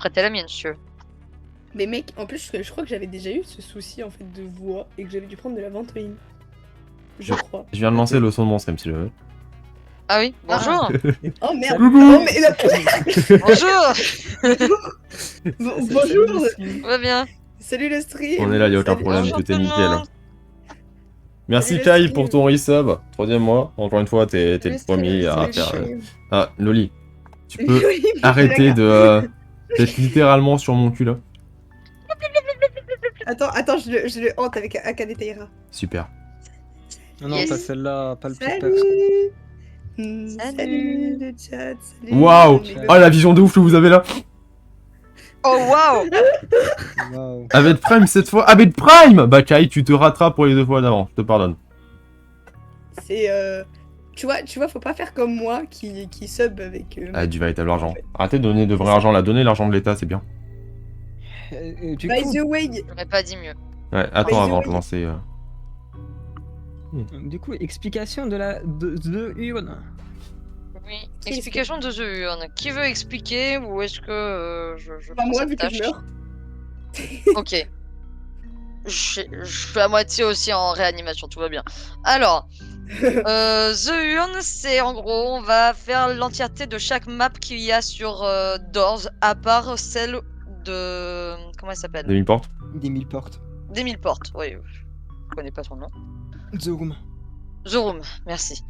prêter la mienne, si tu veux. Mais mec, en plus, je crois que j'avais déjà eu ce souci en fait de voix et que j'avais dû prendre de la ventoline. Je crois. Je viens de lancer le son de mon stream si je veux. Ah oui, bonjour. Oh merde. Coucou. Oh mais Bonjour. bonjour. Tout va bien. Salut le stream. On est là, y'a aucun Salut. problème, Bonjour tout est tout le nickel. monde. Merci Salut le Kai stream. pour ton resub, 3ème mois. Encore une fois, t'es le premier à faire. Ah, Loli, tu peux arrêter de d'être littéralement sur mon cul là. Attends, je le hante avec Akane Taira. Super. Non, Yes. pas celle-là, pas le petit Salut. Salut. Salut le chat. Salut. Waouh. Salut. Oh la vision de ouf que vous avez là. Oh waouh. Waouh. Avec Prime cette fois. Avec Prime. Bah Kai, tu te rattrapes pour les 2 fois d'avant. Je te pardonne. C'est tu vois, faut pas faire comme moi qui sub avec. Ah, du véritable argent. Arrêtez de donner de vrai argent là. Donnez l'argent de l'État, c'est bien. Du By coup, the way, J'aurais pas dit mieux. Ouais, attends Mais avant oui. de lancer. explication de la de urne. Oui. Qui Explication de The Urne. Qui veut expliquer ou est-ce que je pas prends moi cette vu que tâche je meurs. Ok. Je suis à moitié aussi en réanimation, tout va bien. Alors, The Urne, c'est en gros, on va faire l'entièreté de chaque map qu'il y a sur Doors, à part celle de... Comment elle s'appelle? Demi-porte. Des 1000 portes. Des 1000 portes, oui. Je connais pas son nom. The Room. The Room, merci.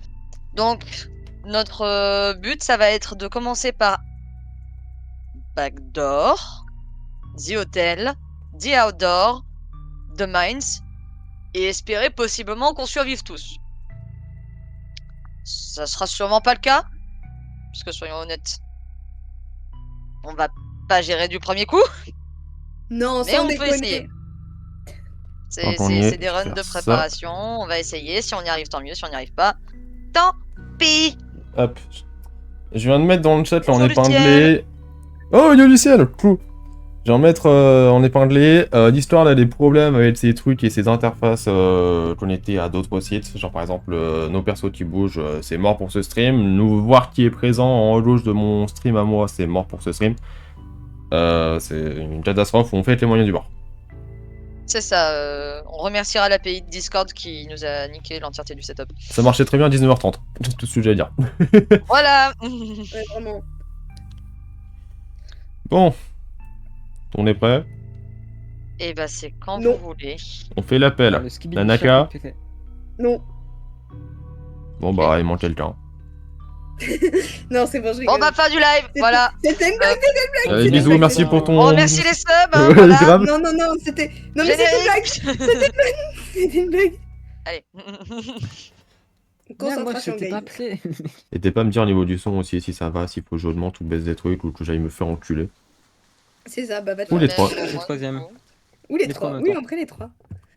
Donc, notre but, ça va être de commencer par Backdoor, The Hotel, The Outdoor, The Mines, et espérer possiblement qu'on survive tous. Ça sera sûrement pas le cas, parce que soyons honnêtes, on va pas gérer du premier coup, Non, mais sans on peut déconner. essayer. Tant qu'on y est, C'est des je vais runs faire de ça. préparation, on va essayer, si on y arrive tant mieux, si on n'y arrive pas, tant pis. Hop. Je viens de mettre dans le chat là en Bonjour, épinglé. Oh, yo Luciel, cool. Je vais en mettre en épinglé. L'histoire a des problèmes avec ces trucs et ces interfaces connectées à d'autres sites. Genre par exemple, nos persos qui bougent, c'est mort pour ce stream. Nous voir qui est présent en gauche de mon stream à moi, c'est mort pour ce stream. C'est une catastrophe où on fait les moyens du bord. C'est ça, on remerciera l'API de Discord qui nous a niqué l'entièreté du setup. Ça marchait très bien à 19h30. Tout ce que j'ai à dire. Voilà. Ouais, vraiment. Bon. On est prêt. Et bah c'est quand Non. vous voulez. On fait l'appel. Le skibidi Nanaka. shop, ok. Non. Bon bah, il manque quelqu'un. Non, c'est bon, je Bon rigole. bah fin du live, voilà. C'était une blague. Allez, c'est bisous, la merci blague. pour ton... On remercie les subs, hein, Ouais, voilà. grave. Non, c'était. Non, mais c'était une blague. Générique. C'était une blague. Allez. Moi, Concentration, j'étais pas guys. prêt. N'hésitez pas à me dire au niveau du son aussi si ça va, s'il faut que j'augmente ou baisse des trucs ou que j'aille me faire enculer. C'est ça, bah va te Ou les faire. trois. Le troisième. Ou les Les trois trois. en Oui, même temps. après les trois.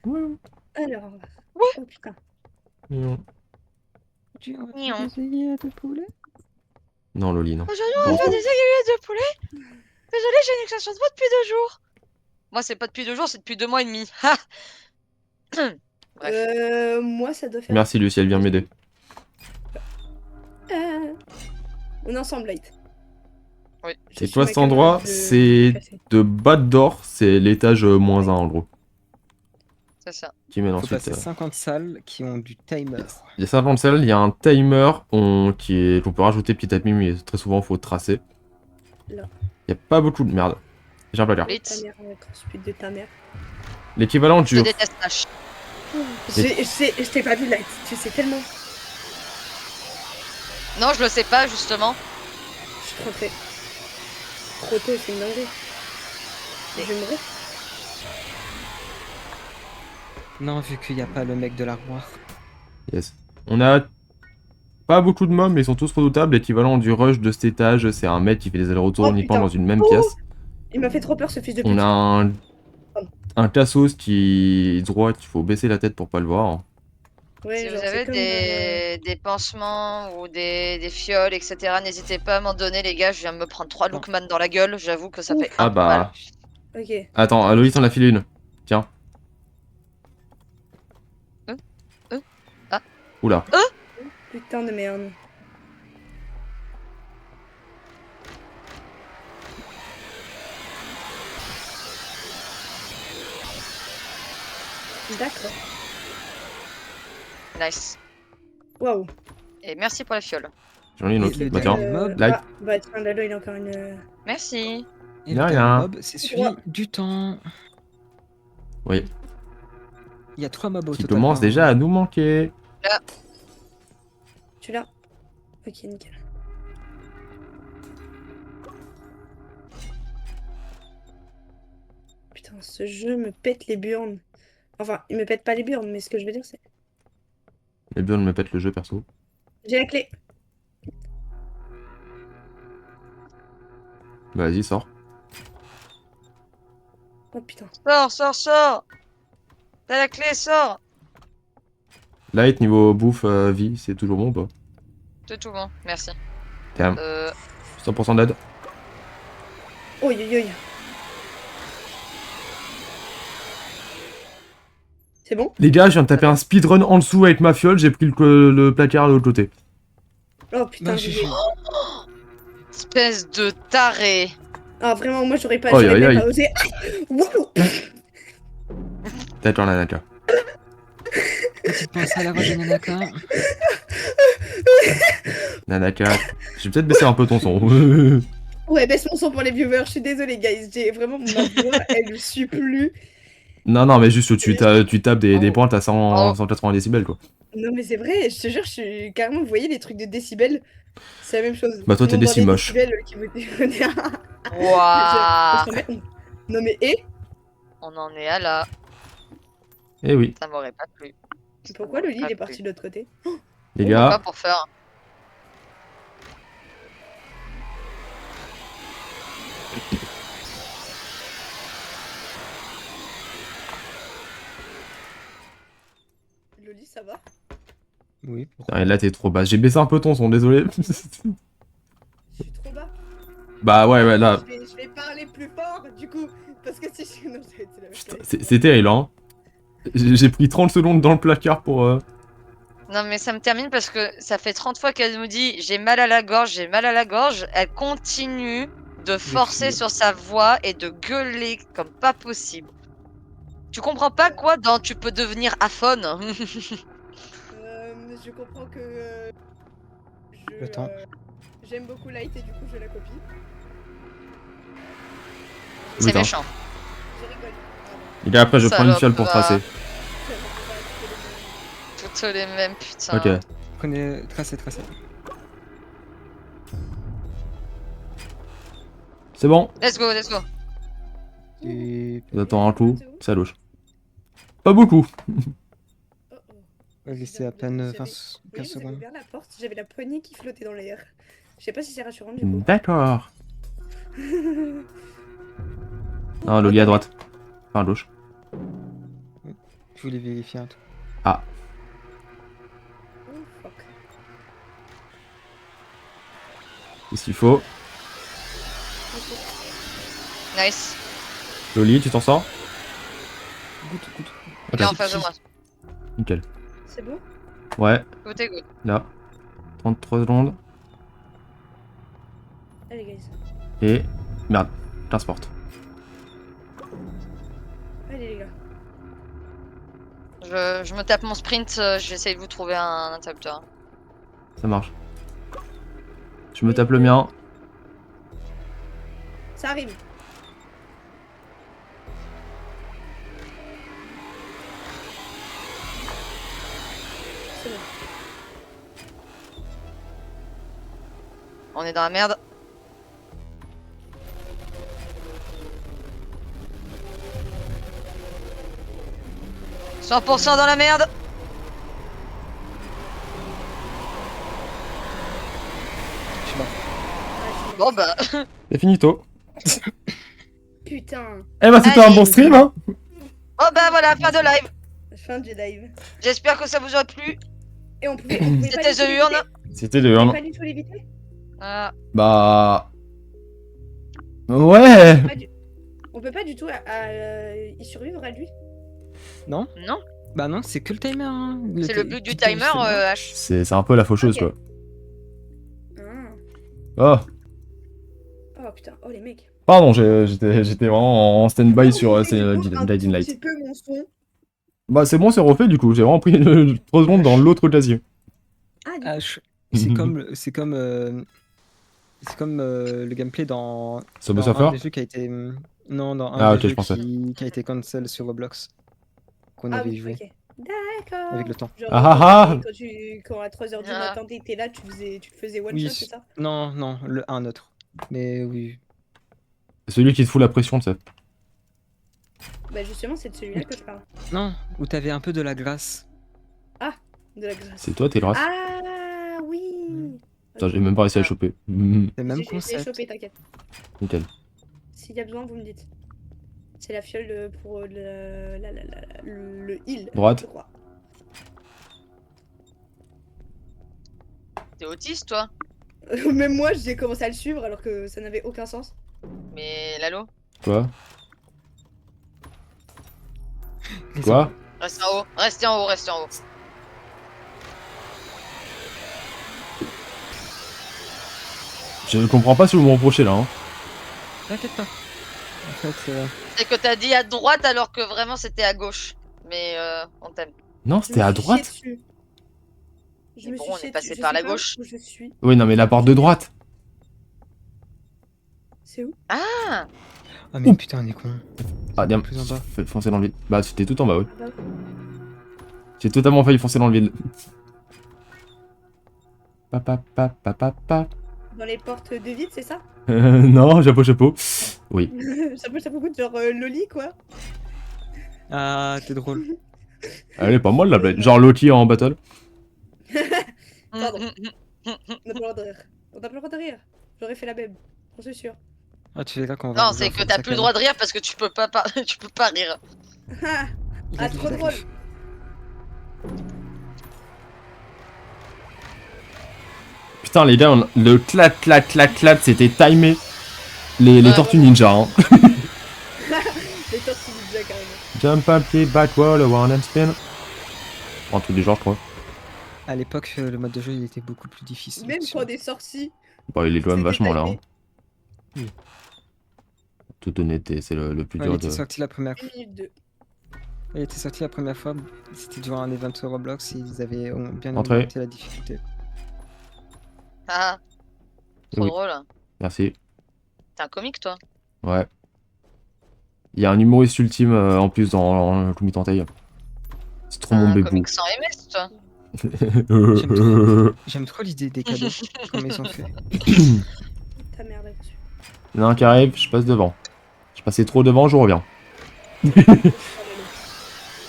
Ouais. Alors. Oh putain. de poulet. Non, Loli, non. Aujourd'hui, on va faire des aiguillettes de poulet. Désolé, j'ai une extension de voix depuis 2 jours. Moi, c'est pas depuis 2 jours, c'est depuis 2 mois et demi. Ha. Bref. Moi, ça doit faire. Merci Lucie, elle vient m'aider. On est ensemble, Light. Oui. Je Et suis toi, ma cet endroit, camarade de- c'est cassée. de bas d'or, c'est l'étage -1 en gros. C'est ça. Qui mène Faut ensuite. passer 50 salles qui ont du timer. Il y a 50 salles, il y a un timer qu'on peut rajouter petit à petit, mais très souvent, il faut tracer. Là. Il n'y a pas beaucoup de merde. J'ai un peu à dire. Oui. Ta mère, grosse pute de ta mère. L'équivalent Je du... déteste H. Je t'ai pas vu, Light. Tu sais tellement. Non, je le sais pas, justement. Je suis trompée. Trop tôt, c'est une dinguerie. Je vais mourir. Non, vu qu'il n'y a pas le mec de l'armoire. Yes. On a pas beaucoup de mobs, mais ils sont tous redoutables. L'équivalent du rush de cet étage, c'est un mec qui fait des allers-retours Oh, uniquement putain. dans une même Oh. pièce. Il m'a fait trop peur, ce fils de pute. On a un Tassos qui est droit, qu'il faut baisser la tête pour pas le voir. Ouais, Si genre, vous avez c'est comme, des pansements ou des fioles, etc., n'hésitez pas à m'en donner, les gars. Je viens de me prendre 3 Lookman dans la gueule. J'avoue que ça Ouf. fait Ah un peu mal. bah... Ok. Attends, Loïs en a filé une. Tiens. Ah. Oula. Putain de merde. D'accord. Nice. Waouh. Et merci pour la fiole. J'en ai une Et autre. le Bah tiens, dernier mob. like. Bah tiens, Lalo, il a encore une... Merci. Et De le rien. dernier mob, c'est celui du temps. Oui. Il y a 3 mobs au Qui total. commence hein. déjà à nous manquer. Tu l'as? Ok, nickel. Putain, ce jeu me pète les burnes. Enfin, il me pète pas les burnes, mais ce que je veux dire, c'est... Les burnes me pètent le jeu perso. J'ai la clé. Bah, vas-y, sors. Oh putain. Sors, sors, sors. T'as la clé, sors. Light, niveau bouffe, vie, c'est toujours bon ou pas? C'est tout bon, merci. Damn. Euh, 100% d'aide. Oh, yo, yo, yo. C'est bon? Les gars, je viens de taper un speedrun en dessous avec ma fiole, j'ai pris le placard de l'autre côté. Oh putain, Bah, j'ai... GG. espèce de taré. Ah, vraiment, moi, j'aurais pas, Aïe, j'aurais aïe, même aïe. pas osé... Wouhou. D'accord, Nanaka. Petite pensée à la Roger Nanaka. Nanaka, je vais peut-être baisser un peu ton son. Ouais, baisse mon son pour les viewers, je suis désolée, guys. J'ai vraiment... Ma voix, elle ne suit plus. Non, non, mais juste tu tapes des pointes à 100, Oh. 180 décibels, quoi. Non, mais c'est vrai, je te jure, je suis carrément... Vous voyez les trucs de décibels? C'est la même chose. Bah, toi, t'es Nombre décime des moche. décibels qui vous... Waouh. Non, mais et? On en est à là. Eh oui, Ça m'aurait pas plu. Pourquoi le lit il est Pas parti plu. de l'autre côté? les Pourquoi gars. pour faire? Le lit, ça va? Oui, Putain, et là, t'es trop basse. J'ai baissé un peu ton son, désolé. Je suis trop bas. Bah, ouais, là. Je vais parler plus fort, du coup, parce que si je... Non, c'est la Putain, c'est terrible, hein. J'ai pris 30 secondes dans le placard pour... Non mais ça me termine parce que ça fait 30 fois qu'elle nous dit j'ai mal à la gorge, j'ai mal à la gorge. Elle continue de forcer crier. sur sa voix et de gueuler comme pas possible. Tu comprends pas quoi dans tu peux devenir aphone? Je comprends que... Le temps. J'aime beaucoup Light et du coup je la copie. C'est Putain. méchant. Je rigole. Pardon. Les gars, après, je prends une Salope, fiole pour va. tracer. Toutes les mêmes, putain. Ok. Prenez, tracez. C'est bon. Let's go, let's go. Et... J'attends un coup. Ça louche. Pas beaucoup. Oh, oh. Vas-y, c'est à peine 20, Vous 15 voyez, vous avez secondes. ouvert la porte, j'avais la poignée qui flottait dans l'air. Je sais pas si c'est rassurant du coup. D'accord. Non, le lit à droite. Enfin, à gauche. Je voulais vérifier un truc. Ah. Oh fuck. Qu'est-ce qu'il faut? Nice. Loli, tu t'en sors? Goûte. Il est Ok, en face de moi. nickel. C'est bon? Ouais, Good est good. là. 33 secondes. Allez guys. Et... Merde, transporte. Allez les gars. Je me tape mon sprint, je vais essayer de vous trouver un interrupteur. Ça marche. Je me tape le mien. Ça arrive. C'est bon. On est dans la merde. « 100% dans la merde. Je suis mort. Bon bah, C'est finito. Putain. Eh bah, c'était un Allez. bon stream, hein. oh bah voilà, fin de live. Fin du live. J'espère que ça vous aura plu. Et on pouvait pas C'était du tout The Urne. C'était le l'éviter. On hurle. pouvait pas du tout l'éviter. Ah, Bah... Ouais. On peut pas du tout y survivre à lui. Non non, Bah non, c'est que le timer. Hein. c'est le but du timer, H. C'est un peu la faucheuse, Ok. quoi. Ah. Oh. Oh putain, oh les mecs. Pardon, j'étais vraiment en stand-by sur Coupez, du coup, un Guiding tout Light. petit peu mon son. Bah c'est bon, c'est refait du coup. J'ai vraiment pris 3 secondes dans l'autre casier. Ah, du Ah, c'est comme, le gameplay dans, Subway dans un Surfer. des jeux qui a été, non, dans un Ah des ok, je jeux pensais. qui a été cancel sur Roblox, qu'on Ah avait oui, joué ok. D'accord. avec le temps. Genre, Ah quand, ah ah quand à 3h du Ah. matin, t'étais là, tu te faisais one shot, Oui, c'est ça? non, non, un autre. Mais oui. C'est celui qui te fout la pression, tu sais. Bah justement, c'est de celui-là que je parle. Non, où t'avais un peu de la grâce. De la grâce. C'est toi, t'es grâce. Ah oui. Putain, Ok. j'ai même pas réussi à le Ah. choper. C'est le même Je l'ai concept. chopé, t'inquiète. Nickel. S'il y a besoin, vous me dites. C'est la fiole pour le heal, Droite. je crois. T'es autiste, toi? Même moi, j'ai commencé à le suivre alors que ça n'avait aucun sens. Mais Lalo? Quoi? Ils Quoi? Restez en haut, restez en haut, restez en haut. Je comprends pas si vous me reprochez là. Hein. T'inquiète pas. En fait, C'est que t'as dit à droite alors que vraiment c'était à gauche. Mais on t'aime. Non, Je c'était me à suis chié droite. dessus. Je Mais me bon, suis on est chié passé dessus. Je par sais la pas gauche. où je suis. Oui, non, mais la porte de droite. C'est où? Ah! ah mais putain, on est con. Ah, bien. Plus en bas. Foncer dans le vide. Bah, c'était tout en bas, oui. Ah bah, J'ai totalement failli foncer dans le vide. Papa, papa, papa. dans les portes de vide, c'est ça? Non, chapeau, chapeau. Oui. Ça beaucoup de genre Loli, quoi. Ah, t'es drôle. Elle est pas mal la blague. Genre Loki en battle. Pardon. On n'a pas le droit de rire. On n'a pas le droit de rire. J'aurais fait la même. J'en suis sûre. Ah, tu verras qu'on va. Non, c'est que t'as plus le droit de rire parce que tu peux pas, tu peux pas rire. Ah, trop drôle. Putain, les gars, le clat, clat, clat, clat, c'était timé. Les Ouais, tortues vraiment. ninja, hein. Les tortues ninja, carrément. Jump up, pied, backwall, one and spin. Un truc du genre, je crois. À l'époque, le mode de jeu il était beaucoup plus difficile. Même quand on est sorti. Bon, il est quand même C'était vachement là. timé. Hein. Toute honnêteté, c'est le plus Ouais, il dur était de. sorti la première 1 minute 2. Il était sorti la première fois, c'était durant un event Roblox et ils avaient bien Entrée. augmenté la difficulté. Ah, trop Oui. drôle. Merci. T'es un comique, toi? Ouais. Il y a un humoriste ultime en plus dans Kumi Tantei. C'est trop mon Un bébou. comique sans MS, toi? J'aime trop l'idée des cadeaux, comme ils ont fait. Ta mère là-dessus. Il y en a un qui arrive, je passe devant. Je passais trop devant, je reviens.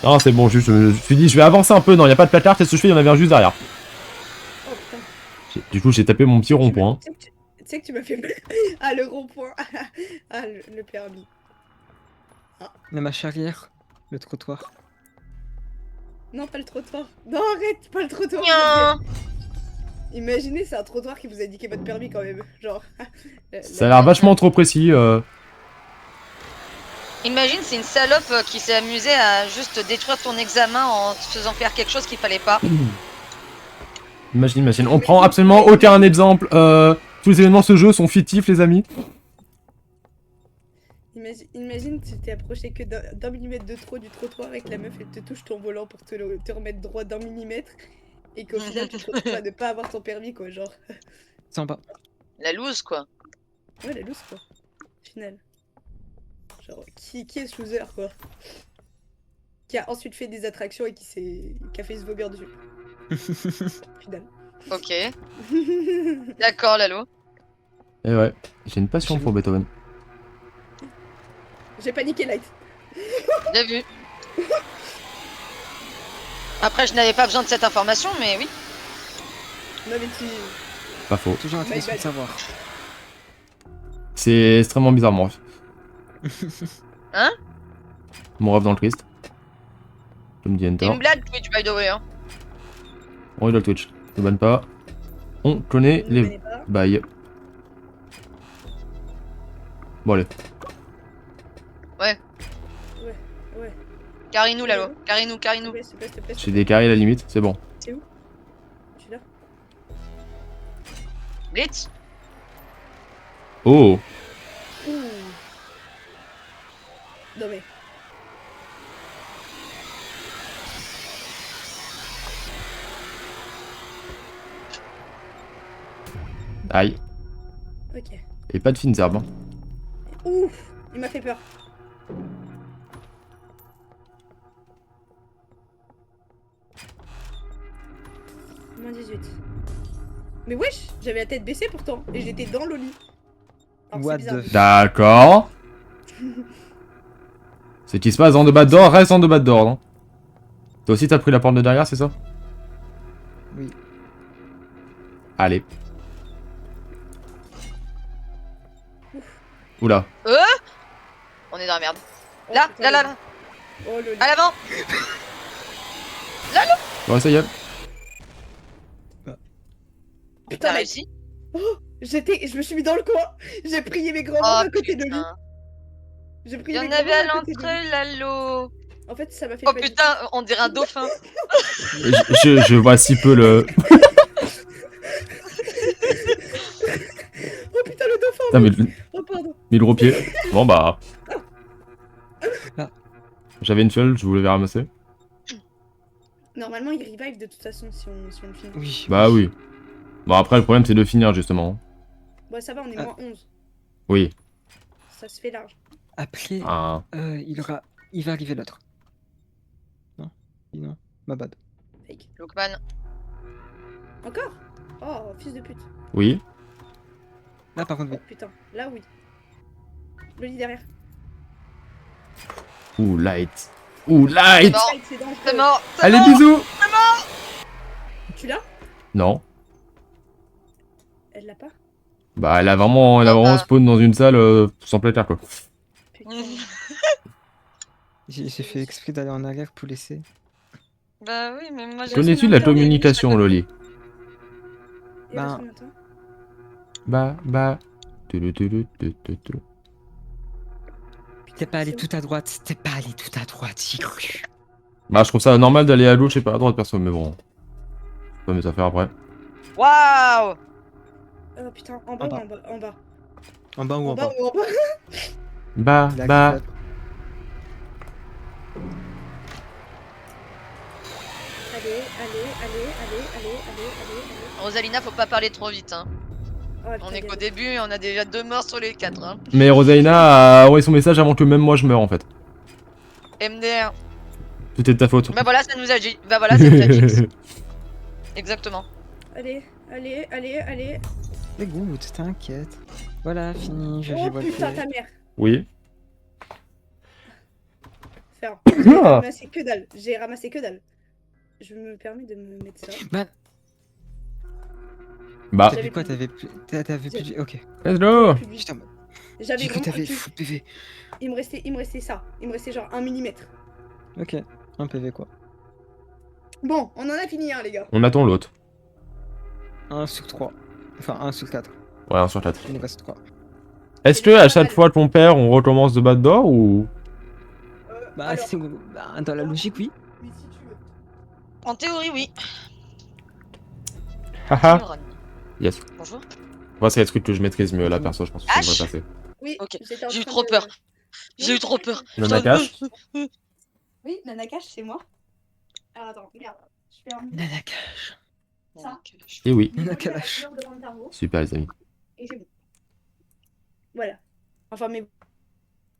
Non, c'est bon, juste, je me suis dit, je vais avancer un peu. Non, il n'y a pas de placard, qu'est-ce que je fais? Il y en avait un juste derrière. Oh putain. Du coup, j'ai tapé mon petit rond-point. Tu sais que tu m'as fait mal. Ah, le rond-point. Ah, le permis. La marche arrière, le trottoir. Non, pas le trottoir. Non, arrête, pas le trottoir. Nya. Imaginez, c'est un trottoir qui vous a indiqué votre permis quand même. Genre. Ça a l'air vachement trop précis. Imagine, c'est une salope qui s'est amusée à juste détruire ton examen en te faisant faire quelque chose qu'il fallait pas. Imagine. On prend absolument aucun exemple. Tous les événements de ce jeu sont fictifs, les amis. Imagine, tu t'es approché que d'un millimètre de trop du trottoir et que la meuf elle te touche ton volant pour te remettre droit d'un millimètre et qu'au final tu te retrouves à ne pas avoir ton permis quoi, genre. C'est en bas. La loose, quoi. Ouais, la loose quoi. Au final. Genre, qui est ce loser quoi? Qui a ensuite fait des attractions et qui a fait se vomir dessus. Au final. Ok. D'accord, Lalo. Et ouais, j'ai une passion pour Beethoven. J'ai paniqué Light. Bien vu. Après, je n'avais pas besoin de cette information, mais oui. Non mais tu. Pas faux. Toujours intéressant de bad. savoir. C'est extrêmement bizarre, mon rêve. Hein? Mon rêve dans le Christ. Comme dit C'est Enter. une blague, Twitch, by the way. Hein. On rigole Twitch. Ne banne pas. On connaît ne les connais pas. bails. Bon, allez. Ouais. Carinou, Lalo. Carinou. S'il te plaît, s'il te plaît. J'ai des carrés à la limite, c'est bon. Tu es là? Blitz. Oh! Ouh. Non mais. Aïe. Ok. Et pas de fines herbes. Hein. Ouf, il m'a fait peur. Moins 18. Mais wesh, j'avais la tête baissée pourtant, et j'étais dans le lit. Alors c'est What bizarre. the D'accord. Ce qui se passe en de bas d'or reste en de bas d'or, non? Toi aussi t'as pris la porte de derrière, c'est ça? Oui. Allez. Oula. On est dans la merde. Oh, Là, putain, là, le- là, là. Oh le lit. À l'avant. Ouais, ça y est. Putain, T'as mais réussi? je me suis mis dans le coin. J'ai prié mes grands-mères Oh à côté de lui. putain. J'ai Il prié y mes en avait à grands-mères à côté de lui. l'entrée, Lalo. En fait, ça m'a fait Oh paniquer. putain, on dirait un dauphin. Je vois si peu le... Oh putain, le dauphin. Putain, mais, Oh pardon. mais le gros pied. Bon bah... Ah. J'avais une fiole, je voulais ramasser. Normalement, il revive de toute façon si on le finit. Oui. Bah oui. Bon après le problème c'est de finir justement. Bon, ça va, on est Ah. moins 11. Oui. Ça se fait large. Après, Ah. il va arriver l'autre. Non, non, ma bad. Fake. Lookman. Encore? Oh, fils de pute. Oui. Là par contre, Oh oui. putain, là oui. Le lit derrière. Ouh, light. Ouh, light. Bon. Aïe, c'est dangereux. C'est mort. C'est Allez, mort. bisous. Tu l'as? Non. Elle l'a pas? Bah elle a vraiment, Oh, bah. spawn dans une salle sans plaisir quoi. Putain. J'ai fait exprès d'aller en arrière pour laisser. Bah oui, mais moi j'ai... Connais-tu la communication, Loli? Il Ben- reste combien de temps? Bah. T'es pas allé c'est tout à droite, t'es pas allé tout à droite, j'y cru. Bah je trouve ça normal d'aller à gauche et pas à droite perso, mais bon. C'est pas mes affaires après. Waouh. Oh putain, en bas En ou bas. en bas? En bas. En bas ou En en bas bas ou en bas? Bah. La Allez. Rosalina, faut pas parler trop vite. Hein. Oh, On putain, est qu'au désolé. début et on a déjà 2 morts sur les 4. Hein. Mais Rosaina a envoyé son message avant que même moi je meure en fait. MDR. Tout est de ta faute. Bah voilà, ça nous a dit. Bah voilà, c'est la Jinx. Exactement. Allez. Mais good, t'inquiète. Voilà, fini, j'ai Oh volé. putain, ta mère. Oui. Faire. J'ai ramassé que dalle. Je me permets de me mettre ça. Bah, Bah. t'as vu quoi? T'avais plus de... Ok. Let's go. Plus de vie. Putain, J'avais j'ai cru que vraiment t'avais plus- full PV. Il me restait ça. Il me restait genre 1 mm. Ok, un PV quoi. Bon, on en a fini, hein, les gars. On attend l'autre. 1 sur 3. Enfin, 1 sur 4. Ouais, 1 sur 4. Il nous reste 3. Est-ce que à chaque fois qu'on perd, on recommence de bas d'or ou... Bah, Alors, dans la logique, oui. oui, si tu veux. En théorie, oui. Haha. Ron. Yes. Bonjour. Moi, c'est les trucs que je maîtrise mieux là, perso, je pense que ça H. devrait passer. Oui, Ok. j'étais en J'ai eu train trop de- peur. Non, J'ai eu trop peur. Nana cache. Oui, Nana Cash, c'est moi. Alors attends, regarde. Je fais un Nanakash. Ça. Et oui. Nana Kalash. Super les amis. Et c'est bon. Voilà. Enfin, mais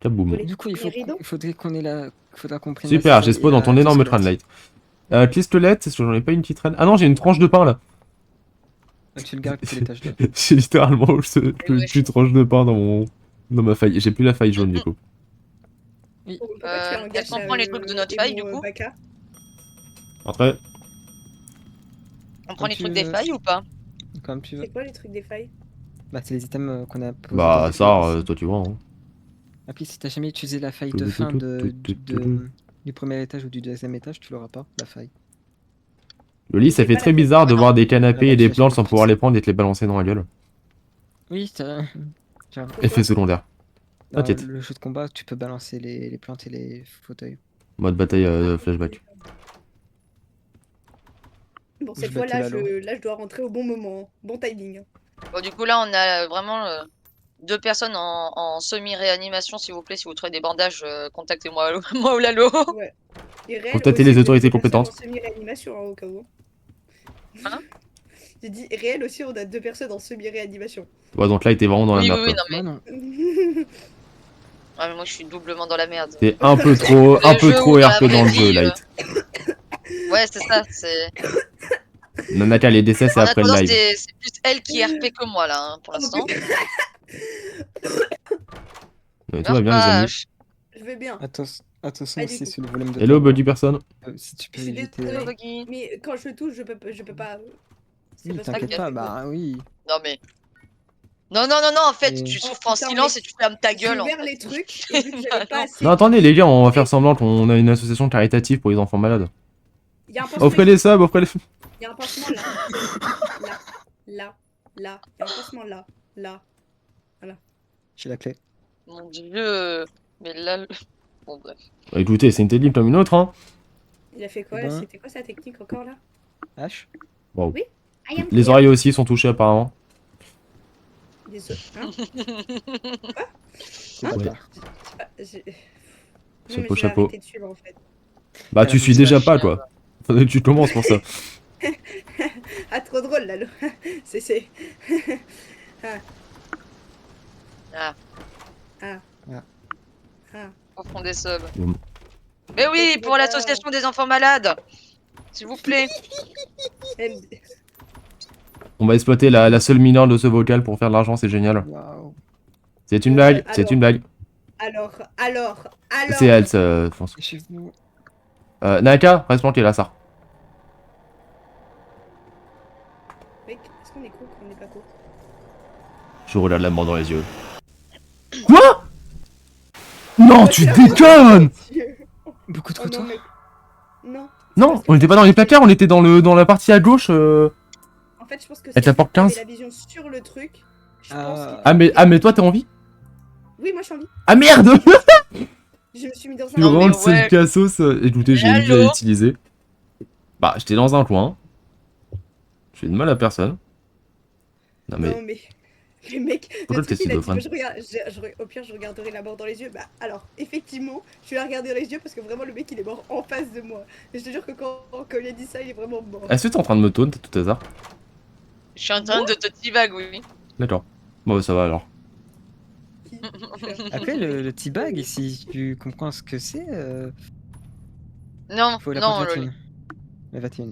Kaboum. Volé. Du coup, Les rideaux faudrait qu'on ait la... Faudra qu'on prenne Super, la j'ai salle spawn et dans ton la énorme pistolette. tranlight. Pistolette, est-ce que j'en ai pas une petite reine? Ah non, j'ai une tranche de pain là. Ah, tu le gardes pour l'étage 2. J'ai littéralement une petite tranche de pain dans ma faille. J'ai plus la faille jaune du coup. oh, pourquoi tu fais un elle gâche comprend les trucs de notre et faille, mon, du coup Baka Après, On prend les tu trucs des veux. failles ou pas? Comme tu veux. C'est quoi les trucs des failles? Bah, c'est les items qu'on a posés dans bah les ça, failles ici. toi tu vois. Hein. Après, si t'as jamais utilisé la faille de fin du premier étage ou du deuxième étage, tu l'auras pas, la faille. Le lit, ça J'ai fait pas très la bizarre de Ah non. voir des canapés Ah et bah, des tu planches achètes sans le pouvoir plus. les prendre et te les balancer dans la gueule. Oui, t'as... Effet secondaire. Dans T'inquiète. le jeu de combat, tu peux balancer les plantes et les fauteuils. Mode bataille flashback. Bon, Je cette vais fois là, te la je dois rentrer au bon moment. Bon timing. Bon, du coup, là, on a vraiment 2 personnes en semi-réanimation, s'il vous plaît. Si vous trouvez des bandages, contactez-moi moi ou Lalo. Ouais. Et réel Contactez aussi, les autorités des personnes compétentes. en semi-réanimation, hein, au cas où. Hein? J'ai dit réel aussi, on a 2 personnes en semi-réanimation. Ouais, donc là, il était vraiment dans la Oui, merde. oui, oui, quoi. non, mais... Moi non. Ah, mais moi, je suis doublement dans la merde. C'est un peu trop, un Les peu jeux trop où dans la RP dans le vraie jeu, vie, Light. Ouais, c'est ça, c'est... Nanaka, les décès, c'est En après le attendant, live. c'est plus elle qui est RP que moi, là, hein, pour Oh, l'instant. putain, Mais tout va Meurs bien, les pas, amis. je vais bien. Attention Pas du aussi tout. sur le volume de Hello, ta voix. buddy person. Si tu peux Je suis éviter. désolée. Buggy. Mais quand je touche, je peux pas. C'est Oui, parce que t'inquiète ça pas, fait bah oui. Non, mais... Non, non, non, non, en fait, Et- tu Oh, souffres en putain, silence mec. et tu fermes ta J'ai gueule, en ouvert fait. les trucs et vu que j'avais pas Non. assez. Non, attendez, les gars, on va faire semblant qu'on a une association caritative pour les enfants malades. Il y a un pansement. Offrez les subs, offrez les. Il y a un pansement là. Là. Là. Là. Il y a un pansement là. Là. J'ai la clé. Mon dieu. Mais là... Bon, bref. Bah, écoutez, c'est une technique comme une autre, hein. Il a fait quoi? Bon. C'était quoi sa technique encore là? H. Wow. Oui. I am Les here. oreilles aussi sont touchées, apparemment. Désolé. Hein? C'est Hein pas Ouais. tard. Ah, j'ai- Non, mais Chapeau, je vais chapeau. arrêter de suivre en fait. Bah, Elle tu a suis bougé déjà la pas, chienne. quoi. Faudrait que tu commences pour ça. Ah, trop drôle là. C'est. Ah, Ah. Ah. Ah. au fond des subs. Mm. Mais oui, tu pour veux l'association des enfants malades. S'il vous plaît. Elle- On va exploiter la seule mineure de ce vocal pour faire de l'argent, c'est génial. Waouh. C'est une blague, c'est alors. une blague. Alors. C'est elle, ça, je pense. Chez vous. Naka, reste planqué là, ça. Mec, est-ce qu'on est con ou qu'on n'est pas con? Je regarde la mort dans les yeux. Quoi? Non, tu déconnes! Beaucoup trop Oh non, tôt. mec. Non. Non, Parce que on était pas dans les placards, on était dans la partie à gauche. En fait, je pense que Avec la porte t'avais 15. la vision sur le truc. Je Ah. pense qu'il- Ah mais toi t'es en vie? Oui, moi je suis en vie. Ah merde! Je me suis mis dans Tu un. Non, mais rentres, c'est ouais. le cassos. Écoutez, j'ai une vie à Allô utiliser. Bah, j'étais dans un coin. Je fais de mal à personne. Non mais, Non, mais. Mais mec, Pourquoi le truc, le il a dit, schizophrène je regarde, au pire, je regarderai la mort dans les yeux. Bah, alors, effectivement, je vais la regarder dans les yeux parce que vraiment, le mec, il est mort en face de moi. Et je te jure que quand il a dit ça, il est vraiment mort. est-ce que t'es en train de me taunt, tout hasard? Je suis en train de te teabag, oui. D'accord. Bon, ça va alors. Qui- Après, le teabag, si tu comprends ce que c'est, Non, faut la non, porte Loli. 21. La 21.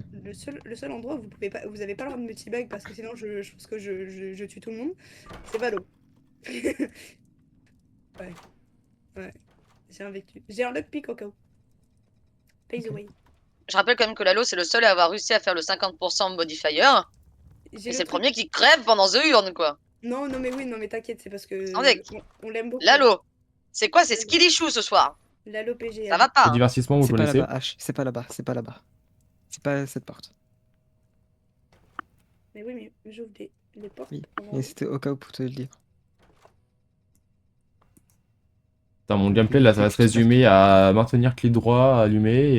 Le seul endroit où vous avez pas le droit de me teabag parce que sinon, je pense que je tue tout le monde, c'est Valo. Ouais. Ouais. J'ai un vécu. J'ai un lockpick au cas où. Pay the Ok. way. Je rappelle quand même que Lalo, c'est le seul à avoir réussi à faire le 50% modifier. J'ai Et c'est le truc- premier qui crève pendant The Urne, quoi. Non, non, mais oui, non, mais t'inquiète, c'est parce que. Attendez. On l'aime beaucoup. Lalo, c'est quoi ces skilly shoes ce soir? Lalo PG. Ça va pas, Le hein. divertissement, vous C'est pas connaissez? là-bas, H. C'est pas là-bas, c'est pas là-bas. C'est pas cette porte. Mais oui, mais j'ouvre les portes. Oui. pendant- Et c'était au cas où pour te le dire. Putain, mon gameplay là, ça va se résumer à maintenir clic droit, allumer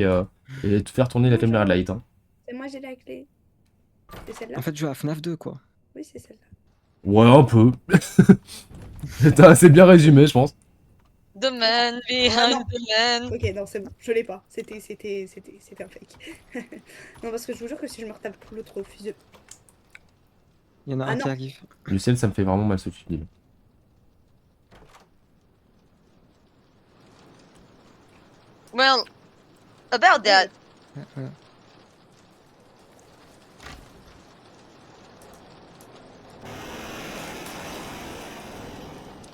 et te faire tourner la caméra de light. Hein. C'est moi, j'ai la clé. C'est celle-là? En fait, jouer à FNAF 2, quoi. Oui, c'est celle-là. Ouais, un peu. T'as assez bien résumé, je pense. The man Ah, behind non. the man. Ok, non, c'est bon, je l'ai pas. C'était un fake. Non, parce que je vous jure que si je me retape pour l'autre fils de. Il y en a Ah un non. qui arrive. Lucien, ça me fait vraiment mal ce que tu dis. Well, about that. Ouais, voilà.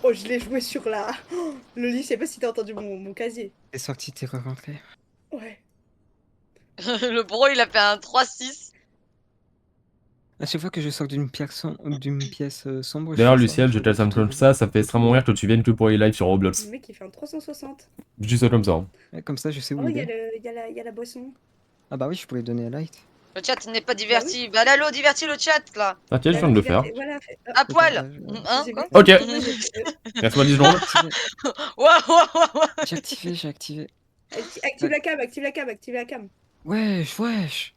Oh, je l'ai joué sur la. Oh, Loli, je sais pas si t'as entendu mon casier. T'es sorti, t'es rentré. Ouais. Le bro, il a fait un 3-6. À chaque fois que je sors d'une pièce, sombre. je D'ailleurs, fais ça, Luciel, je te comme ça fait extrêmement rire que tu viennes que pour les lives sur Roblox. Le mec, il fait un 360. Je dis ça comme ça. Hein. Ouais, comme ça, je sais où Oh, il il est. y a la boisson. Ah bah oui, je pourrais donner à Light. Le chat n'est pas diverti. Bah Lalo, divertis le chat là. Ah tiens, je viens de le faire. Voilà, fait... À poil. euh, Hein, j'ai quoi vu- Ok. j'ai- Laisse-moi 10 secondes. Waouh. J'ai activé, j'ai activé. Active la cam, active la cam, active la cam. Wesh, wesh.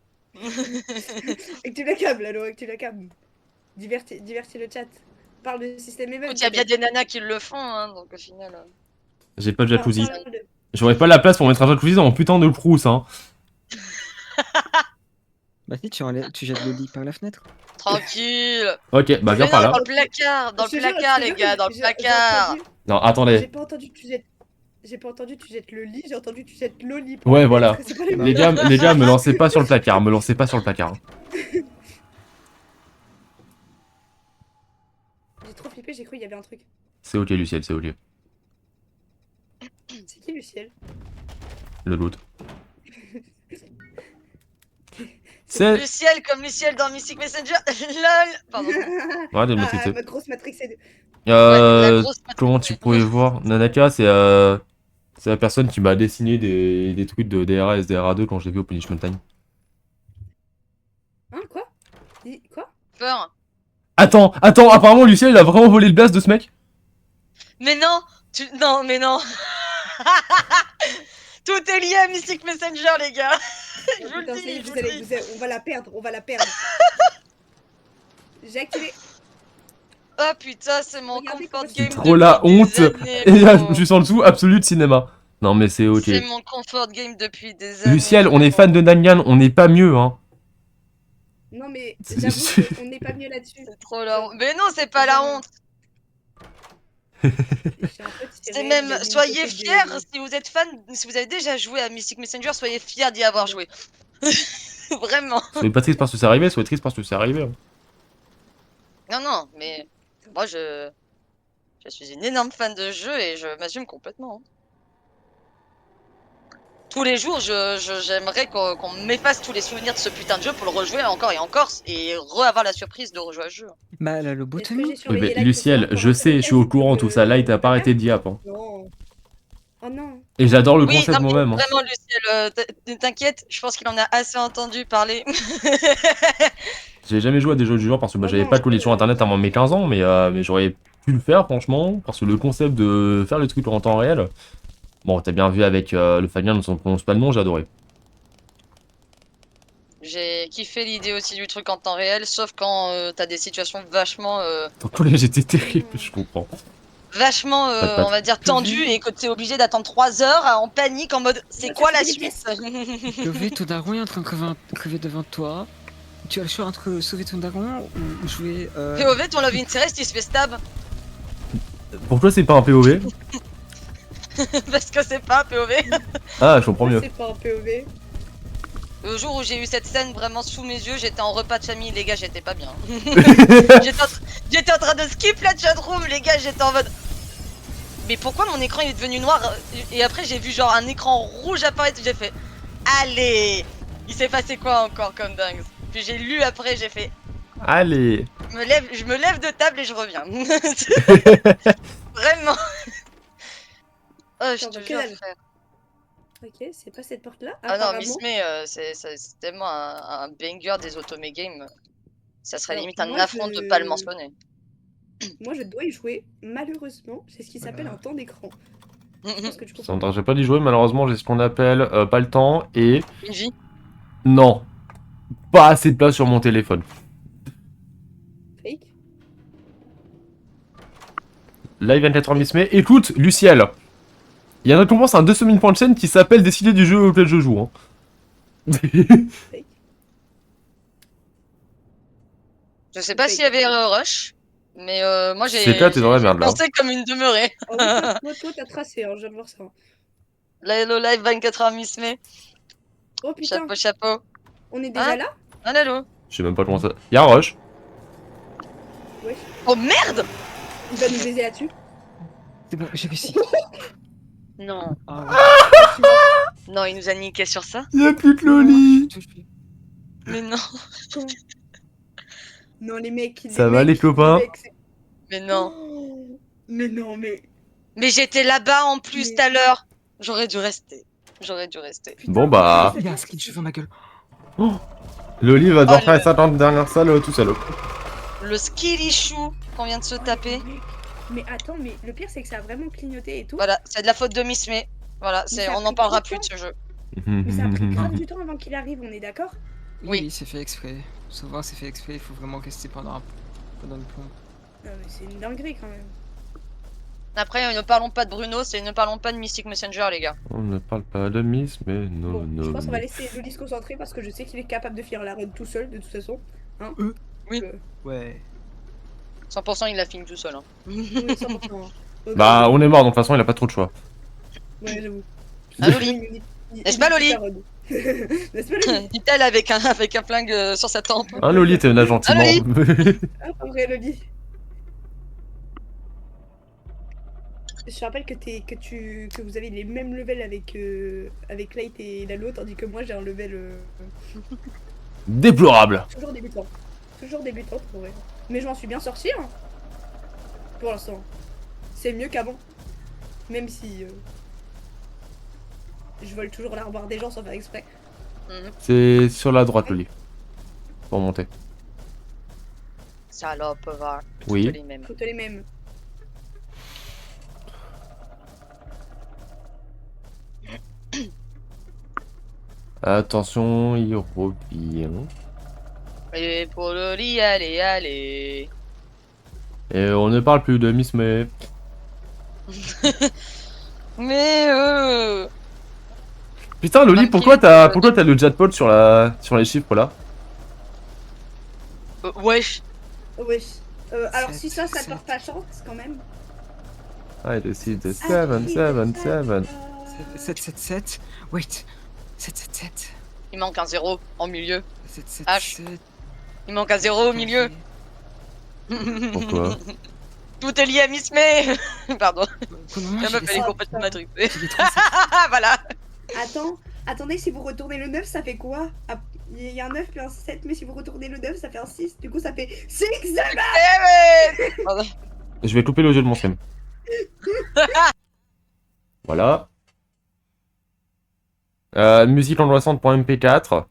Active la cam, Lalo, active la cam. Divertis le chat. Parle du système event. Il y a bien des nanas qui le font, hein, donc au final. J'ai pas de jacuzzi. Parle de- J'aurais pas la place pour mettre un jacuzzi dans mon putain de crous, hein. Bah si, tu jettes le lit par la fenêtre. Tranquille. Ok, bah viens Mais par non, là. dans le placard, dans le Je te jure, placard, je te les jure, gars, dans le j'ai placard. entendu- Non, J'ai attendez. pas entendu que tu jettes. J'ai pas entendu que tu jettes le lit, j'ai entendu que tu jettes l'oli. Ouais, voilà. C'est pas les Les mêmes. gars, me lancez pas sur le placard, me lancez pas sur le placard. J'ai trop flippé, j'ai cru qu'il y avait un truc. C'est ok, Luciel, c'est ok. C'est qui Luciel? Le loot. C'est... Luciel comme Luciel dans Mystic Messenger. LOL. Pardon. Ouais, de me Ah, maîtriser. ma grosse Matrix est... La grosse Comment tu pourrais voir Nanaka, c'est la personne qui m'a dessiné des trucs de DRA et SDRA2 quand j'ai vu au Punishment Time. Hein, quoi? Quoi? Peur. Attends, apparemment Luciel il a vraiment volé le blast de ce mec. Mais non, non, mais non. Tout est lié à Mystic Messenger, les gars. Je vous Putain, le ça y est, dis, je vous le dis. on va la perdre, on va la perdre. J'ai activé. Oh putain, c'est mon Regardez comfort comment game. c'est Trop la depuis des honte. années, Et là, gros. juste en dessous, absolu de cinéma. Non mais c'est ok. C'est mon comfort game depuis des années. Luciel, on est fan de Nanyan, on n'est pas mieux hein. Non, mais C'est- j'avoue qu'on n'est pas mieux là-dessus. C'est trop la honte. Mais non, c'est pas la honte. J'ai un peu C'est tiré, même, il a mis une soyez photo de- fiers si vous êtes fan, si vous avez déjà joué à Mystic Messenger, soyez fiers d'y avoir joué. Vraiment. Soyez pas triste parce que c'est arrivé, soyez triste parce que c'est arrivé. Hein. Non, non, mais moi je suis une énorme fan de ce jeu et je m'assume complètement. Hein. Tous les jours, j'aimerais qu'on m'efface tous les souvenirs de ce putain de jeu pour le rejouer encore et encore et avoir la surprise de rejouer à ce jeu. Bah, la Est-ce que lobotomie. j'ai Oui, surveillé mais Light Luciel, ce soir pour je sais, je suis au vérifier courant que tout ça, là il t'a pas le arrêté diap. Hein. Non. Oh non. Et j'adore le Oui, concept non, mais moi-même. Hein. vraiment, Luciel, t'inquiète, je pense qu'il en a assez entendu parler. J'ai jamais joué à des jeux du genre parce que bah, Oh j'avais non, pas de connexion internet avant mes 15 ans, mais j'aurais pu le faire franchement, parce que le concept de faire le truc en temps réel, bon t'as bien vu avec le Fabien, on ne prononce pas le nom, j'ai adoré. J'ai kiffé l'idée aussi du truc en temps réel, sauf quand t'as des situations vachement, Ton collège était terrible, je comprends. vachement, Pas de patte. on va dire tendues et que t'es obligé d'attendre 3 heures en panique en mode c'est Ouais, quoi ça la fait suite des Lové, ton daron est en train de crever devant toi. Tu as le choix entre sauver ton daron ou jouer. POV, ton love interest il se fait stab Pourquoi c'est pas un POV? parce que c'est pas un POV. Ah, je comprends mieux. C'est pas un POV. Le jour où j'ai eu cette scène vraiment sous mes yeux, j'étais en repas de famille, les gars, j'étais pas bien. J'étais en train de skip la chatroom, les gars, j'étais en mode. Mais pourquoi mon écran il est devenu noir? Et après j'ai vu genre un écran rouge apparaître, j'ai fait allez, il s'est passé quoi encore comme dingue? Puis j'ai lu après, j'ai fait Allez. je me lève de table et je reviens. Vraiment. Oh, je Attends, te que jure, dalle. frère. Ok, c'est pas cette porte-là. Ah non, Apparemment. Miss May, c'est tellement un banger des Otome Games. Ça serait Alors, limite un moi, affront de pas le mentionner. Moi, je dois y jouer. Malheureusement, c'est ce qui s'appelle un temps d'écran. Je pense que tu Ça comprends. m'intéresse pas d'y jouer, malheureusement j'ai ce qu'on appelle pas le temps et... Une vie. Non. Pas assez de place sur mon téléphone. Fake. Live 24h Miss May. Écoute, Luciel. Il y a une récompense à un 200 000 points de chaîne qui s'appelle décider du jeu auquel je joue. Hein. Je sais pas s'il y avait Rush, mais moi j'ai. C'est toi, t'es dans la merde, là. pensé comme une demeurée. Oh, toi, t'as tracé, hein, je viens de voir ça. La Hello Live 24h Miss May. Oh putain, Chapeau, chapeau. on est déjà Hein là? Ah, Lalo. Je sais même pas comment ça... Y'a un rush. Oh merde! Il va nous baiser là-dessus. C'est bon, j'ai réussi. Non. Ah ouais. Non, il nous a niqué sur ça. Y'a plus que Non, Loli. je touche plus. Mais non. Non, les mecs. Ça va, les copains? Mais non. Oh, mais non, mais. Mais j'étais là-bas en plus Mais- tout à l'heure. J'aurais dû rester. J'aurais dû rester. Putain, Bon, bah. Il y a un skin cheveux ma gueule. Loli va devoir Oh, faire le- sa dernière salle tout seul. Le skilly chou qu'on vient de se Oh, taper. mec. Mais attends, mais le pire, c'est que ça a vraiment clignoté et tout. Voilà, c'est de la faute de Miss May. Voilà, ça a on n'en pris parlera trop plus de de ce jeu. Mais ça a pris grave du temps avant qu'il arrive, on est d'accord? Oui. Oui, c'est fait exprès. Souvent, c'est fait exprès. Il faut vraiment rester pendant une plombe. Non, mais c'est une dinguerie quand même. Après, ne parlons pas de Bruno, ne parlons pas de Mystic Messenger, les gars. On ne parle pas de Miss, mais non, Bon, non. je pense qu'on va non. laisser Loli se concentrer parce que je sais qu'il est capable de faire la run tout seul de toute façon. Hein. Oui. Ouais. 100% il l'a fini tout seul. Hein. Oui, 100%. Bah, on est mort, donc de toute façon, il a pas trop de choix. Ouais, j'avoue. Ah, Loli. N'est-ce pas, Loli? N'est-ce pas, Loli? Dit-elle avec un flingue sur sa tempe. Hein, Loli, t'es nage gentiment. Ah, en vrai, Loli. Je rappelle que vous avez les mêmes levels avec Light et Lalo, tandis que moi j'ai un level Déplorable. toujours débutant. Toujours débutant pour vrai. Mais je m'en suis bien sorti, hein. Pour l'instant. C'est mieux qu'avant. Même si je vole toujours l'armoire des gens sans faire exprès. C'est sur la droite, Loli. Pour monter. Salope, va. Oui. Toutes les mêmes. Toutes les mêmes. Attention, il revient. Et pour Loli, allez, allez. Et on ne parle plus de Miss May. Mais Putain, Loli, Vampire, pourquoi t'as le jackpot sur les chiffres là? wesh. Wesh. Alors Sept, si ça te sept. porte pas chance quand même. Ah, de 6, de Ah, 7, si, 7, ça, 7. 7, 7, 7. Wait. 7, 7, 7. Il manque un 0 en milieu. 7, 7, H. 7. Il manque un 0 au milieu. Pourquoi? Tout est lié à Miss May. Pardon. Comment La meuf elle est sept. complètement matrixée. J'ai les 3, 7. Voilà. Attendez, si vous retournez le 9, ça fait quoi? Ah, il y a un 9 puis un 7, mais si vous retournez le 9, ça fait un 6. Du coup, ça fait 6 Pardon. Je vais couper le jeu de mon stream. Voilà. Musique angoissante.mp4.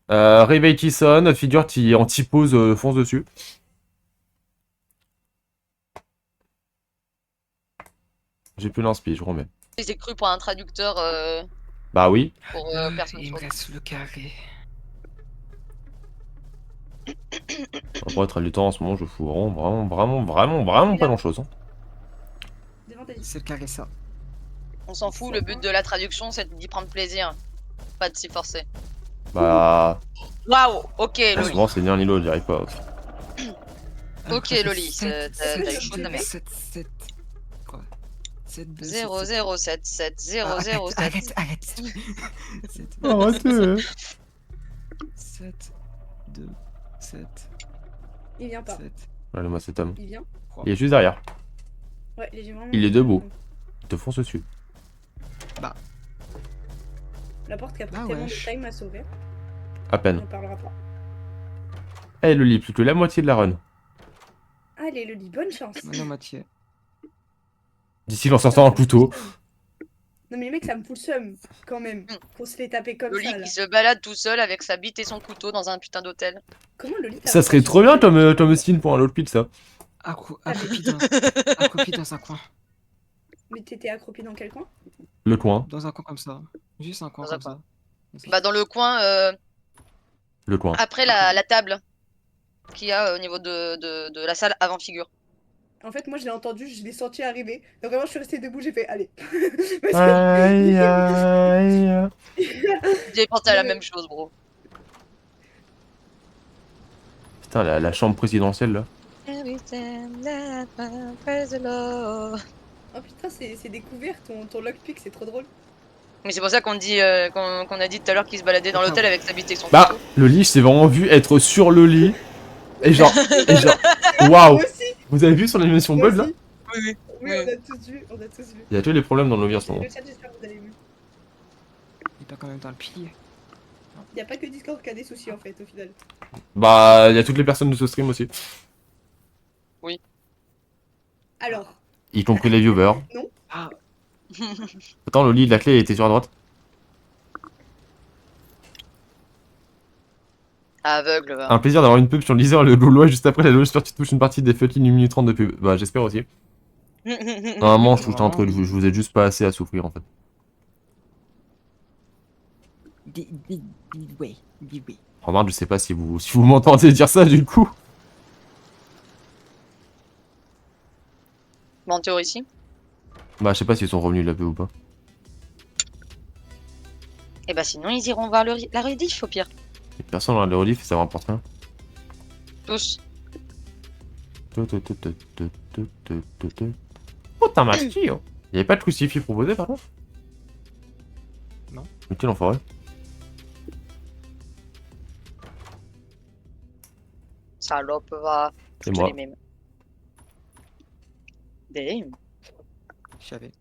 Réveil qui sonne, figure qui en typose fonce dessus. J'ai plus l'inspi, je remets. J'ai cru pour un traducteur Bah oui. pour personne. Il me reste le carré. Après, être du temps en ce moment, je fous vraiment pas grand chose. Hein. Devant ta C'est le carré, ça. On s'en fout, le but de la traduction c'est d'y prendre plaisir. Pas de s'y forcer. Bah. Waouh, ok En ce Loli. moment, c'est bien Nilo, je dirais pas. Ok Loli, t'as eu chaud de la merde. 7, 7. Quoi 7, 2, 0 0 7 7 0 0 7. Arrête. 7, Arrêtez. 7, 2, 7, Il vient pas. 7. Allez, moi, cet homme. Il vient. Il est juste derrière. Ouais, il est vraiment. Il est debout. Il te fonce dessus. La porte qui a pris Ah, tellement wesh. de time à sauver. À On peine. en parlera pas. Eh, le lit, plus que la moitié de la run. Allez, Loli, bonne chance. Maintenant, Mathieu. D'ici, en sortant un couteau. Non, mais les mecs, ça me fout le seum quand même. Qu'on se fait taper comme Loli ça là. qui se balade tout seul avec sa bite et son couteau dans un putain d'hôtel. Comment Loli t'as Ça serait trop bien comme skin pour un Lolpit, ça. Accroupi dans un coin. Mais t'étais accroupi dans quel coin? Le coin. Dans un coin comme ça. Juste un coin Dans un comme ça. Bah dans le coin Le coin. après la table qu'il y a au niveau de la salle avant figure. En fait, moi je l'ai entendu, je l'ai senti arriver. Et vraiment, je suis restée debout, j'ai fait allez. Parce que- Aïe, aïe. J'ai pensé à la même chose, bro. Putain, la chambre présidentielle, là. Oh putain, c'est découvert ton lockpick, c'est trop drôle. Mais c'est pour ça qu'on dit qu'on a dit tout à l'heure qu'il se baladait dans l'hôtel avec sa bite et son Bah, couteau. le lit, je t'ai vraiment vu être sur le lit. Et genre, waouh. Moi aussi, Vous avez vu sur l'animation moi Bud, là? aussi. Oui, Oui, on a tous vu, on a tous vu. Il y a tous les problèmes dans nos vies en ce moment. Le chat, j'espère que vous avez vu. Il est quand même dans le pilier. Il n'y a pas que Discord qui a des soucis en fait, au final. Bah, il y a toutes les personnes de ce stream aussi. Alors, Y compris les viewers. Ah, Attends, le lit, la clé était sur la droite. Aveugle, va. Un plaisir d'avoir une pub sur Deezer, le Gaulois, juste après la loge, tu touches une partie des fucking 1 minute 30 de pub. Bah, j'espère aussi. Normalement, je trouve que entre je vous aide juste pas assez à souffrir, en fait. dis oui. Remarque, je sais pas si vous m'entendez dire ça, du coup. Menteur ici. Bah, je sais pas s'ils sont revenus de la pub ou pas. Et bah sinon ils iront voir la rediff au pire. Et personne dans le relief, ça m'importe rien. Tous. Oh, t'as un mastio. Y'avait pas de crucifix proposé par contre? Non. Mais quel enfoiré. Salope, va. C'est Je te moi. les mime. Damn. Je savais.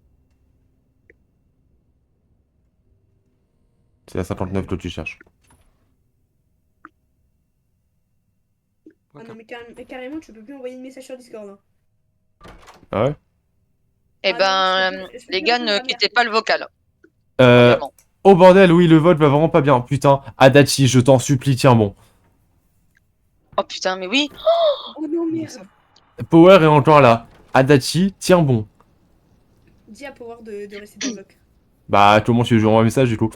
C'est la 59 que tu cherches. Ah non, mais carrément, tu peux plus envoyer de message sur Discord. Hein. Ah ouais? Eh Ah non, ben, je peux les plus gars, répondre ne à quittez Merde. pas le vocal. Euh... Vraiment. Oh bordel, oui, le vote va vraiment pas bien. Putain, Adachi, je t'en supplie, tiens bon. Oh putain, mais oui. Oh non, Mais merde. ça- Power est encore là. Adachi, tiens bon. Dis à Power de rester dans le bloc. Bah, comment tu veux jouer un message du coup?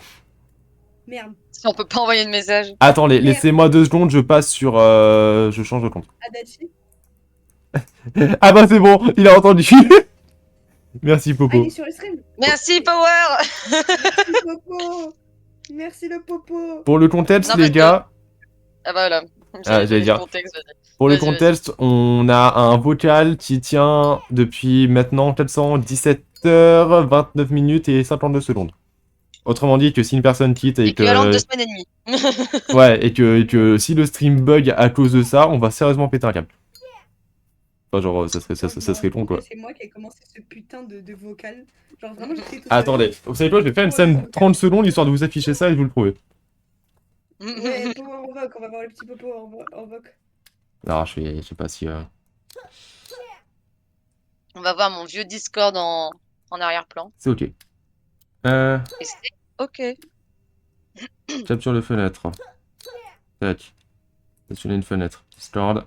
Merde. Si on peut pas envoyer de message. Attendez, Merde. laissez-moi 2 secondes, je passe sur... Je change de compte. Adachi. Ah bah c'est bon, il a entendu. Merci Ah, Popo. il est sur le stream. Merci, Power. Merci, Popo. Merci, le Popo. Pour le contexte, Non, les parce que- gars, Ah bah voilà. j'allais dire. le contexte, vas-y. pour le Vas-y, vas-y. contexte, on a un vocal qui tient depuis maintenant 417h, 29 minutes et 52 secondes. Autrement dit que si une personne quitte et Équivalent de que... 2 semaines et demie. Ouais, et que si le stream bug à cause de ça, on va sérieusement péter un câble. Enfin, genre, ça serait con, quoi. C'est moi qui ai commencé ce putain de vocal. Genre, vraiment, j'étais tout seul. Attendez, vous savez quoi, je vais faire une scène 30 secondes histoire de vous afficher ça et de vous le prouver. Ouais, Power en voc. On va voir le petit Popo en voc. Alors, je sais pas si... On va voir mon vieux Discord en arrière-plan. C'est ok. Et c'est ok. Capture de fenêtre. Tac. Sélectionner une fenêtre. Discord.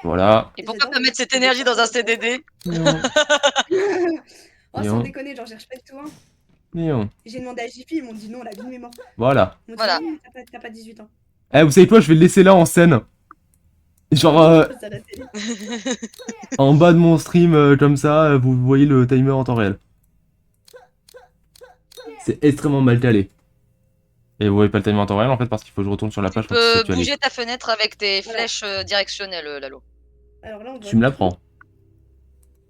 Voilà. Et pourquoi pas mettre cette énergie dans un CDD? Oh, Et sans on- déconner, genre, j'ai cherche pas du tout. Hein. Mignon. J'ai demandé à Jiffy, ils m'ont dit non, la vie de mémoire. Voilà. Ils m'ont dit Voilà. non, mais t'as pas 18 ans. Eh, vous savez quoi, je vais le laisser là en scène. Genre, Je passe à la télé. en bas de mon stream, comme ça, vous voyez le timer en temps réel. C'est extrêmement mal calé. Et vous voyez pas le timer en temps réel en fait parce qu'il faut que je retourne sur la Tu page pour que peux ça s'actualise. bouger ta fenêtre avec tes Voilà. flèches directionnelles, Lalo. Alors là, on voit. Tu me l'apprends.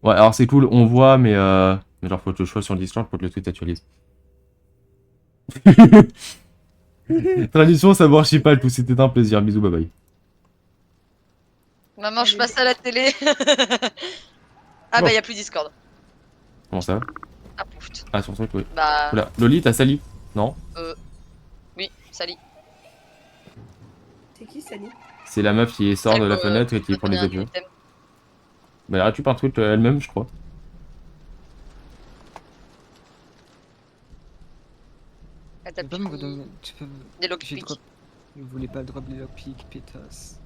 Ouais, alors c'est cool, on voit, mais genre faut que je sois sur le Discord pour que le tweet actualise. Tradition, savoir pas tout, c'était un plaisir. Bisous, bye bye. Maman, je Allez. passe à la télé. Ah Bon. bah y a plus Discord. Comment ça? Ah pouf. Ah, sur le truc, oui. Bah Oula, Loli, t'as sali? Non? oui, salut. C'est qui, Sally? C'est la meuf qui sort de la fenêtre et qui Je prend vais les donner un objets. item. Bah, elle récupère un truc elle-même, je crois. Ah, Tu t'as peux pas plus me redonner. Tu peux. des J'ai lockpicks. drop. Vous voulez pas drop les lockpicks, pétasse.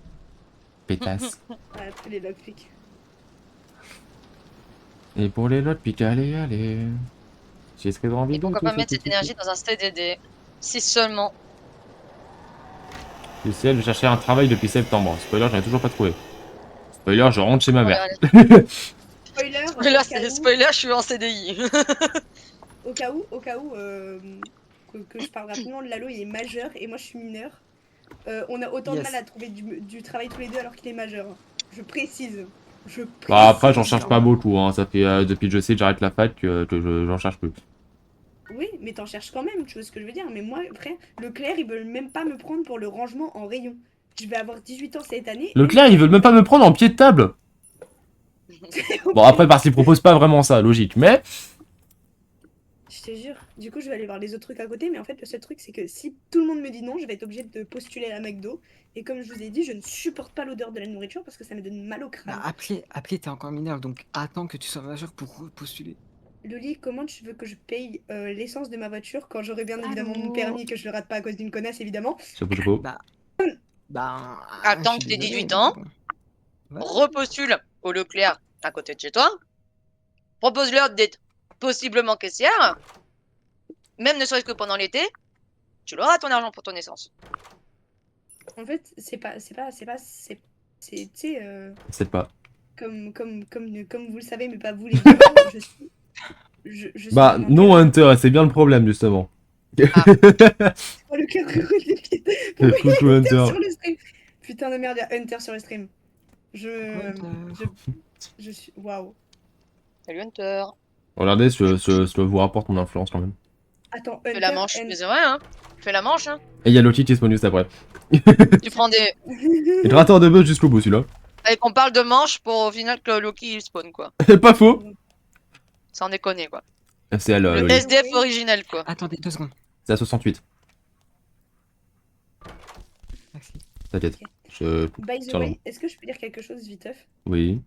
Pétasse. Ah, après les lockpicks. Et pour les lots, pique, allez, allez. J'ai très envie Et de pourquoi tout pas ce mettre cette petit énergie dans un CDD? Si seulement. J'essaie de chercher un travail depuis septembre. Spoiler, j'en ai toujours pas trouvé. Spoiler, je rentre chez ma mère. Spoiler, Spoiler, au cas c'est où- spoiler, je suis en CDI. Au cas où, que je parle rapidement, Lalo il est majeur et moi je suis mineur. On a autant de Yes. mal à trouver du travail tous les deux alors qu'il est majeur. Je précise. Bah après, j'en cherche pas beaucoup. Hein. Ça fait depuis que je sais que j'arrête la fac que j'en cherche plus. Oui, mais t'en cherches quand même, tu vois ce que je veux dire. Mais moi, frère, Leclerc, ils veulent même pas me prendre pour le rangement en rayon. Je vais avoir 18 ans cette année. Leclerc, ils veulent même pas me prendre en pied de table. Bon, après, parce qu'ils proposent pas vraiment ça, logique. Mais Je te jure. Du coup, je vais aller voir les autres trucs à côté. Mais en fait, le seul truc, c'est que si tout le monde me dit non, je vais être obligée de postuler à la McDo. Et comme je vous ai dit, je ne supporte pas l'odeur de la nourriture parce que ça me donne mal au crâne. Bah, après t'es encore mineur, donc attends que tu sois majeur pour postuler. Loli, comment tu veux que je paye l'essence de ma voiture quand j'aurai bien évidemment mon Allô permis et que je le rate pas à cause d'une connasse, évidemment. chapeau. Bah. Bah. Attends je que suis t'aies désolé, 18 ans. mais bon. Repostule au Leclerc à côté de chez toi. Propose-leur d'être possiblement caissière. Même ne serait-ce que pendant l'été. Tu l'auras ton argent pour ton essence. En fait, c'est tu sais, C'est pas. comme vous le savez, mais pas vous les gars, je suis Bah, comment non, dire, Hunter, c'est bien le problème, justement. Oh, le cœur des pieds. Pourquoi il y a Coucou Hunter Hunter. sur le stream? Putain de merde, il y a Hunter sur le stream. Hunter. Je suis. Waouh. Salut Hunter. Regardez, cela vous rapporte mon influence quand même. Attends, Fais la Hunter. manche. Mais c'est vrai, hein. Fais la manche, hein. Et il y a Loki qui spawn juste après. Tu prends des. Et le rateur de buzz jusqu'au bout celui-là. Et qu'on parle de manche pour au final que Loki il spawn, quoi. Pas faux. Sans déconner, quoi. C'est elle, Le Loli. SDF originel, quoi. Attendez 2 secondes. C'est à 68. Merci. T'inquiète. Je... By the Tiens, way, est-ce que je peux dire quelque chose, viteuf? Oui.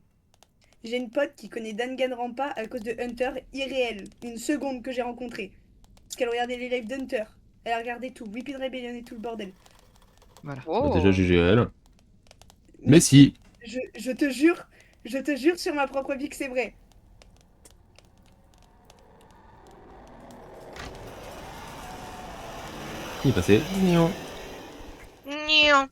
J'ai une pote qui connaît Danganronpa à cause de Hunter irréel. Une seconde que j'ai rencontré. Parce qu'elle regardait les lives d'Hunter. Elle a regardé tout. Weeping Rebellion et tout le bordel. Voilà. Bah, Oh. déjà GGL. Mais si. Je te jure sur ma propre vie que c'est vrai. Il est passé. Nian.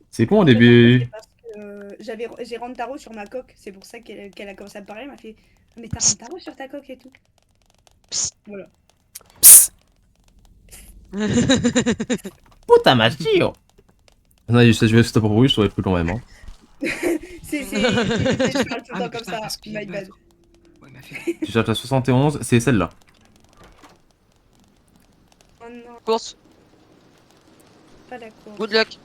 C'est con au En début. fait, parce que j'ai Rantaro sur ma coque. C'est pour ça qu'elle a commencé à me parler. Elle m'a fait mais t'as Rantaro sur ta coque et tout. Voilà. Psst. Putain machio. Non, je vais stop pour vous, je t'aurais cru quand même. Hein. Je parle tout le Ah, temps mais comme putain, ça. parce qu'il y a My bad. l'autre. Ouais, m'a fait. Tu cherches la 71, c'est celle-là. Oh non, Course. pas d'accord. Good luck.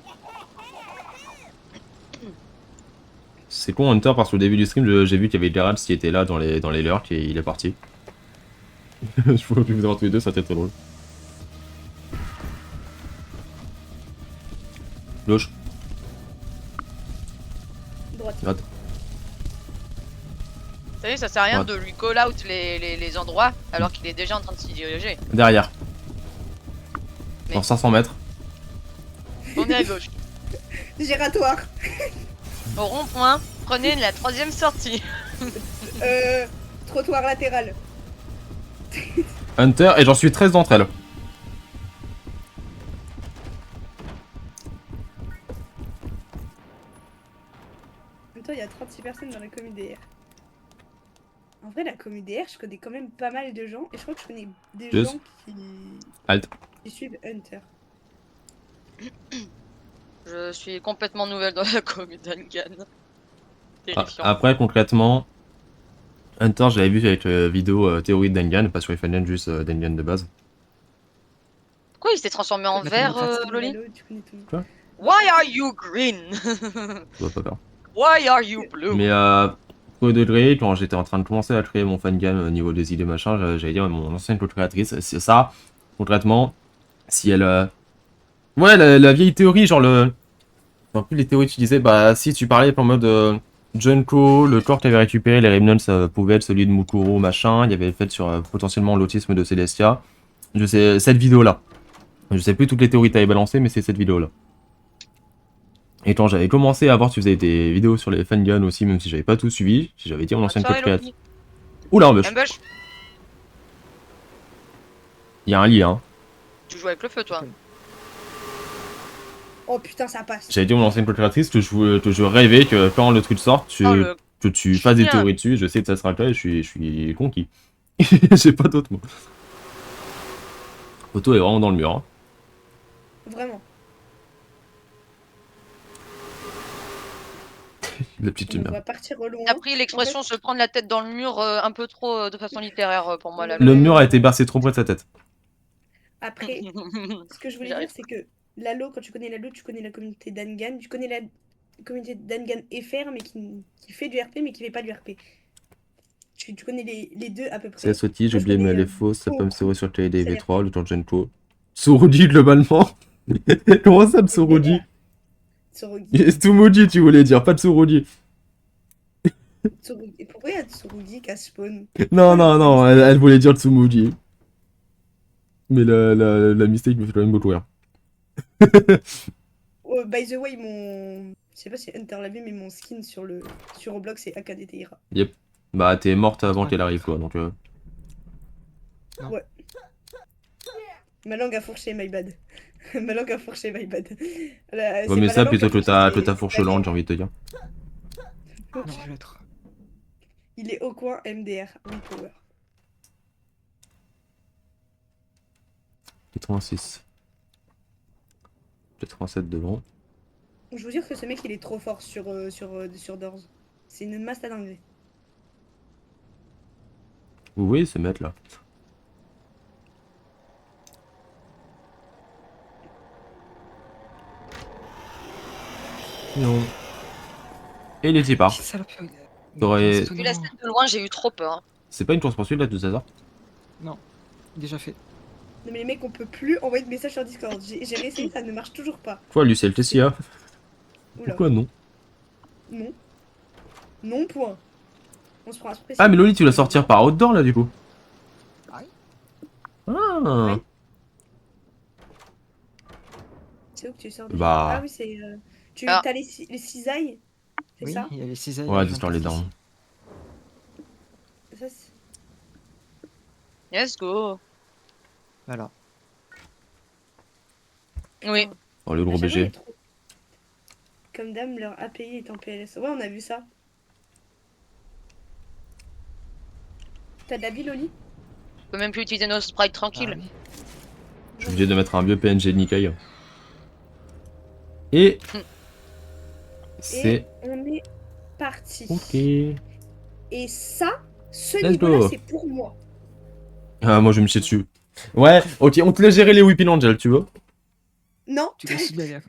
C'est con Hunter parce qu'au début du stream, j'ai vu qu'il y avait Geralt qui était là dans les lurks et il est parti. Je pouvais plus vous avoir tous les deux, ça a été très drôle. Gauche, Droite. droite. Vous savez, ça sert à rien Ouais. de lui call out les endroits alors qu'il est déjà en train de s'y diriger. Derrière. Mais- Dans 500 mètres. Tournez à gauche. Gératoire. Au rond-point, prenez la 3ème sortie. Trottoir latéral. Hunter, et j'en suis 13 d'entre elles. En même temps, il y a 36 personnes dans la commune DR. En vrai, la commune DR, je connais quand même pas mal de gens. Et je crois que je connais des Juste. gens Halt. qui suivent Hunter. Je suis complètement nouvelle dans la commune d'Angan. Ah, Terrifiant. après, concrètement, Hunter, j'avais vu avec vidéo théorie de Dangan, pas sur Ifanian, juste Dangan de base. Pourquoi il s'est transformé en Bah, vert, comment Tu Loli? connais Lalo, tu connais tout. Why are you green? Ça doit pas faire. Why are you blue? Mais au degré, quand j'étais en train de commencer à créer mon fangame au niveau des idées machin, j'allais dire mon ancienne co-créatrice, c'est ça, concrètement, si elle... Ouais, la vieille théorie, genre le... En plus les théories tu disais, bah si tu parlais en mode Junko, le corps qui avait récupéré les Remnants pouvait être celui de Mukuro, machin, il y avait le fait sur potentiellement l'autisme de Celestia. Je sais, cette vidéo-là. Je sais plus toutes les théories que t'avais balancées, mais c'est cette vidéo-là. Et quand j'avais commencé à voir, tu faisais des vidéos sur les fanguns aussi, même si j'avais pas tout suivi, si j'avais dit mon ancienne Soirée, co-créatrice. Loki. Oula, ambush. Ambush, Il y a un lit, hein. tu joues avec le feu, toi. Oh putain, ça passe. J'avais dit à mon ancienne co-créatrice que je rêvais que quand le truc sorte, Oh, le... que tu fasses des chien. théories dessus. Je sais que ça sera le cas et je suis conquis. J'ai pas d'autres mots. Photo est vraiment dans le mur. Hein. Vraiment. La petite On lumière. va partir au loin. T'as pris l'expression se prendre la tête dans le mur un peu trop de façon littéraire pour moi là. Le mur a été bercé trop près de sa tête. Après, ce que je voulais J'arrive. dire, c'est que Lalo, quand tu connais Lalo, tu connais la communauté d'Angan. Tu connais la communauté d'Angan FR, mais qui fait du RP, mais qui fait pas du RP. Tu connais les deux à peu près. C'est Soti, j'ai Moi, je oublié, mais connais, elle est fausse. Ça peut me serrer sur le cahier des c'est V3, le temps de Genko. Tsurugi, globalement. Comment ça, Tsurugi? Tsurugi. Tsurugi, tu voulais dire, pas Tsurugi. Et pourquoi il y a Tsurugi qui a spawn? Non, non, non, elle voulait dire Tsumugi. Mais la mistake me fait quand même beaucoup rire. Oh, by the way, je sais pas si Hunter l'a vu, mais mon skin sur Roblox, c'est AKDTIRA. Yep. Bah, t'es morte avant qu'elle arrive, quoi, donc... Ma langue a fourché, my bad. Ma langue a fourché, my bad. Vaut mieux ça plutôt que ta fourche lente, j'ai envie de te dire. Non, je vais être. Il est au coin MDR, oui, power. 86. 87 devant. Je vous dire que ce mec il est trop fort sur Doors. C'est une masse à dinguerie. Vous voyez ce mec là? Non. Et il est part. C'est ça le pire. T'aurais- Vu la scène de loin, j'ai eu trop peur. Hein. C'est pas une course poursuite là de hasard? Non, déjà fait. Non mais les mecs on peut plus envoyer de messages sur Discord. J'ai réessayé, ça ne marche toujours pas. Quoi, Lucelle Tessia? Oula. Pourquoi non? Non. Non point. On se prend un spécial. Ah mais Loli tu vas sortir par outdoor là du coup. Ah oui. Ah. Oui. C'est où que tu sors déjà? Bah. Ah oui c'est... Tu Ah. as les cisailles? C'est Oui, ça? il y a les cisailles. Ouais, avec d'histoire les 24 dents. ici. Ça, c'est- Let's go. Voilà. Oui. Oh le À gros chaque fois, il est BG. trop- Comme dame, leur API est en PLS. Ouais, on a vu ça. T'as de la bile, Oli? On peut même plus utiliser nos sprites Ah tranquilles. oui. Je suis obligé de mettre un vieux PNG de Nikkei. Et... C'est... Et on est parti. Ok. Et ça, ce Let's niveau-là, go. c'est pour moi. Ah moi je vais me chier dessus. Ouais, ok, on te laisse gérer les Weeping Angel, tu vois. Non. Tu dois subir.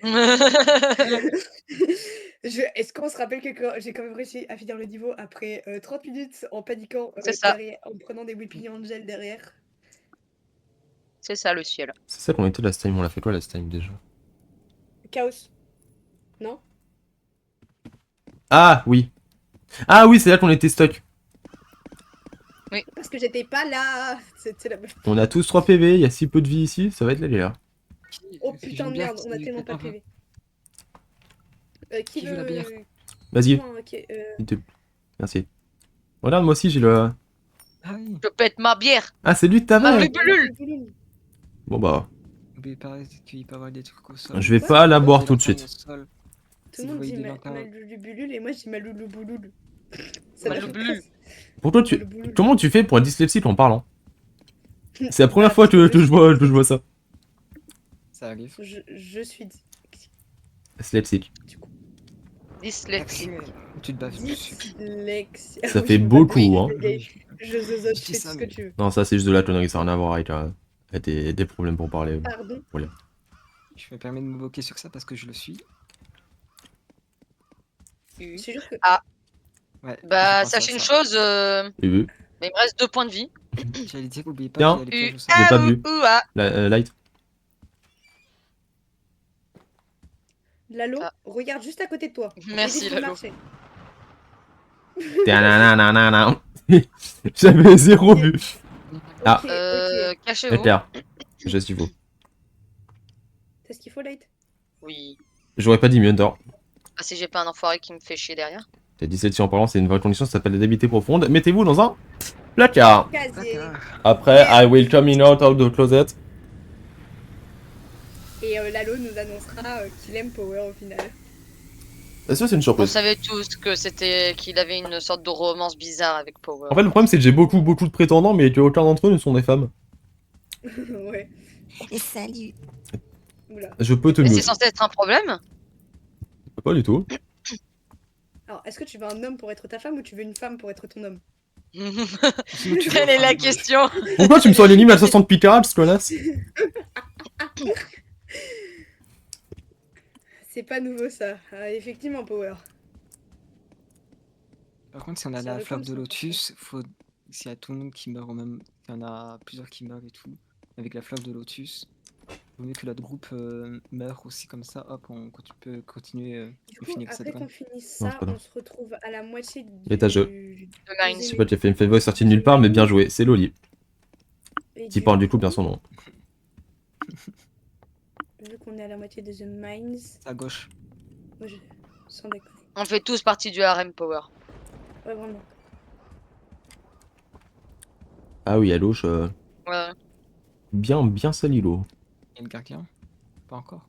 Est-ce qu'on se rappelle que j'ai quand même réussi à finir le niveau après 30 minutes en paniquant C'est ça. derrière, en prenant des Weeping Angel derrière? C'est ça le ciel. C'est ça qu'on était last time, on l'a fait quoi last time déjà? Chaos. Non? Ah oui. Ah oui, c'est là qu'on était stuck. Parce que j'étais pas là. C'était la meuf. On a tous 3 PV, il y a si peu de vie ici, ça va être la galère. Oh putain de merde, on a tellement pas de PV. Qui Qui veut la veut... bière Vas-y, Non, ok, s'il te plaît. Merci. Regarde, moi aussi j'ai le... Ah oui. Je pète ma bière. Ah, c'est lui de ta Ah, mère. oui. Bulule. Bon bah, N'oubliez pas qu'il peut y avoir des trucs au sol. je vais Quoi pas la boire Des tout de lanternes suite. au sol. Tout Si le vous monde voyez dit des lanternes- Malulubulul et moi je dis Malouloubouloul. Ça m'a fait Maloubulul. presque- Pourquoi tu... Maloubouloul. Comment tu fais pour être dyslexique en parlant? C'est la première fois que je vois ça. Ça arrive. Je suis Dyslexique. Dyslexie. Tu te baves dessus. dyslexie. Ça Oui, fait je me beaucoup, bats, hein. je bégaye, je zozote, je Je dis fais ça, tout ce que mais- tu veux. Non, ça c'est juste de la connerie, ça n'a rien à voir avec des problèmes pour parler. Pardon. Je me permets de me moquer sur ça parce que je le suis. C'est juste que... Ouais, Bah, je pense à sachez une ça. chose, Oui. mais il me reste 2 points de vie. J'allais dire, n'oubliez pas Tiens. qu'il y a les pièges au sol. J'ai pas vu. Ah. Light. Lalo, Ah. regarde juste à côté de toi. Merci, Et dis-lui de Lalo. marcher. Tanananana. J'avais zéro vue. Ah. Ok, ok. Cachez-vous. Éclair. Je suis vous. C'est ce qu'il faut, Light? J'aurais pas dit mieux d'or. Ah, si j'ai pas un enfoiré qui me fait chier derrière. T'as 17 en parlant, c'est une vraie condition, ça s'appelle la débilité profonde. Mettez-vous dans un placard. Casier. Après, I will coming out of the closet. Et Lalo nous annoncera qu'il aime Power au final. Est-ce que c'est une On surprise? savait tous que c'était qu'il avait une sorte de romance bizarre avec Power. En fait, le problème, c'est que j'ai beaucoup de prétendants, mais qu'aucun d'entre eux ne sont des femmes. Ouais. Et salut. Oula. Je peux te Mais mieux. c'est censé être un problème. Pas du tout. Alors, est-ce que tu veux un homme pour être ta femme ou tu veux une femme pour être ton homme? Sinon, tu Quelle vas est la faire du mal. question? Pourquoi tu me sors l'anime à 60 picards, connasse? C'est pas nouveau ça. Effectivement, Power. Par contre, si on a Ça la répond, flamme de ça, Lotus, faut... s'il y a tout le monde qui meurt au même... Il y en a plusieurs qui meurent et tout. Avec la flamme de Lotus, il vaut mieux que notre groupe meure aussi comme ça. Hop, tu peux continuer Du et coup, finir cette après qu'on run. finisse Non, ça, c'est pas grave. on se retrouve à la moitié du... Étageux. De Mines. Je sais pas, tu as fait une faveur sortie de nulle part, mais bien joué. C'est Loli. Et Qui parle du coup bien son nom. Vu qu'on est à la moitié de The Mines, À gauche. moi je... Sans déconner. On fait tous partie du harem Power. Ouais, vraiment. Ah oui, à gauche, Ouais. bien sali l'eau. Il y a le gardien. Pas encore.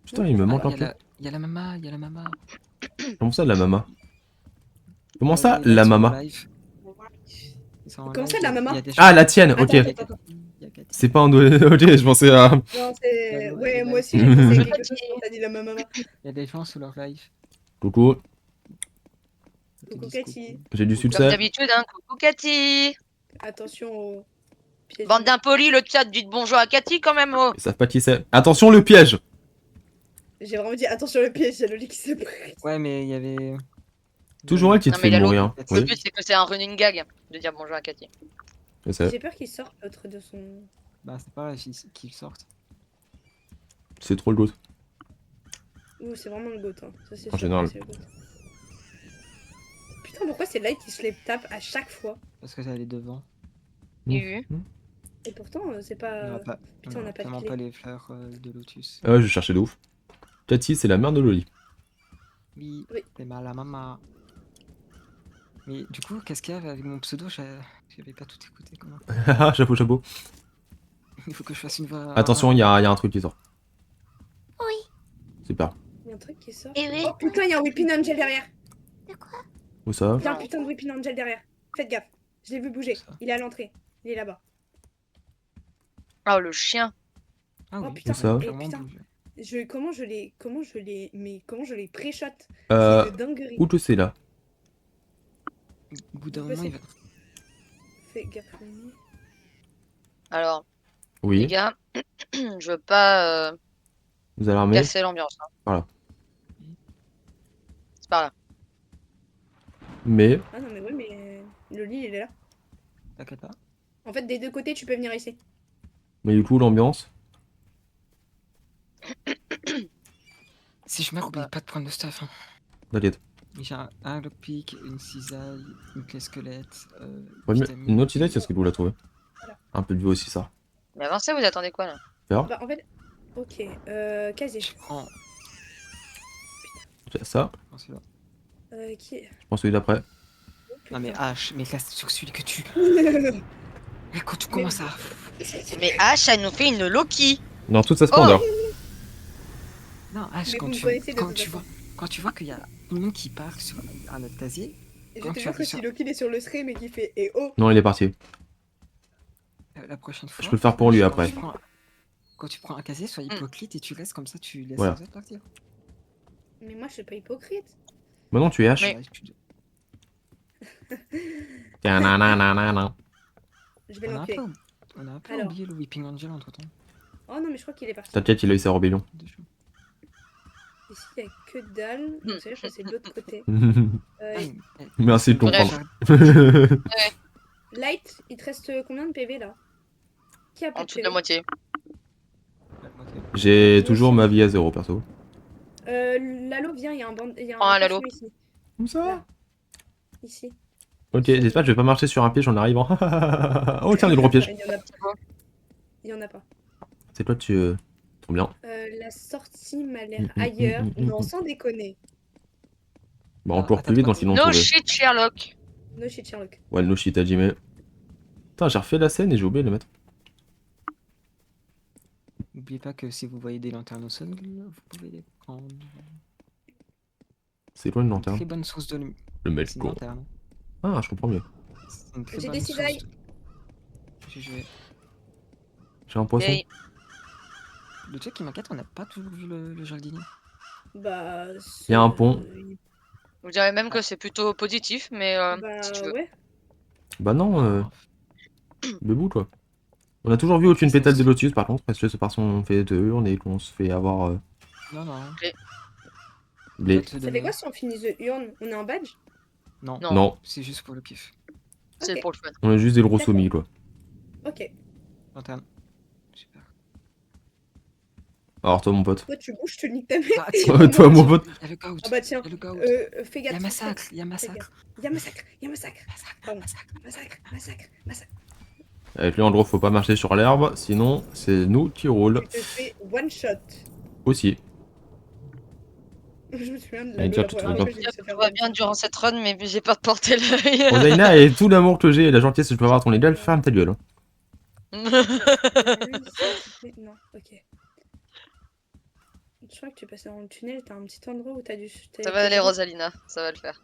Putain, il me manque Ah, un il y peu. a la- il y a la mama, il y a la mama. Comment ça, la mama? Comment ça, Ils la sont en mama? live. Ils sont en Comment live, ça, la il y a mama des Ah, choses- la tienne, Attends, ok. attends, attends. Il y a Cathy. C'est pas un dos. Ok, je pensais à. Non, c'est. Ouais, moi aussi, j'ai pensé à quelque chose Cathy. quand t'as dit la maman. Il y a des gens sous leur live. Coucou, Ils te Coucou, disent Cathy. j'ai du Coucou. Comme succès. d'habitude, hein. Coucou Cathy. Attention au piège. Bande d'impolis, le chat, dites bonjour à Cathy quand même. Oh. Ils savent pas qui c'est. Attention, le piège! J'ai vraiment dit attention le piège, j'ai le lit qui s'est pris. Ouais, mais il y avait. Toujours elle qui te Non, fait mais il a mourir. Le Oui, but, c'est que c'est un running gag de dire bonjour à Cathy. je sais. J'ai peur qu'il sorte l'autre de son. Bah, c'est pas qu'ils sortent. C'est trop le goût. Ouh, c'est vraiment le goût, hein. Ça, c'est En sûr général. que c'est le goût. Putain, pourquoi c'est Light qui se les tape à chaque fois? Parce que ça allait devant. Eu. Et pourtant, c'est On pas. n'a pas, putain, on a pas de clairement clé. pas les fleurs de lotus. Ah ouais, je cherchais de ouf. Cathy, c'est la mère de Loli. Oui, Oui. c'est mal à maman. Mais du coup, qu'est-ce qu'il y a avec mon pseudo? J'avais pas tout écouté. Comment? Haha, chapeau, chapeau. Il faut que je fasse une voix. Attention, il y a un truc qui sort. Oui. Super. Il y a un truc qui sort. Eh oui. Oh putain, il y a un Whipping Angel derrière. De quoi? Où ça? Il y a un Non. putain de Whipping Angel derrière. Faites gaffe. Je l'ai vu bouger. Ça. Il est à l'entrée. Il est là-bas. Oh, le chien. Ah Oh, oui, putain. ça. clairement putain. bougé. Comment je les. Mais comment je les pré-shot? Euh. C'est de dinguerie. Où que c'est là? Au bout d'un Pourquoi moment, il va. Fais gaffe. Alors, les Oui. gars, je veux pas Vous allez armer? casser l'ambiance. Hein. Voilà. C'est par là. Mais. Ah non, mais ouais, mais le lit, il est là. T'inquiète pas. En fait, des deux côtés, tu peux venir ici. Mais du coup, l'ambiance. Si je meurs, oublie pas de prendre le stuff. Hein. T'inquiète. J'ai un lockpick, une cisaille, une clé squelette. Ouais, mais vitamine. une autre cisaille, c'est ce que vous la trouvez. Voilà. Un peu de vie aussi, ça. Mais avancez, vous attendez quoi là? Bah, en fait. Ok. Casier. Je prends. J'ai ça. prends celui-là. Qui est. Je prends celui d'après. Non, mais H, mais là, sur celui que tu. Et quand tu Mais- commences à. Mais H, elle nous fait une Loki. Dans toute sa splendeur. Non, H, Mais quand vous me tu, connaissez de quand toute tu façon. vois, quand tu vois qu'il y a tout le monde qui part sur un autre casier, Je Quand te tu jure as que vu si ça. Loki il est sur le stream et qu'il fait et oh. Non, il est parti. la prochaine fois. Je peux le faire pour lui quand après. Quand tu prends un casier, sois hypocrite et tu laisses comme ça, tu laisses Voilà. les autres partir. Mais moi, je suis pas hypocrite. Maintenant, tu es H. Mais- Ouais, tu- Nanananana. Je vais On a un l'enculer. peu, on a un peu Alors. oublié le Whipping Angel entre temps. Oh non, mais je crois qu'il est parti. T'inquiète, il a eu sa rébellion. Ici, il y a que dalle. Donc, ça veut dire que c'est de l'autre côté. Ah, Merci de Bref. comprendre. Light, il te reste combien de PV là? Qui a plus En de dessous de PV? la moitié. J'ai toujours ma vie à 0 perso. Lalo, viens, il y a un Prends un Lalo. parchemin ici. Où ça? Là. Ici. Ok, j'espère que je vais pas marcher sur un piège en arrivant. Oh tiens, les gros pièges. Il y en a pas. Il y en a pas. C'est toi, tu. Trop bien. La sortie m'a l'air ailleurs. Non, sans déconner. Bah, encore plus vite, donc ils l'ont No trouvé. shit, Sherlock. No shit, Sherlock. Ouais, no shit, Hajime. Putain, j'ai refait la scène et j'ai oublié de le mettre. N'oubliez pas que si vous voyez des lanternes au sol, vous pouvez les prendre. C'est quoi une Une lanterne? très bonne source de lumière. Le mec C'est une con. lanterne. Ah, je comprends mieux. C'est une très J'ai bonne des source cisailles. GG. J'ai un poisson. Hey. Le truc qui m'inquiète, on n'a pas toujours vu le jardinier. Bah. Il y a un pont. Je dirais même que c'est plutôt positif, mais Bah si tu veux. ouais. Bah non, debout quoi. On a toujours vu aucune pétale de lotus par contre, parce que c'est parce qu'on fait de urne et qu'on se fait avoir Non, non. blé. Peut-être se Ça fait donner. quoi si on finit The Urn? On a un badge? Non, Non. Non, c'est juste pour le kiff. C'est Ok. pour le fun. on est juste des gros soumis quoi. Ok. Lanterne. Super. Alors toi mon pote. Toi, tu bouges, tu niques ta mère. Ah, tiens, Toi mon pote. il y a le gout. Ah bah tiens. Il y a le gout. Fais Il y a gaffe. massacre. Il y a Fais massacre. gaffe. Il y a massacre. Il y a massacre. Massacre. Pardon. Massacre. Massacre. Massacre. Massacre. Avec lui en gros faut pas marcher sur l'herbe, sinon c'est nous qui roule. Tu te fais one shot. Aussi. Je me souviens de Allez, la tiens, la tout première va fois bien. que j'ai essayé de Tout faire va one bien shot. durant cette run, mais j'ai peur de porter l'œil. Rosaina et tout l'amour que j'ai et la gentillesse que je peux avoir à ton égal, ferme ta gueule. Non, ok. Je crois que tu es passé dans le tunnel, t'as un petit endroit où t'as du. Ça va aller, Rosalina, ça va le faire.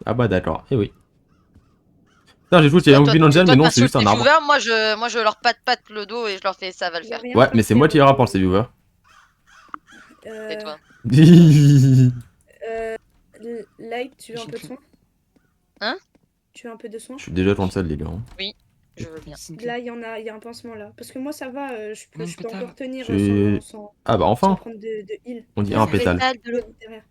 Ah bah d'accord, eh oui. Putain, j'ai cru qu'il y avait un Weeping Angel, mais Toi, non, t'as c'est juste un sauté arbre. viewer, moi je leur patte le dos et je leur fais ça va le Y a faire. rien Ouais, par mais c'est terre, moi qui ira pour le save viewer. Et toi? Light, tu veux un J'ai peu de cru- soin? Hein? Tu veux un peu de soin? Je suis déjà dans le sale, les gars. hein. Oui, je veux bien. Là, il y a un pansement là. Parce que moi, ça va, Même je peux pétale. encore tenir J'ai- Ah bah sans enfin, prendre de heal. on dit Ouais, un c'est pétale. derrière.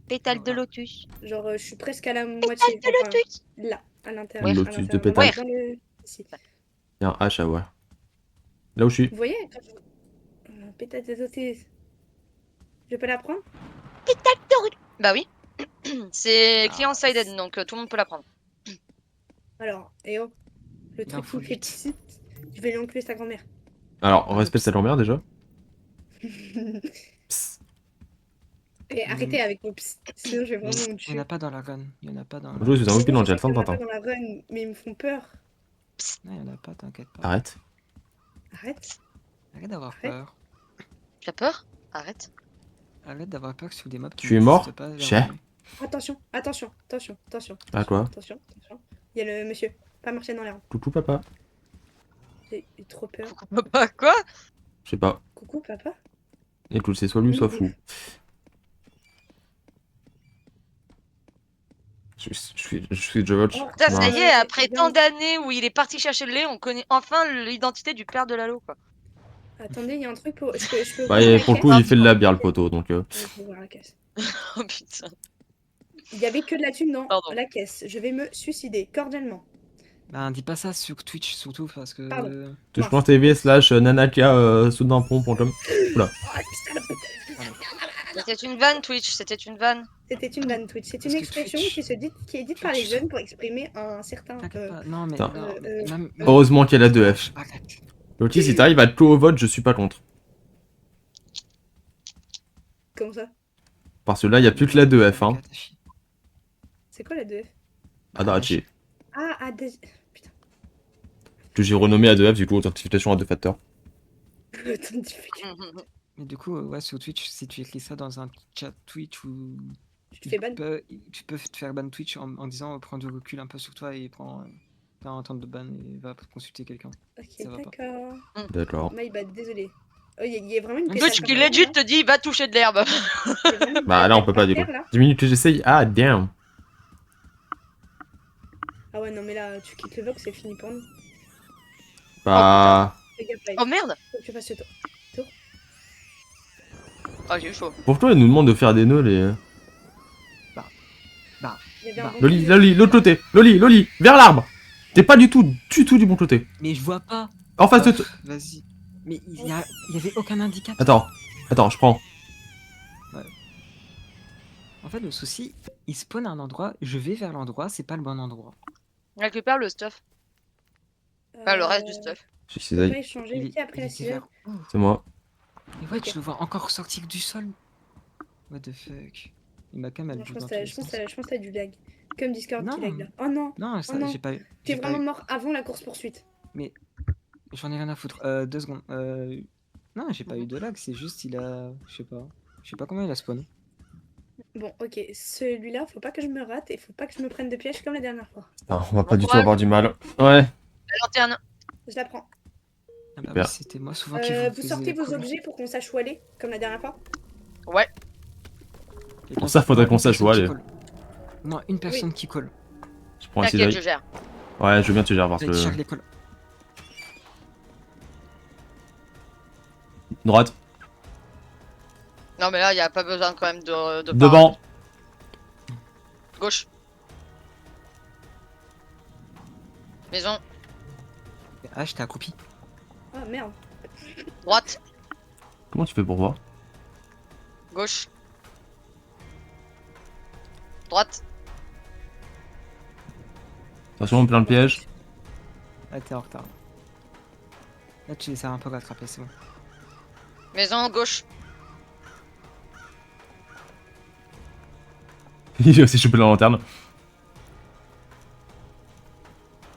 Pétale de Voilà. lotus. Genre, je suis presque à la moitié. Enfin, Lotus. là, à Le l'intérieur. lotus de Dans pétale. Ici. Il y a un H à voir. Là où je suis. Vous voyez pétate de lotus. Je peux la prendre? Bah oui. C'est Ah, client sided, donc tout le monde peut la prendre. Alors, et oh, le Il en truc faut qui me fait 8. petit, je vais lui enculer sa grand-mère. Alors, Ah, respecte ta grand-mère déjà. Psst. Et arrêtez avec vos psy, sinon je vais vraiment vous Il n'y en tuer. a pas dans la run. Il n'y en a pas dans la Bonjour, je suis un Mais Weeping oui, je Angel, sais qu'il y en a pas Tintin. dans la run, mais ils me font peur. Non, il n'y en a pas, t'inquiète pas. Arrête. Arrête. Arrête d'avoir Arrête. peur. Tu as peur? Arrête. Arrête d'avoir peur sur des mobs qui Tu es mort? n'existent pas. Chais. Attention. Ah, quoi? Attention. Il y a le monsieur. Pas marcher dans l'herbe. Coucou papa. J'ai eu trop peur. Bah quoi? Je sais pas. Coucou papa. Écoute, c'est soit lui, soit fou. Je suis George. Oh, Putain, ça y est, Ouais, après bien. tant d'années où il est parti chercher le lait, on connaît enfin l'identité du père de Lalo, quoi. Attendez, il y a un truc pour. Je peux Bah, ouvrir et la pour le caisse coup, il fait de la bière, le poteau, donc. Ouais, je peux ouvrir la caisse. Oh putain. Il y avait que de la thune dans Pardon. la caisse. Je vais me suicider cordialement. Bah, dis pas ça sur Twitch surtout parce que. Pardon. Touchement.tv/nanaka-soudainpont.com. Oula. Oh, salope. C'était une vanne, Twitch, c'était une vanne. C'était une vanne Twitch. C'est une Parce que expression Twitch- qui est dite par les Twitch- jeunes pour exprimer un certain. T'inquiète pas. Non, mais. Putain. non, Euh, même- Heureusement qu'il y a la 2F. Arrête. Loki, si t'arrives à te clos au vote, je suis pas contre. Comment ça? Parce que là, il y a plus que la 2F, hein. Katashi. C'est quoi la 2F? Adachi. Ah, putain. Que j'ai renommé à 2F, du coup, authentification à 2 facteurs. Authentification. Mais du coup, ouais, sur Twitch, si tu écris ça dans un chat Twitch ou. Tu te fais ban? Tu peux te faire ban Twitch en disant prends du recul un peu sur toi et prends. T'as un temps de ban et va consulter quelqu'un. Ok, Ça va pas. d'accord. D'accord. My bad, désolé. Oh, il y a vraiment une Twitch pétale Twitch par qui terre, legit là. te dit va toucher de l'herbe. Il y a vraiment une Bah là, on peut pétale pas, du par coup. terre, là. 10 minutes que j'essaye. Ah, damn. Ah ouais, non, mais là, tu quittes le bloc, c'est fini pour nous. Bah. Fais gaffe, là. Oh merde. Faut que tu fasses ce tour. Oh j'ai eu chaud. Pourquoi ils nous demandent de faire des nœuds, les. Il y avait un Bah, bon Loli, truc. Loli, l'autre côté. Loli, vers l'arbre. T'es pas du tout du bon côté. Mais je vois pas. En face de. Vas-y. Mais il y avait aucun handicap. Attends, je prends. En fait, le souci, il spawn à un endroit, je vais vers l'endroit, c'est pas le bon endroit. Récupère le stuff. Enfin, le reste du stuff. J'ai Je ses peux ailes. pas échanger. Qui a pris la était ciseuse? vers où? C'est moi. Mais ouais, tu le vois encore sortir du sol. What the fuck. Et ma cam, elle Non, je bouge pense dans que tous les sens. je pense que t'as du lag. Comme Discord qui Non. lag là. Oh non, Non, ça, non. j'ai pas eu. t'es j'ai pas vraiment eu- mort avant la course poursuite. J'en ai rien à foutre. 2 secondes. Non, j'ai pas eu de lag, c'est juste il a. Je sais pas combien il a spawn. Bon, ok, celui-là, faut pas que je me rate et faut pas que je me prenne de piège comme la dernière fois. Putain, on va pas Bon du tout courage. avoir du mal. Ouais. La lanterne. Je la prends. Ah bah Super. oui, c'était moi souvent qui Vous faisais sortez les vos calls. objets pour qu'on sache où aller, comme la dernière fois. Ouais. Et Pour ça, faudrait moi, qu'on une sache où personne aller. qui colle. Moi, une personne qui colle. Je prends les T'inquiète, ciseaux. je gère. Ouais, je veux bien te gérer parce Avec chaque que. l'école. Droite. Non mais là, y a pas besoin quand même de Devant. Gauche. Maison. Ah, j'étais accroupi. Ah merde. Droite. Comment tu fais pour voir? Gauche. Droite. Attention, plein de pièges. Ah, t'es en retard. Là, tu les as un peu rattrapés, c'est bon. Maison, gauche. Il a aussi chopé la lanterne.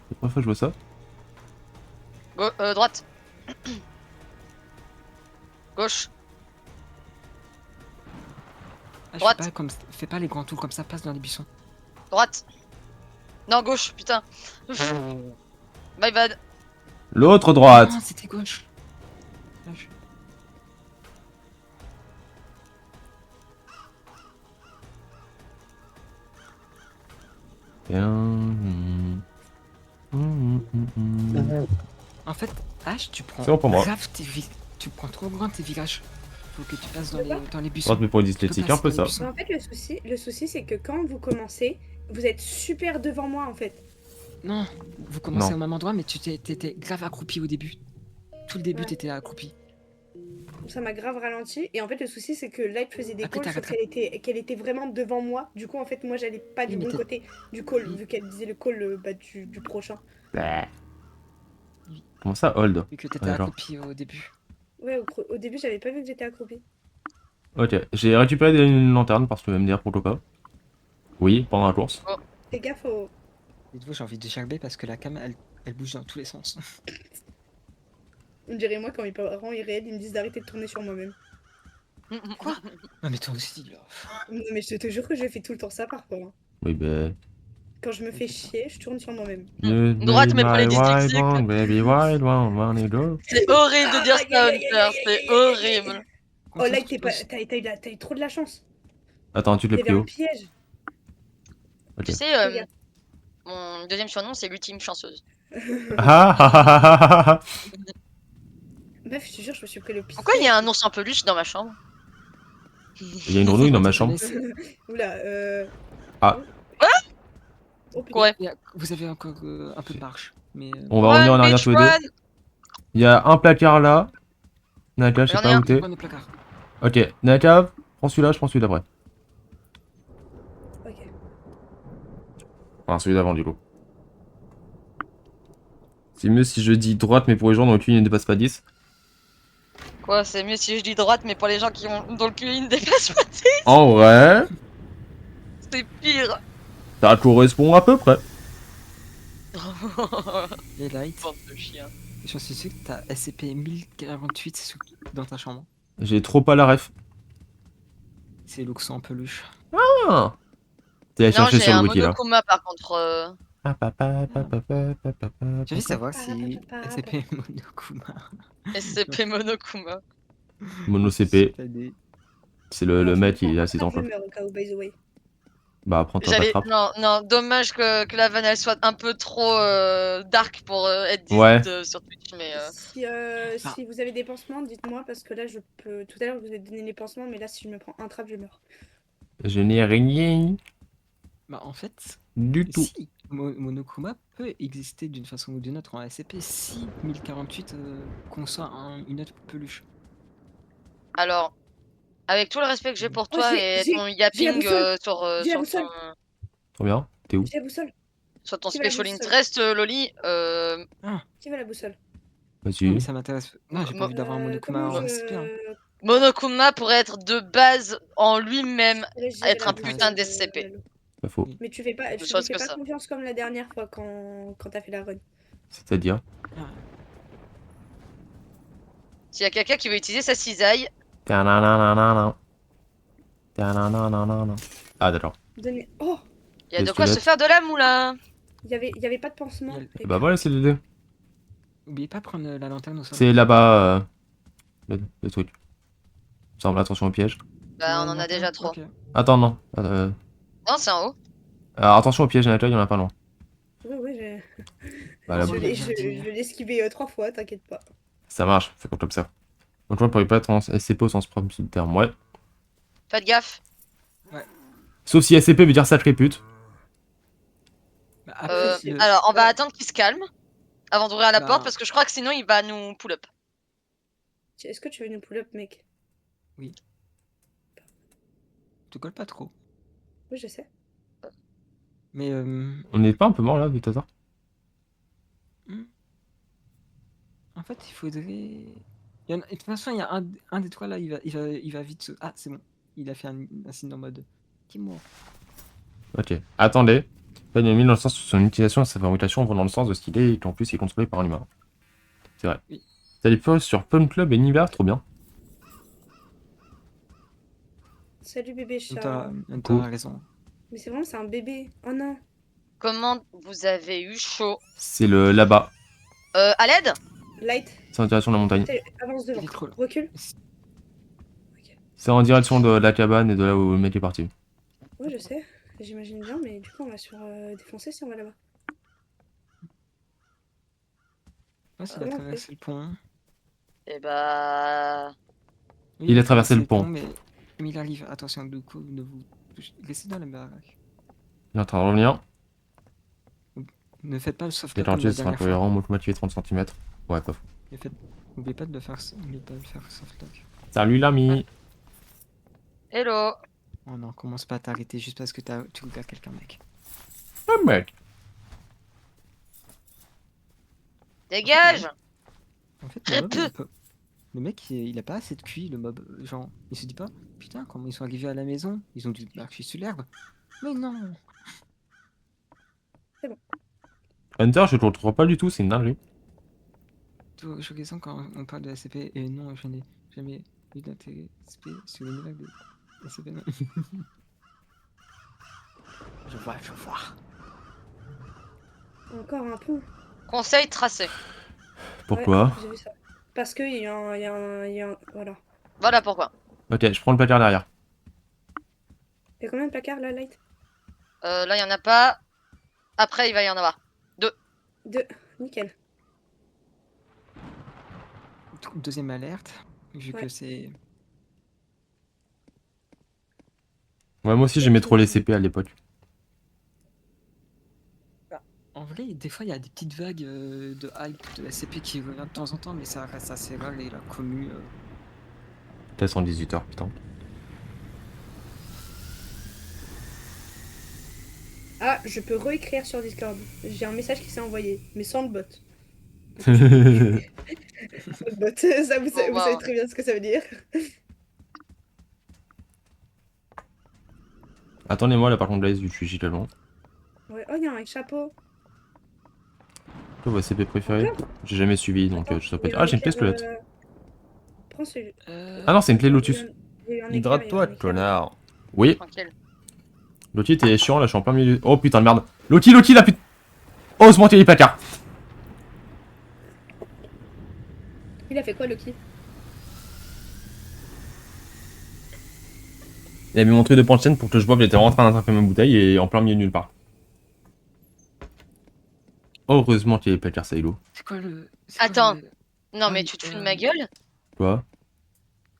C'est la première fois que je vois ça. Droite. Gauche. Ah, Droite. fais pas les grands tours comme ça, passe dans les buissons. Droite. Non, gauche, putain. My bad. L'autre droite. Ah, c'était gauche. Là, je- En fait, H, tu prends C'est bon pour moi. grave tu prends trop grand tes virages. Faut que tu passes dans les buissons. Droite, mais pour les Tu peux dyslexiques, passer un peu dans ça. les buissons. En fait, le souci c'est que quand vous commencez, vous êtes super devant moi en fait. Non, vous commencez Non. au même endroit, mais t'étais grave accroupi au début. Tout le début, Ouais. t'étais accroupi. Ça m'a grave ralenti. Et en fait, le souci c'est que Light faisait des Après, calls, t'as sauf rattrapé. qu'elle était vraiment devant moi. Du coup, en fait, moi j'allais pas du Oui, mais bon t'as- côté du call, Oui. vu qu'elle disait le call du prochain. Bah. Oui. Comment ça, hold? Vu que t'étais Ouais, genre. accroupi au début. Ouais, au début, j'avais pas vu que j'étais accroupie. Ok, j'ai récupéré une lanterne parce que tu vas me dire pourquoi pas. Oui, pendant la course. Fais gaffe au. Dites-vous, j'ai envie de gerber parce que la cam, elle bouge dans tous les sens. On dirait moi quand mes parents irréels, ils me disent d'arrêter de tourner sur moi-même. Quoi? Non, mais toi aussi, là. Non, mais je te jure que je fais tout le temps ça parfois, hein. Oui, bah. Quand je me fais chier, je tourne sur moi-même. Droite, mais pour les My wild dyslexiques. one, baby wild one, wanna go. C'est horrible de dire Aïe, ça, aïe, aïe, aïe, Hunter. aïe, C'est aïe, aïe, aïe, aïe. horrible. Oh là, t'as Concentre-toi. eu trop de la chance. Attends, tu Il l'as y avait pris un où? piège. Ok. Tu sais, Fais gaffe. mon deuxième surnom, c'est l'ultime chanceuse. Ah ah ah ah ah ah. Meuf, je te jure, je me suis pris le pied. Pourquoi il y a un ours en peluche dans ma chambre? Il y a une grenouille dans ma chambre. Oula, Ah. Oh putain. Ouais. Vous avez encore un peu de marche. Mais On va revenir en Run, arrière bitch, tous les deux. run. Il y a un placard là. Naka, je sais J'en ai pas un. où t'es. prends le placard. Ok, Naka, prends celui-là, je prends celui d'après. Ok. Enfin, celui d'avant du coup. C'est mieux si je dis droite, mais pour les gens dont le cul ne dépasse pas 10. Quoi, c'est mieux si je dis droite, mais pour les gens qui ont dans le cul, ils ne dépassent pas. En vrai, C'est pire. ça correspond à peu près. Et Light, Bande de chiens. j'en suis sûr que t'as SCP-1048 dans ta chambre. J'ai trop pas la ref. C'est l'oxon en peluche. Ah, t'es allé Non, chercher j'ai sur le un wiki là. Monokuma par contre. J'ai envie de savoir si Papa. SCP Monokuma. SCP Monokuma. Mono CP, T'as des- c'est le mec qui est assez Je dangereux. meurs au cas où, by the way. Bah, prends-toi pas de J'allais. trappe. Non, non, dommage que la vanne elle soit un peu trop dark pour être Ouais. dite sur Twitch, mais. Si vous avez des pansements, dites-moi parce que là je peux. Tout à l'heure je vous ai donné les pansements, mais là si je me prends un trap, je meurs. Je n'ai rien Bah, en fait, du tout. si Monokuma peut exister d'une façon ou d'une autre en SCP si 1048 conçoit une autre peluche. Alors, avec tout le respect que j'ai pour Oh, toi j'ai- et j'ai- ton j'ai la yapping boussole. sur, J'ai la sur boussole. ton, Trop bien. T'es où? J'ai la boussole. sur ton Qui va la special boussole interest, Loli, Qui va la boussole Non, Vas-y. mais ça m'intéresse. Non, j'ai pas envie d'avoir un Monokuma comment en je- SCP. Hein. Monokuma pourrait être de base en lui-même pourrais gérer être la un boussole, putain d'SCP. Lalo. Pas faux. Mais tu fais pas, Ne tu lui serait-ce fais que pas ça. confiance comme la dernière fois quand t'as fait la run. C'est-à-dire? S'il y a quelqu'un qui veut utiliser sa cisaille, Ta-na-na-na-na-na. Ta-na-na-na-na-na. Ah, d'accord. Donnez... Oh, il y a de Qu'est-ce quoi que se tu faire de la moula. il y avait pas de pansement. Il y Bah voilà, c'est l'idée. Oubliez pas de prendre la lanterne au sol. C'est là-bas, le truc. Ça semble, attention au piège. Bah, on en a Lanterne, déjà trop. ok. Attends, non. Non, c'est en haut. Alors, attention au piège, Naka, il y en a pas loin. Oui, j'ai... Bah, là, je oui. l'ai Jardinier. je l'ai esquivé 3 fois, t'inquiète pas. ça marche, c'est comme ça. Donc, je pourrais pas être en SCP au sens propre du terme, ouais. Faites gaffe. Sauf si SCP veut dire sacré pute. Bah, après, Alors, on va attendre qu'il se calme avant d'ouvrir la Bah. porte parce que je crois que sinon il va nous pull up. Est-ce que tu veux nous pull up, mec? te colle pas trop. Oui, je sais. Mais On n'est pas un peu mort là, vite hasard? en fait, il faudrait. De toute façon, il y a un des trois là, il va vite. Ah, c'est bon. Il a fait un signe en mode. Qui est mort. Ok, attendez. Pas une dans le sens où son utilisation et sa fabrication vont dans le sens de ce qu'il est et qu'en plus il est contrôlé par un humain. C'est vrai. Oui. T'as des posts sur Pump Club et Niver, trop bien. Salut bébé chat. T'as Cool. raison. Mais c'est vraiment, c'est un bébé. Oh non. Comment vous avez eu chaud? C'est le là-bas. À l'aide? Light, C'est en direction de la montagne. avance devant. Il est trop- Recule. C'est en direction de la cabane et de là où le mec est parti. Ouais, je sais. J'imagine bien, mais du coup, on va sur défoncer si on va là-bas. Ah, s'il a Comment on traversé le pont. Et bah... Oui, Il a traversé le pont. mais il arrive. Attention, Duko, ne vous laissez dans la baraque. Il est en train de revenir. Ne faites pas le Il est sauvetage comme gentil, la c'est dernière fois. incohérent. Moi, je fais 30 cm. Ouais, pas fou. N'oubliez pas de le faire, n'oubliez pas de le faire softlock. Salut l'ami. Hello. Oh non, commence pas à t'arrêter juste parce que tu regardes quelqu'un, mec. Ah, mec. Dégage. En fait, Très peu. le mec, il a pas assez de QI, le mob. Genre, il se dit pas, putain, comment ils sont arrivés à la maison? Ils ont dû marcher sur l'herbe. Mais non! Hunter, je te retrouve pas du tout, c'est une dinguerie. Toujours choquant quand on parle de SCP, et non, je n'ai jamais eu d'intérêt SP sur les nouvelles de SCP, non. Je vois. Encore un pont. Conseil tracé. Pourquoi? Ouais, j'ai vu ça. Parce qu'il y a un. Voilà. Voilà pourquoi. Ok, je prends le placard derrière. Il y a combien de placards là, Light? Là, il y en a pas. Après, il va y en avoir. 2. Nickel. Deuxième alerte, vu Ouais. que c'est. Ouais, moi aussi j'aimais trop les CP à l'époque. En vrai, des fois, il y a des petites vagues de hype de SCP qui reviennent de temps en temps, mais ça reste assez rare et la commu. Peut-être 118 heures, putain. Ah, je peux réécrire sur Discord. J'ai un message qui s'est envoyé, mais sans le bot. Sans le bot. Ça, vous savez wow. très bien ce que ça veut dire. Attendez-moi là par contre Blaze, je suis giga loin. Ouais. Oh, il y a un chapeau. Toi, vos CP préférés? J'ai jamais suivi donc Attends, je sais pas il y dire. a un Ah, j'ai une clé éclair, squelette. Prends celui. Ah non, c'est une clé Il y a Lotus. il y a eu un éclair, Hydrate-toi, il y a eu un éclair. connard. Oui, Tranquille. Loki, t'es chiant là, je suis en plein milieu. Oh putain de merde. Loki, là putain. Oh, se monter les placards. Il a fait quoi, Loki? Il avait mon truc de punch pour que je vois qu'il était en train d'attraper ma bouteille et en plein milieu nulle part. Heureusement qu'il y a les placards Silo. C'est quoi le. Attends. Non, Ah mais oui, tu te fous de ma gueule? Quoi?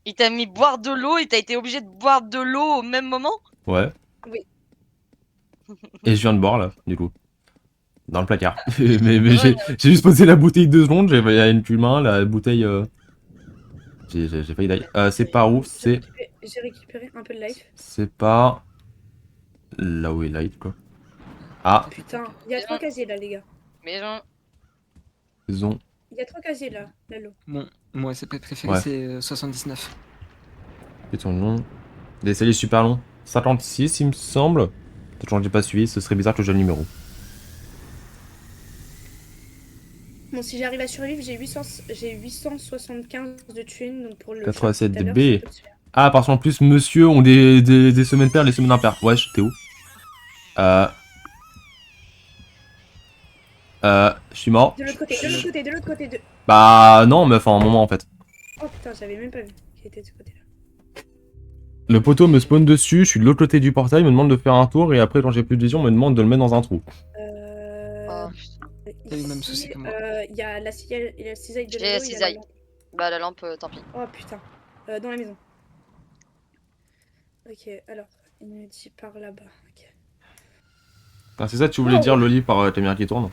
Il t'a mis boire de l'eau et t'as été obligé de boire de l'eau au même moment? Ouais. Oui. Et je viens de boire là, du coup. Dans le placard. mais j'ai juste posé la bouteille 2 secondes, j'avais une humain, la bouteille. J'ai failli d'ailleurs. C'est par où? C'est. J'ai récupéré un peu de life. C'est par. Là où est Light quoi. Ah, Putain, il y a 3 casiers là, les gars. Maison. ils ont. Il y a 3 casiers là, Lalo. Mon SCP préféré, Ouais. c'est 79. C'est ton nom. Des scellés super longs. 56 il me semble. Peut-être que j'ai pas suivi, ce serait bizarre que j'ai le numéro. Bon, si j'arrive à survivre, j'ai 875 de thunes, donc pour le 87 chat tout à l'heure, B. ça peut se faire. Ah, parce qu'en plus, monsieur ont des semaines paires, les semaines impaires. Wesh, t'es où? Je suis mort. De l'autre côté, de l'autre côté, de l'autre côté. Bah, non, mais enfin, un moment en fait. Oh putain, j'avais même pas vu qu'il était de ce côté-là. Le poteau me spawn dessus, je suis de l'autre côté du portail, me demande de faire un tour, et après, quand j'ai plus de vision, me demande de le mettre dans un trou. Oh, putain. T'as eu le même Ici, souci que moi. Il y a la cisaille, il y a la cisaille de J'ai Lalo, la il y a la cisaille. lampe. Bah, la lampe, tant pis. Oh putain, dans la maison. Ok, alors, il me dit par là-bas. Ok. Ah, c'est ça que tu voulais dire, Loli, par ta lumière qui tourne?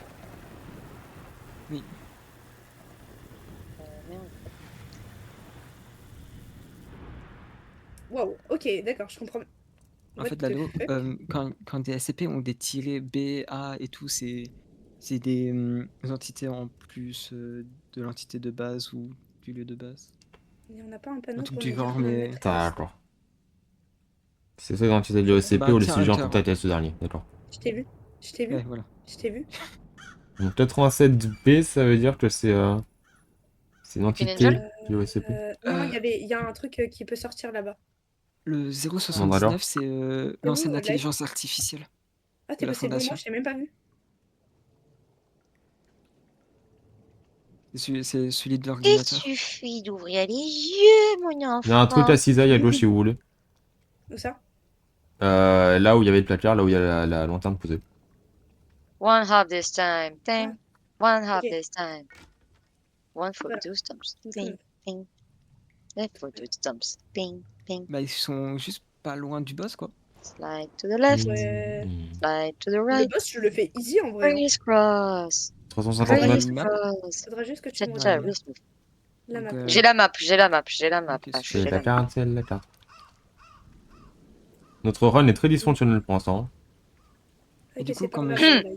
Wow, ok, d'accord, je comprends. En What fait, the Lalo, fuck. quand des SCP ont des tirets B, A et tout, c'est des entités en plus de l'entité de base ou du lieu de base. Mais on n'a pas un panneau Un truc pour du nous dire genre, qu'on va mais- mettre- D'accord. C'est ça l'identité de l'ESCP Bah, ou les tiens, sujets en Hunter. contact avec ce dernier, d'accord. Je t'ai vu, je t'ai vu, Ouais, voilà. je t'ai vu. Donc 87B, ça veut dire que c'est une entité Angel du OSCP. Non, il y a un truc qui peut sortir là-bas. Le Mandragore. 079, c'est où, l'ancienne Light intelligence artificielle. Ah, de t'es la passé devant moi, fondation. je t'ai même pas vu. C'est celui de Il l'ordinateur. suffit d'ouvrir les yeux, mon Il y a un truc enfant. à cisaille à gauche si vous voulez. Où ça? Là où il y avait le placard, là où il y a la lanterne posée. One half this time. Ding. One half ok. this time. One for Voilà. two stumps. Donc, Ding, ding. Left for two stumps. Ding, ding. Bah, ils sont juste pas loin du boss, quoi. Slide to the left. Ouais. Slide to the Le right. boss, je le fais easy en vrai. Hein. Criss cross. 350 T'as mètres. une map? Cross. Faudra juste que tu Chat, me chat, redonnes wrist move. la map. Donc, J'ai la map, j'ai la map, j'ai la map. Ok, Ah, super. C'est j'ai la la map. carte, c'est la carte. Notre run est très dysfonctionnel pour l'instant. Et Ok, du coup, c'est par comme là. je- voilà.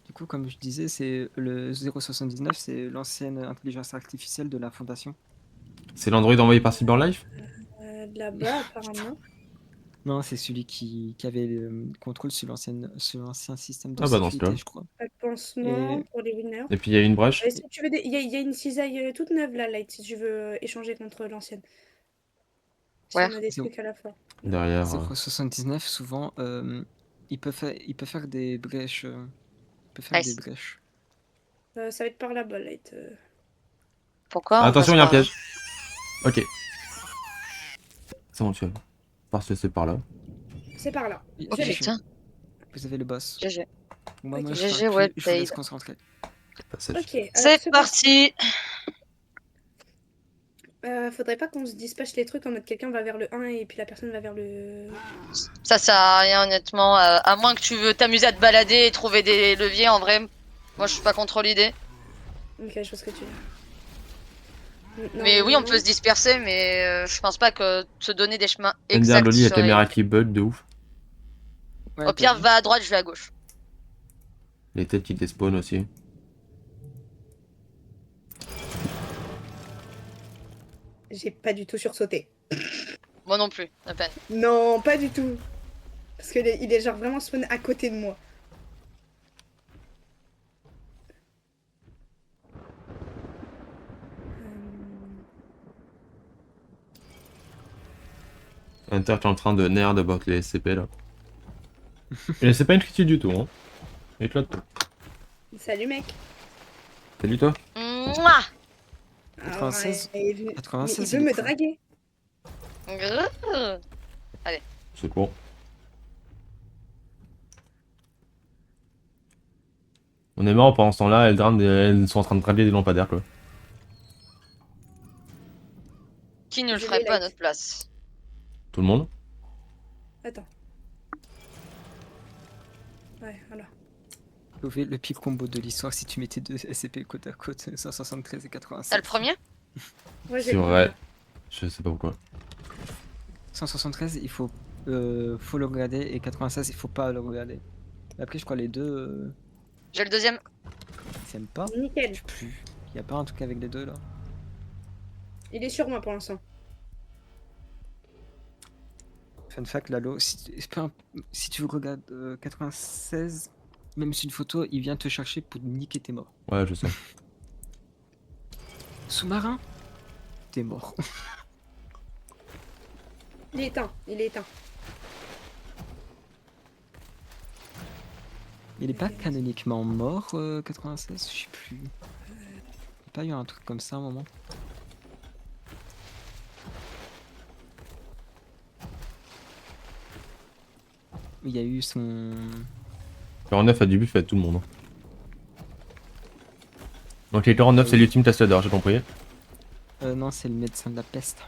Du coup, comme je disais, c'est le 079, c'est l'ancienne intelligence artificielle de la fondation. C'est l'Android envoyé par Cyberlife? Là-bas, apparemment. Non, c'est celui qui avait le contrôle sur l'ancien système de Ah bah dans ce sécurité, cas. je crois. Pas de pansement Et, pour les winners. Et puis il y a une brèche. Si tu veux il y a une cisaille toute neuve là, Light, si tu veux échanger contre l'ancienne. Si Ouais. on a des Zéro- trucs à la fois. Derrière. 079, souvent, il peut faire des brèches. Il peut faire Nice. des brèches. Ça va être par là-bas, Light. Pourquoi on Attention, passe il y a un par là? piège. Ok. C'est bon, tu vas. Parce que c'est par là. C'est par là. Oui, Oh Je l'ai. putain, Vous avez le boss. GG. Moi, Ok. moi, je GG, parle well plus, je vous laisse played. concentrer. Passage. Ok, alors C'est parti. faudrait pas qu'on se dispatche les trucs en mode quelqu'un va vers le 1 et puis la personne va vers le... Ça sert à rien honnêtement, à moins que tu veux t'amuser à te balader et trouver des leviers en vrai. Moi je suis pas contre l'idée. Ok, je vois ce que tu veux. Mais oui on peut se disperser mais je pense pas que te donner des chemins Ender exacts Loli, la serait- caméra qui bug de ouf. Ouais, Au t'as pire vu va à droite, je vais à gauche. Les têtes qui despawn aussi. J'ai pas du tout sursauté. Moi non plus, à peine. Non, pas du tout. Parce qu'il il est genre vraiment spawn à côté de moi. Inter qui est en train de nerd about les SCP là. Et c'est pas une critique du tout, hein. Éclate toi. Salut mec. Salut toi. Mouah 96. Ah ouais, il 96, veut il est me cool. draguer. Grrr. C'est court. On est mort pendant ce temps-là, elles sont en train de draguer des lampadaires quoi. Qui ne le Je ferait l'ai pas à like. notre place? Tout le monde. Attends. Ouais, voilà. Le pire combo de l'histoire si tu mettais deux SCP côte à côte, 173 et 87. Ah, le premier? Ouais, C'est vrai. Je sais pas pourquoi. 173, il faut le regarder et 96, il faut pas le regarder. Après, je crois les deux, J'ai le deuxième. ils s'aiment pas. Nickel. Je sais plus. Il y a pas un truc avec les deux là. Il est sur moi pour l'instant. Fun fact, Lalo, si tu regardes 96, même sur une photo, il vient te chercher pour niquer tes morts. Ouais, je sais. Sous-marin, t'es mort. Il est éteint, il est éteint. Il est pas canoniquement mort, 96, je sais plus. Il y a pas eu un truc comme ça à un moment. Il y a eu son... 49 a du buff à tout le monde. Donc les 49 c'est l'ultime testador, j'ai compris. non, c'est le médecin de la peste.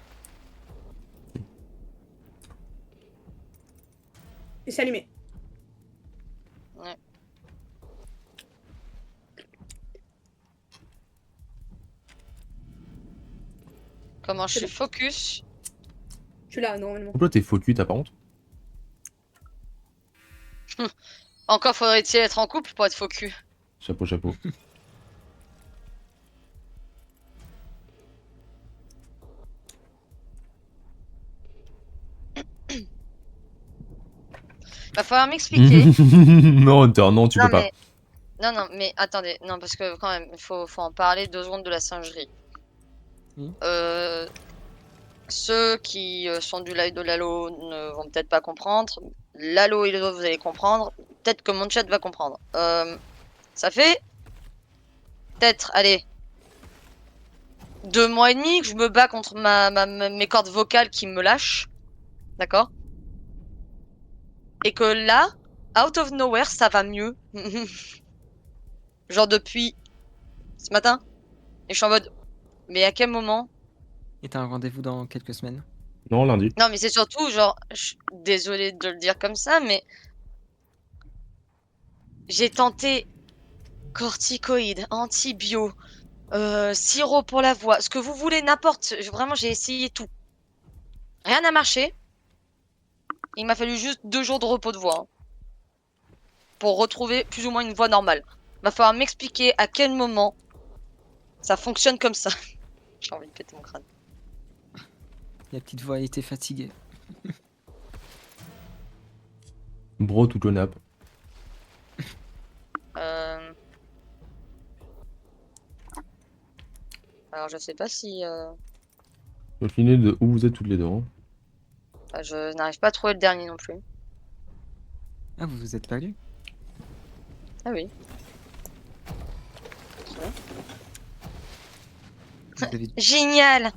Et c'est allumé. Ouais. Comment je C'est suis focus? Je suis là, normalement. Pourquoi t'es faux cul, t'as pas honte? Encore faudrait-il être en couple pour être focus. Chapeau, chapeau. Va falloir m'expliquer. Non, Hunter, non, tu Non, peux pas. mais... Non, mais attendez, non, parce que quand même, faut en parler 2 secondes de la singerie. Oui. Ceux qui sont du live de Lalo ne vont peut-être pas comprendre. Lalo et Ludo, vous allez comprendre. peut-être que mon chat va comprendre. Ça fait peut-être, allez, 2 mois et demi que je me bats contre mes cordes vocales qui me lâchent. D'accord? Et que là, out of nowhere, ça va mieux. Genre depuis ce matin. Et je suis en mode, mais à quel moment? Et t'as un rendez-vous dans quelques semaines. Non, lundi. Non, mais c'est surtout, genre, je suis désolée de le dire comme ça, mais j'ai tenté corticoïdes, antibio, sirop pour la voix, ce que vous voulez, n'importe. Vraiment, j'ai essayé tout. Rien n'a marché. Il m'a fallu juste 2 jours de repos de voix hein, pour retrouver plus ou moins une voix normale. Va falloir m'expliquer à quel moment ça fonctionne comme ça. J'ai envie de péter mon crâne. La petite voix était fatiguée. Bro, toute le nap. Alors, je sais pas si. J'ai aucune idée de où vous êtes toutes les deux. Hein. Je n'arrive pas à trouver le dernier non plus. Ah, vous vous êtes pas lu? Ah oui. Vous avez- Génial!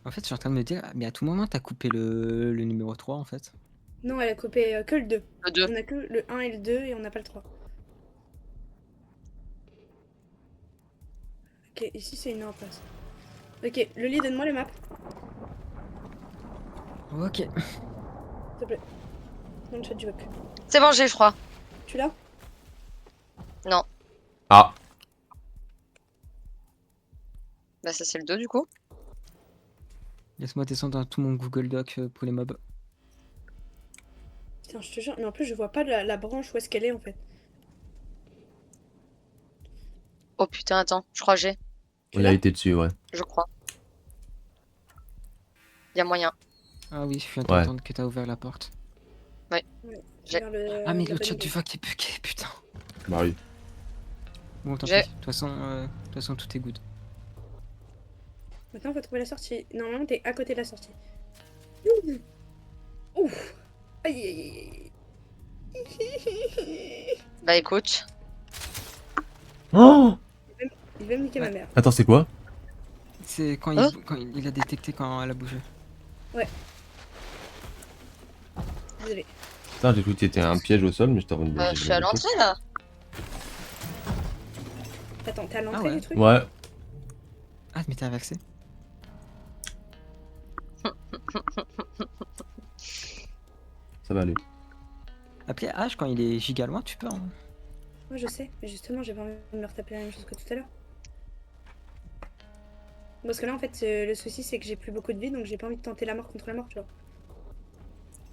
En fait, je suis en train de me dire, mais à tout moment, t'as coupé le numéro 3 en fait. Non, elle a coupé que le 2. Le 2. On a que le 1 et le 2 et on n'a pas le 3. Ok, ici c'est une impasse. Ok, le lit, donne-moi les maps, Ok. s'il te plaît. Dans le chat du web. C'est bon, j'ai, je crois. Tu l'as? Non. Ah, Bah, ça, c'est le 2 du coup. Laisse-moi descendre dans tout mon Google Doc pour les mobs. Putain, je te jure, mais en plus je vois pas la branche où est-ce qu'elle est en fait. Oh putain, attends, je crois que j'ai. il a été dessus, ouais. Je crois. Y a moyen. Ah oui, je viens Ouais. d'entendre que t'as ouvert la porte. J'ai- Vers le- Ah, mais la le bonne chat du idée. voix qui est bugué, putain. Bah oui. Bon, tant pis. J'ai- De toute façon, tout est good. Maintenant, faut trouver la sortie. Normalement, t'es à côté de la sortie. Ouf. Aïe aïe aïe. Bah, écoute. Oh Il va me niquer ma Ouais. mère. Attends, c'est quoi? C'est quand, Hein quand il a détecté quand elle a bougé. Désolé. Putain, j'ai cru que c'était un piège au sol, mais je t'avoue. Je suis à l'entrée là. Attends, t'es à l'entrée ouais. du truc? Ouais, Ah, mais t'as accès? ça va aller. Appeler H quand il est giga loin, tu peux. Hein. Moi je sais, mais justement, j'ai pas envie de me retaper la même chose que tout à l'heure. Parce que là, en fait, le souci, c'est que j'ai plus beaucoup de vie, donc j'ai pas envie de tenter la mort contre la mort, tu vois.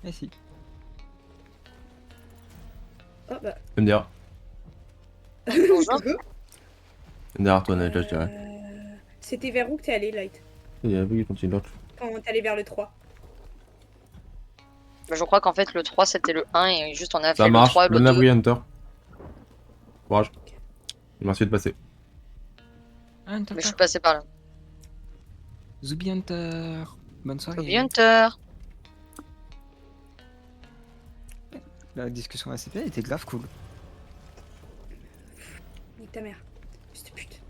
Eh si. Oh bah. MDR. Bonjour. Coucou. MDR, toi, Nigel, je dirais. C'était vers où que t'es allé, Light? Il y a un peu qui continue l'autre. Quand t'es allé vers le 3. Bah, je crois qu'en fait, le 3 c'était le 1 et juste on a Ça fait le marche, 3 et le bonne 2. abri, Hunter. Courage. Merci de passer. Ah, Hunter, Mais je suis passé par là. Zubi Hunter. Bonne soirée. Toby Hunter. La discussion ACP était grave cool. Nique ta mère. Fils de pute.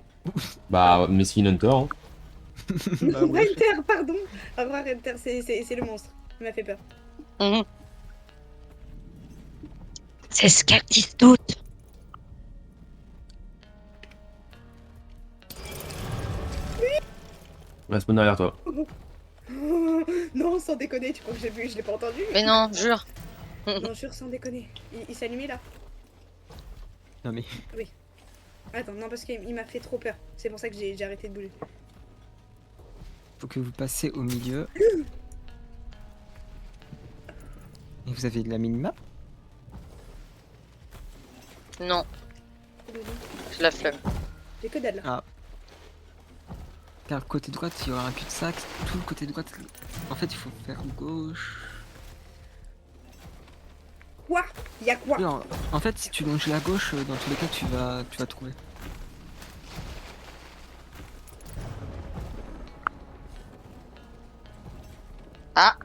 Bah, Messi Hunter, hein. Bah ouais. Renter, pardon. Avoir Renter, c'est le monstre. Il m'a fait peur. Mhm. C'est ce qu'elles disent toutes. Reste bon derrière toi. Oh, non, sans déconner, tu crois que j'ai vu, je l'ai pas entendu. Mais non, jure. Non, jure, sans déconner. Il s'allumait là. Non mais. Attends, non, parce qu'il m'a fait trop peur. C'est pour ça que j'ai arrêté de bouger. Faut que vous passiez au milieu. Et vous avez de la minimap? Non, j'ai la flemme. J'ai que dalle là. Car côté droite, il y aura un cul-de-sac. Tout le côté droite. En fait, il faut faire gauche. Quoi? Y'a quoi? Oui, en fait, si tu longes la gauche, dans tous les cas, tu vas trouver. Ah.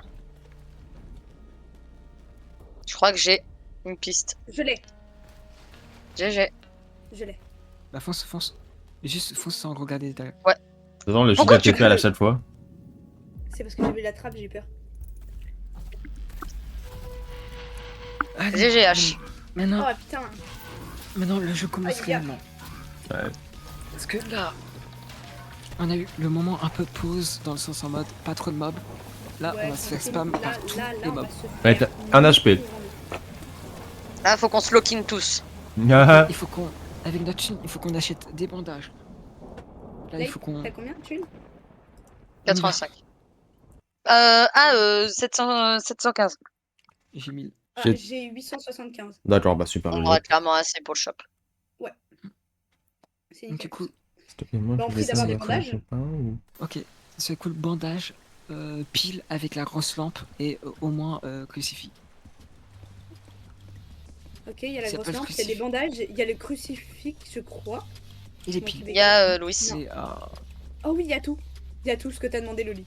Je crois que j'ai Une piste. Je l'ai. GG. Je l'ai. Bah fonce, fonce. Juste fonce sans regarder derrière. De toute façon, le Pourquoi shit a été tu fait à la peux- chaque fois. C'est parce que j'ai vu la trappe, j'ai peur. Allez, GGH. Maintenant, Oh putain. maintenant, le jeu commence Ah, il y a- réellement. Ouais. Parce que là, on a eu le moment un peu pause dans le sens en mode pas trop de mobs. Là, Ouais, on va se faire tranquille. spam Là, par tous là, les on va mobs. se Ouais, faire t'as un HP. Ah, faut qu'on se lock in tous. Ah, Il faut qu'on, avec notre thune, il faut qu'on achète des bandages. Là, il faut qu'on. T'as combien de thunes? 85. 715. J'ai mis. Ah, J'ai- j'ai 875. D'accord, bah super. On GG. aura clairement assez pour le shop. C'est Donc nickel. du coup, S'il te plaît, moi, Bah, on je prie vais d'avoir essayer des de faire bandages. un copain, ou- ok, c'est cool. Bandage, pile avec la grosse lampe et au moins crucifix. Ok, il y a la C'est grosse pas le lampe, il y a des crucifix. bandages, il y a le crucifix, je crois. Et Je les m'en piles. souviens. Il y a Louis. C'est Oh oui, il y a tout. Il y a tout ce que t'as demandé, Loli.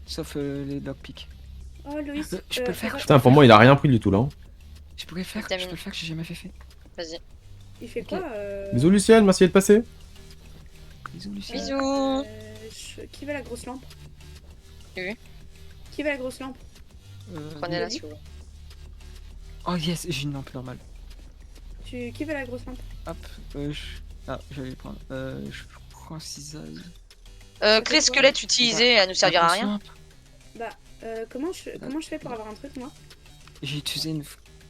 sauf les lockpicks. Oh, Loïs. Je peux le faire. Putain, pour moi, il a rien pris du tout là. hein. Je pourrais le faire. Je Vitamine. peux le faire que j'ai jamais fait. Vas-y. Il fait Ok. quoi Bisous, Lucienne, merci d'être passé. Bisous Lucie. Bisous. Qui veut la grosse lampe? Oui. Qui veut la grosse lampe? Prenez-la Loli. si vous voulez. Oh yes, j'ai une lampe normale. Qui veut la grosse lampe? Hop, je vais les prendre. Je prends cisaille. Clé quoi squelette utilisée, elle nous servira à rien. Bah, comment je fais pour avoir un truc, moi? J'ai utilisé une.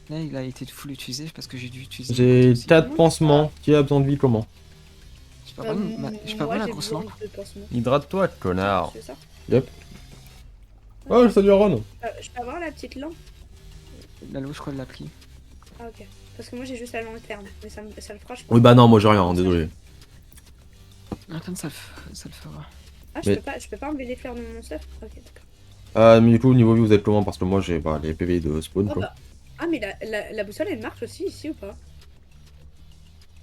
Là, il a été full utilisé parce que j'ai dû utiliser. J'ai une aussi. 4 pansements. Qui a besoin de vie comment? Je peux avoir, je peux avoir la j'ai grosse besoin lampe. de pansements. Hydrate-toi, connard. C'est ça? Oh, salut Aaron. Je peux avoir la petite lampe? Lalo, je crois, elle l'a pris. Ah, ok. Parce que moi, j'ai juste la lanterne. Mais ça le fera, je pense. Oui, bah non, moi j'ai rien, désolé. Attends, ça le fera. Ah, Mais- je peux pas enlever les fleurs de mon stuff? Ok, d'accord. Mais du coup, niveau vie, vous êtes comment? Parce que moi j'ai bah, les PV de spawn Oh, quoi. bah. Ah, mais la boussole, elle marche aussi ici ou pas?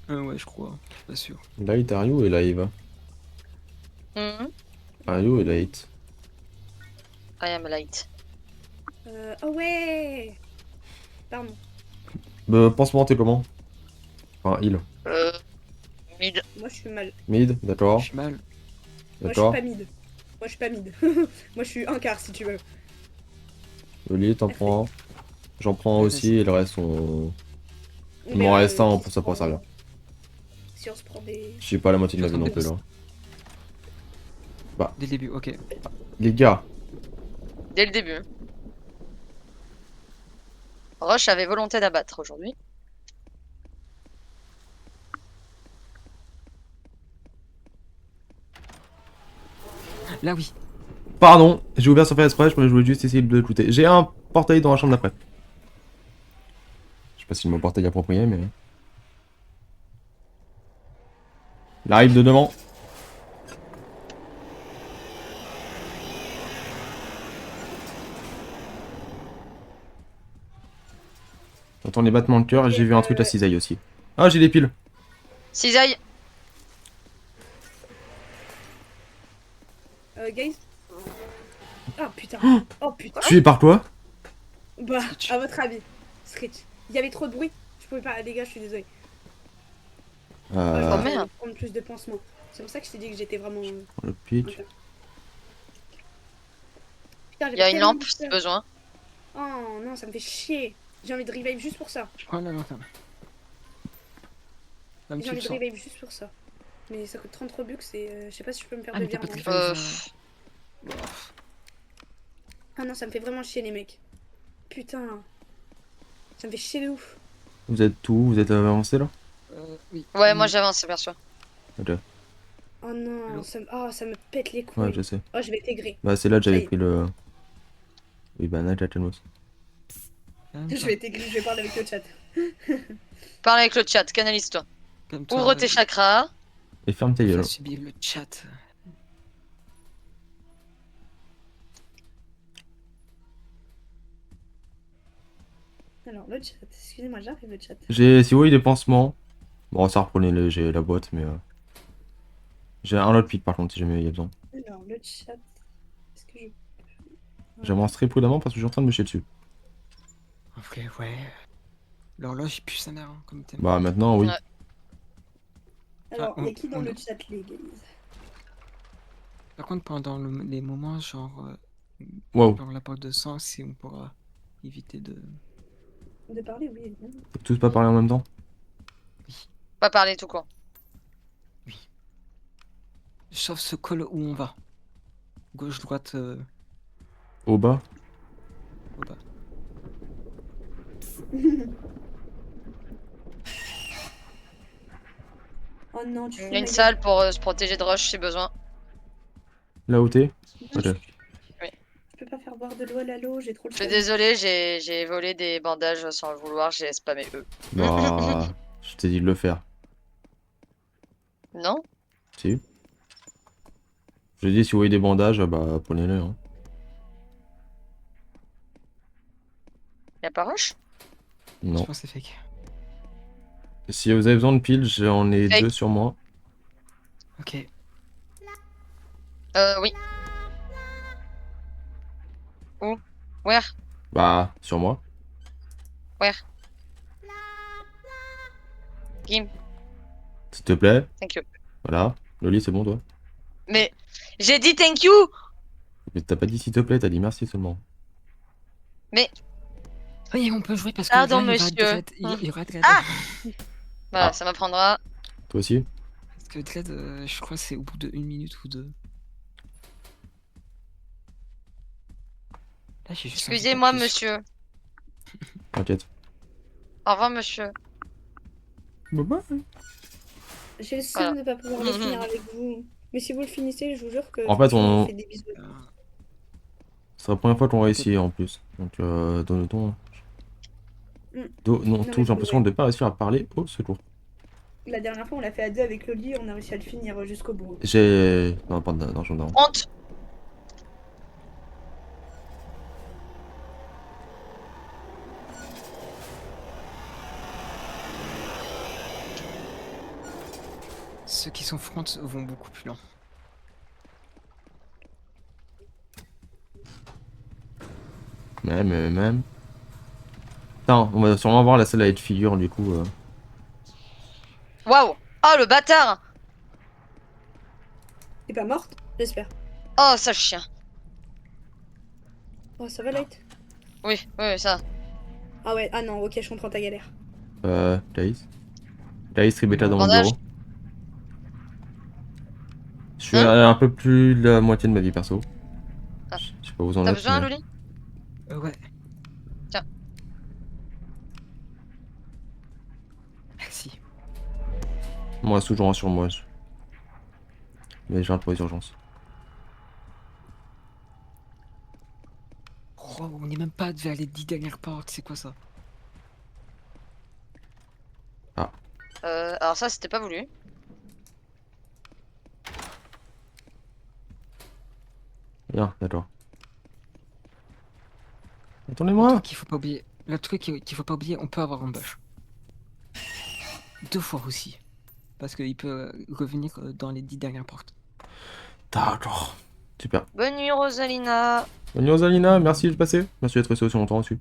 Ouais, je crois. Pas sûr. Light, are you et live? Mhm. Are you et light? I am light. Oh ouais! Pardon. Pansement, t'es comment? Enfin, heal. Mid. Moi, je suis mal. Mid, Je d'accord. suis mal. Moi, je suis D'accord. pas mid. Moi, je suis pas mid. Moi, je suis un quart si tu veux. Oli, t'en prends un. J'en prends Ouais, aussi, et le reste, on. Il Mais, m'en reste un si pour on ça, pour prend- ça là. Si on se prend des. Je sais pas la moitié de ma vie non plus là. Dès le début, ok. Les gars, Dès le début. Roche avait volonté d'abattre aujourd'hui. Là, oui. pardon, j'ai ouvert sur faire exprès, je voulais juste essayer de le looter. J'ai un portail dans la chambre d'après. Je sais pas si c'est le mot portail approprié, mais. Il arrive de devant. J'entends les battements de cœur et j'ai vu un truc à cisaille aussi. Ah, j'ai des piles. Cisaille. Guys? Oh putain. Oh putain. Tué par quoi? Bah, Scritch. à votre avis. Scritch. Il y avait trop de bruit. Je pouvais pas. Les gars, je suis désolée. Oh, Euh, merde. Prendre plus de pansements. C'est pour ça que je t'ai dit que j'étais vraiment. le pitch. Putain, Il y a une tellement lampe de si peur. besoin. Oh non, ça me fait chier. J'ai envie de revive juste pour ça. Je prends la lanterne. Là, J'ai tu envie le de sens. revive juste pour ça. Mais ça coûte 33 bucks et je sais pas si je peux me faire Ah, mais de t'as pas de virement. revive. Ah non, ça me fait vraiment chier les mecs. Putain. Ça me fait chier de ouf. Vous êtes où? Vous êtes avancé là? Oui. Ouais, moi j'avance, bien sûr. Ok. Oh non, Allô ça me pète les couilles. Ouais, je sais. Oh, je vais t'aigrer. Bah, c'est là que j'avais Ça y est. pris le. Oui, bah, Night Atmos. Je vais t'aigrer, je vais parler avec le chat. Parle avec le chat, canalise-toi. Ouvre tes chakras. Et ferme ta gueule. Subir le chat. Alors, le chat. Excusez-moi, j'arrive le chat. J'ai, si vous voyez des pansements. Bon, ça reprenez les, j'ai la boîte, mais. J'ai un autre pic par contre, si jamais il y a besoin. Alors, le chat. Est-ce que je. J'avance très prudemment parce que je suis en train de me chier dessus. Ouais. L'horloge, il pue sa mère, hein, comme thème. Bah maintenant, oui. Ouais. Alors, on- il y a qui dans on- le chat, les gars? Par contre, pendant les moments, Wow. genre la porte de sang, si on pourra éviter de... De parler, oui, évidemment. Faut tous pas parler en même temps. Pas parler tout court. Sauf ce col où on va. Gauche, droite, Au bas. au bas. Oh non, tu Il y fous a une ma salle pour se protéger de rush si besoin. Là où t'es. gueule. Ok. Je peux pas faire boire de l'eau à Lalo, j'ai trop le Je suis seum. désolée, j'ai volé des bandages sans le vouloir, j'ai spammé eux. Bah, je t'ai dit de le faire. Non? Si. Je dis si vous voyez des bandages, bah prenez-les. Hein. Y'a pas rush? Je Non. pense que c'est fake. Si vous avez besoin de piles, j'en ai Fake. 2 sur moi. Ok. Oui. Où? Where? Bah, sur moi. Where? Gim, S'il te plaît. thank you. Voilà. Loli, c'est bon, toi. Mais j'ai dit thank you! Mais t'as pas dit s'il te plaît, t'as dit merci seulement. Oui, on peut jouer parce que Pardon, là, il y aura monsieur. Dread. Il y aura Dread. Ah Voilà, Ah. ça m'apprendra. Toi aussi? Parce que Dread, je crois que c'est au bout de 1 minute ou 2. Là, j'ai juste envie Excusez-moi, d'appuyer monsieur. T'inquiète. Au revoir, monsieur. Bye bye. J'ai le seum de pas pouvoir le finir avec vous. Mais si vous le finissez, je vous jure que. En fait, franchement, on- fait des bisous. C'est la première fois qu'on réussit en plus. Donc, donne le ton. Mm. Non, Non, tout, mais j'ai l'impression ouais. de pas réussir à parler au secours. La dernière fois, on l'a fait à deux avec Loli, on a réussi à le finir jusqu'au bout. J'ai. Non, pas de. Non, j'en ai un. Honte! Ceux qui sont front vont beaucoup plus lent. Même. Attends, on va sûrement voir la salle à être figure du coup. Waouh! Oh, le bâtard! T'es pas morte? J'espère. Oh, sale chien. Oh, ça va, Light? Oui, ça. Ah ouais, ah non, ok, je comprends ta galère. Thaïs. Thaïs, Tribeta dans mon Bandage. bureau. Je suis à un peu plus de la moitié de ma vie perso. Ah. Je sais pas où vous en T'as êtes. besoin, mais- Loli? Ouais. Tiens. Merci. Moi, c'est toujours un sur moi. Mais j'ai un pour les urgences. Oh, on n'est même pas vers les 10 dernières portes, c'est quoi ça? Alors ça, c'était pas voulu. Bien, d'accord. Le Attendez-moi. truc qu'il faut pas oublier, on peut avoir un buff. 2 fois aussi. Parce qu'il peut revenir dans les 10 dernières portes. D'accord. Super. Bonne nuit, Rosalina. Bonne nuit, Rosalina, merci de passer. Merci d'être resté aussi longtemps dessus.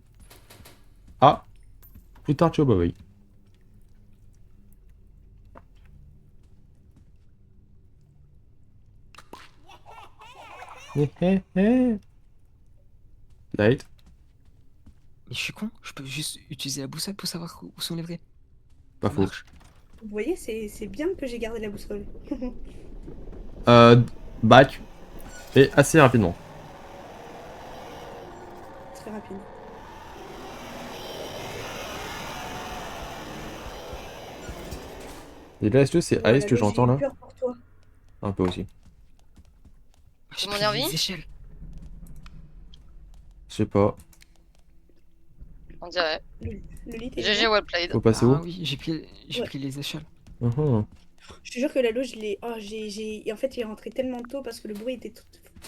Ah. Plus tard, ciao, bye bye. Light. Mais je suis con, je peux juste utiliser la boussole pour savoir où sont les vrais. Pas Ça faux. marche. Vous voyez, c'est bien que j'ai gardé la boussole. Back. Et assez rapidement. Très rapide. Et là, est-ce que c'est Voilà, Ice que j'ai j'entends eu là? peur pour toi. Un peu aussi. J'ai Mon pris nervi les échelles. Je sais pas. On dirait. Le lit, t'es GG, dedans. well played. Faut passer Ah où? oui, j'ai Ouais. pris les échelles. Mhm. Je te jure que la loge, je l'ai. Oh, et en fait, il est rentré tellement tôt parce que le bruit était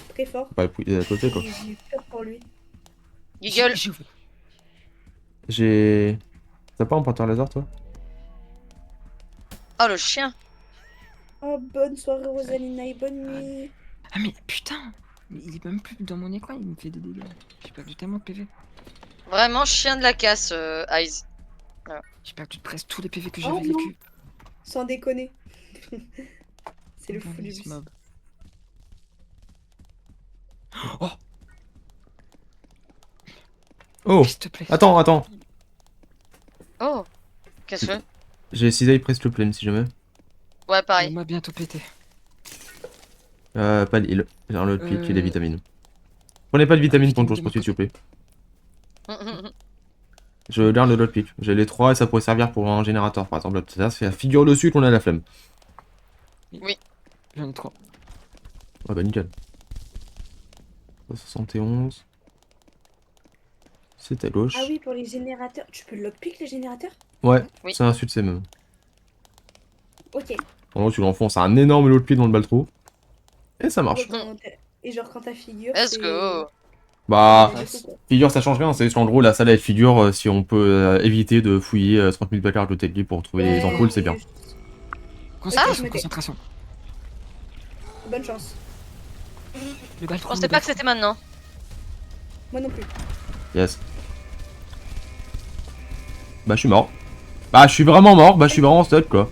très fort. Bah, il est à côté quoi. J'ai eu peur pour lui. Giggle. J'ai. T'as pas un pointeur laser toi? Oh, le chien. Oh, bonne soirée, Rosalina, et bonne nuit. Ah mais putain, il est même plus dans mon écran, il me fait des dégâts. J'ai perdu tellement de PV. Vraiment chien de la casse, Eyes. J'ai perdu presque tous les PV que Oh j'avais non. vécu. Sans déconner. C'est le Dans fou du les bus. mobs. Oh, Oh, s'il te plaît. attends. Oh, qu'est-ce que... J'ai cisaille press le plein si jamais. Ouais, On pareil. m'a bientôt pété. Pas l'île. J'ai un autre pic et des vitamines. Prenez pas de vitamines pour une chose s'il vous plaît. Je garde le lot pick. J'ai les 3 et ça pourrait servir pour un générateur par exemple. Ça c'est la figure dessus qu'on a la flemme. J'en ai 3. Ah bah nickel. 71. C'est à gauche. Ah oui, pour les générateurs. Tu peux lockpick les générateurs? Ouais, Oui. c'est un succès même. Ok. En gros tu l'enfonces un énorme lot pick dans le baltrou. Et ça marche. Et genre quand ta figure. Let's c'est- go. Bah, c'est tout, quoi. figure ça change rien. C'est juste en gros la salle avec figure si on peut éviter de fouiller 30 000 placards à côté de lui pour trouver les Ouais, ampoules, c'est bien. Concentration, Ah concentration. Bonne chance. Le bal Je pensais pas que c'était maintenant. Moi non plus. Yes. Bah je suis mort. Bah je suis vraiment mort. Bah je suis vraiment stuck quoi.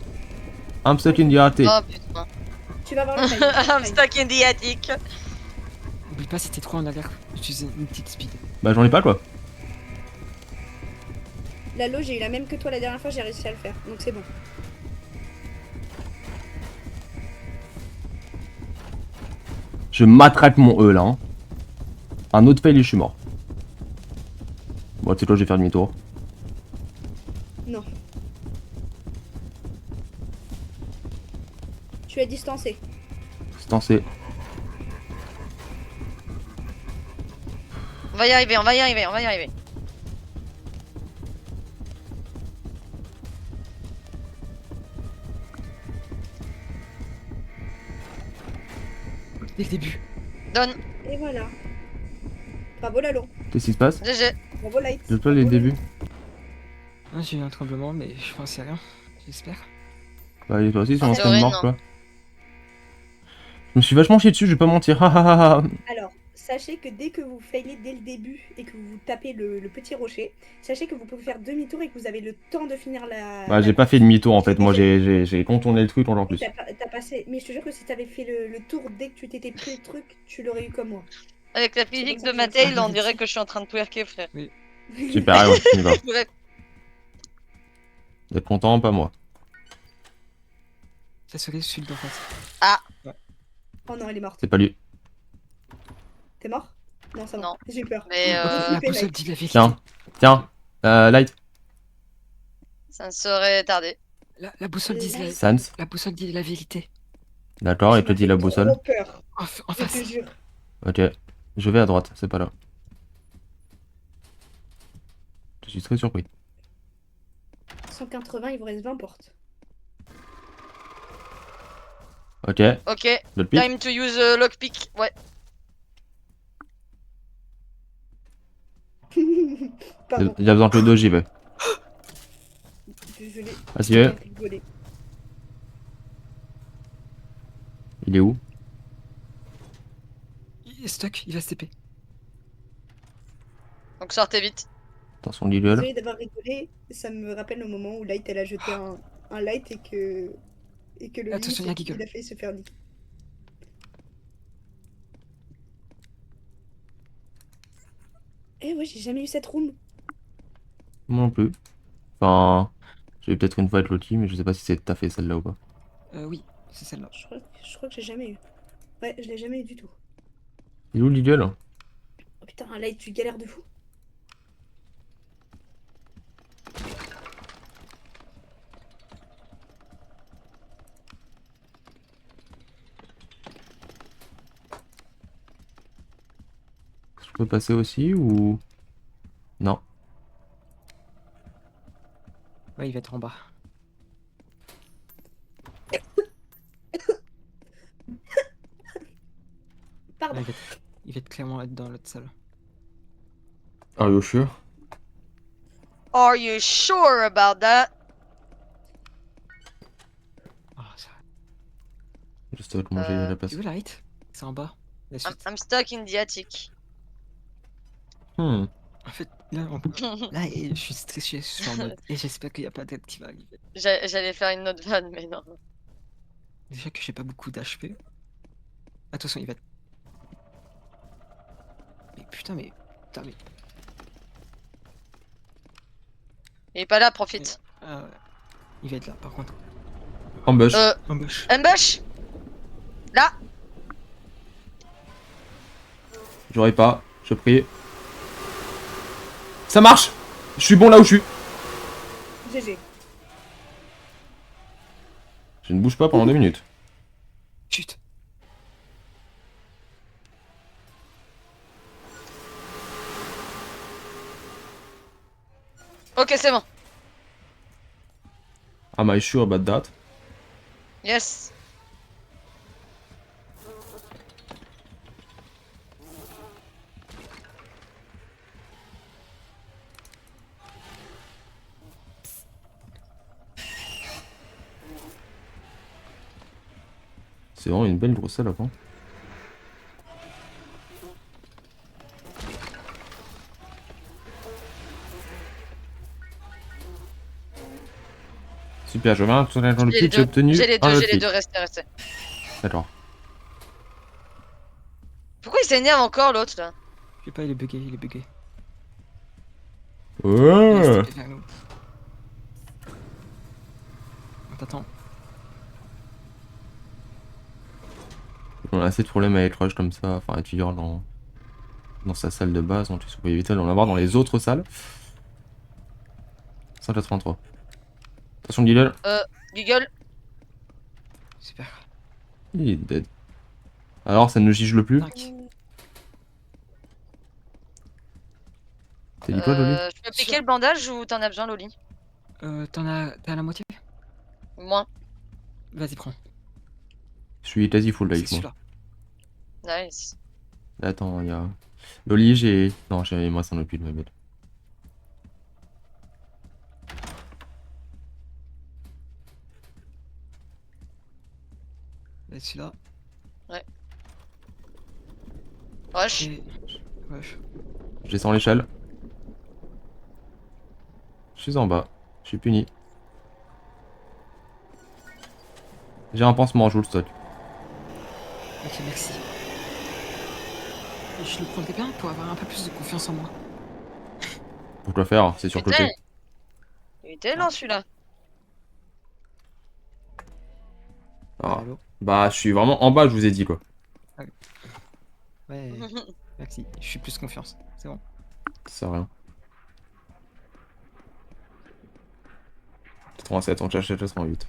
I'm stuck in the attic. Oh putain. Tu vas voir le time. I'm stuck in the attic. N'oublie pas, si t'es trop en alerte, utiliser une petite speed. Bah j'en ai pas quoi. Lalo, j'ai eu la même que toi la dernière fois, j'ai réussi à le faire. Donc c'est bon. Je m'attrape mon E là. Hein. Un autre fail et je suis mort. Bon, tu sais quoi, je vais faire demi-tour. Non. Tu es distancé. Distancé. On va y arriver, on va y arriver, on va y arriver. Dès le début. Donne. Et voilà. Bravo Lalo. Qu'est-ce qui se passe? GG. Bravo Light. Je peux les Bravo, débuts. Light. Ah, j'ai eu un tremblement, mais je pensais à rien. J'espère. Bah, toi aussi, sur En un théorie, mort non. quoi. Je me suis vachement chié dessus, je vais pas mentir. Alors, sachez que dès que vous failez dès le début et que vous tapez le petit rocher, sachez que vous pouvez faire demi-tour et que vous avez le temps de finir la. Bah, j'ai la pas fait demi-tour en fait. Moi, J'ai- j'ai contourné le truc encore plus. T'as passé. Mais je te jure que si t'avais fait le tour dès que tu t'étais pris le truc, tu l'aurais eu comme moi. Avec la physique de ma taille, on dirait que je suis en train de twerker, frère. Super, allez, on y va. Bref. Vous êtes content, pas moi. Ça serait celui d'en face. Oh non, elle est morte. C'est pas lui. T'es mort? Non, ça va. Non. J'ai eu peur. Mais La J'ai flippé, boussole Light. dit la vérité. Tiens, Light, ça ne saurait tarder. La boussole dit la... Sans. La boussole dit la vérité. D'accord, Ça et te m'a dit fait la boussole. trop peur, En je te face. jure. Ok, je vais à droite, c'est pas là. Je suis très surpris. 180, il vous reste 20 portes. Ok, Ok, le pic. time to use lockpick. Ouais. Pardon, Il y a besoin que le 2, j'y vais. désolé. Vas-y, J'ai rigolé. il est où? Il est stuck, il va se TP. Donc sortez vite. Attention, Liliol. Désolé d'avoir rigolé, ça me rappelle le moment où Light elle a jeté un light et que le Attention, il y a Link, Giggle. il a failli se faire niquer. Eh ouais, j'ai jamais eu cette room. Moi non plus. Enfin, j'ai eu peut-être une fois avec Loki, mais je sais pas si c'est tout à fait celle-là ou pas. Oui, c'est celle-là. Je crois que j'ai jamais eu. Ouais, je l'ai jamais eu du tout. Il est où Liliol? Oh putain, un light, tu galères de fou. Je peux passer aussi ou... Non. Ouais, il va être en bas. Pardon. Là, il va être clairement être dans l'autre salle. Are you sure? Are you sure about that? Oh, ça... Juste comment j'ai la place. Tu veux Light? C'est en bas. La suite. I'm stuck in the attic. Hmm. En fait, là, je suis stressé, je suis en mode. Et j'espère qu'il n'y a pas d'aide qui va arriver. J'allais faire une autre vanne, mais non. Déjà que j'ai pas beaucoup d'HP. Attention, il va. Mais putain, mais. Putain, mais. Il est pas là, profite. Ah ouais. Il va être là, par contre. Ambush. Ambush. Ambush. Là. J'aurais pas, je prie. Ça marche. Je suis bon là où je suis. GG. Je ne bouge pas pendant 2 minutes. Chut. Ok, c'est bon. Am I sure about that? Yes. C'est vraiment une belle grosse salle avant. Super, je viens sur le J'ai les pitch, j'ai deux, obtenu j'ai les un deux, outfit. restez. D'accord. Pourquoi il s'énerve encore l'autre là? Je sais pas, il est bugué, il est bugué. Il Ouais. est stocké vers nous. On t'attend. On a assez de problèmes avec Rush comme ça, enfin être figure dans sa salle de base, donc il faut éviter d'en avoir dans les autres salles. 183. Attention Guilel, Google. Super. il est dead. Alors ça ne gige plus. 5. T'as dit quoi Loli? Je peux piquer le bandage ou t'en as besoin, Loli? T'as la moitié? Moins. Vas-y, prends. Je suis quasi full C'est life moi. celui-là. Nice. Attends, il y a... Loli, j'ai... Non, j'ai moi c'est un opile, ma belle. Là, celui-là. Rush. Et. Wesh. Je descends l'échelle. Je suis en bas. Je suis puni. J'ai un pansement, je vous le stock. Ok, merci. Et je le prendrais bien pour avoir un peu plus de confiance en moi. Pourquoi faire? C'est sur le Putain. côté. Il était lent celui-là. Ah. Allô? Bah, je suis vraiment en bas, je vous ai dit quoi. Ouais, merci. Je suis plus confiance. C'est bon. Ça sert à rien. 87, on cherche 88.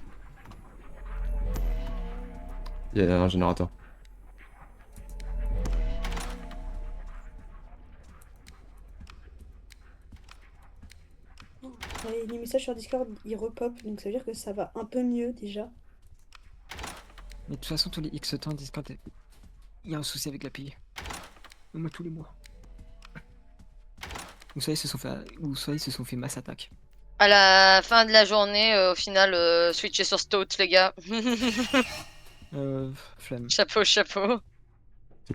Il y a un générateur. Les messages sur Discord, ils repop, donc ça veut dire que ça va un peu mieux déjà. Mais de toute façon, tous les X temps, Discord, il y a un souci avec l'API. Moi, tous les mois. Ou soit ils se sont fait masse attaque. À la fin de la journée, au final, switcher sur Stout, les gars. Flemme. Chapeau. C'est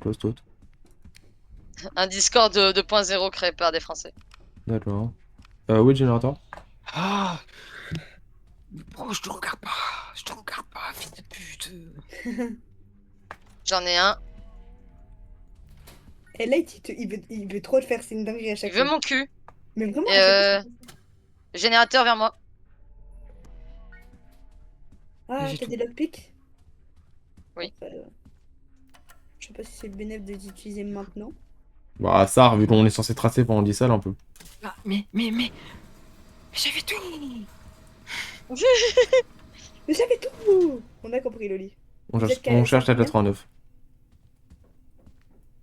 quoi ce autre? Un Discord 2.0 créé par des Français. D'accord. Oui, le générateur. Ah! Bro, je te regarde pas, fils de pute. J'en ai un. Et là, il veut trop le faire, c'est une dinguerie à Il chaque veut fois. mon cul. Mais vraiment, Et, à chaque fois, Générateur vers moi. Ah, j'ai t'as tout. des lockpicks? Oui. Je sais pas si c'est bénéf de les utiliser maintenant. Bah, ça, vu qu'on est censé tracer pendant 10 salles un peu. Ah, mais. J'avais tout! Mais j'avais tout! On a compris, Loli. On Vous cherche, êtes on cherche la combien 89.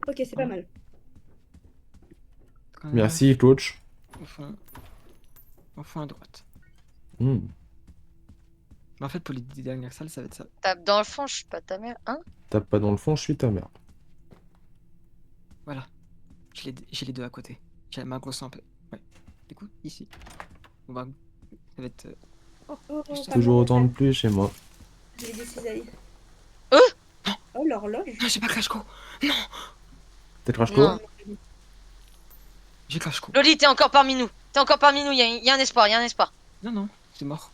Ok, c'est pas mal. Merci, coach. Au fond à droite. Hmm. Mais en fait, pour les 10 dernières salles, ça va être ça. Tape dans le fond, je suis pas ta mère. Hein? Tape pas dans le fond, je suis ta mère. Voilà. J'ai les deux à côté. J'ai ma grosse lampe. Ouais. Du coup, ici. On va. Ça va être. Toujours autant de pluie chez moi. J'ai des cisailles. Non. Oh, l'horloge. Non, j'ai pas Crash Go! Non! Peut-être Crash Non. Co. J'ai crash coup. Loli, t'es encore parmi nous. T'es encore parmi nous, il y a un espoir, il y a un espoir. Non, non, c'est mort.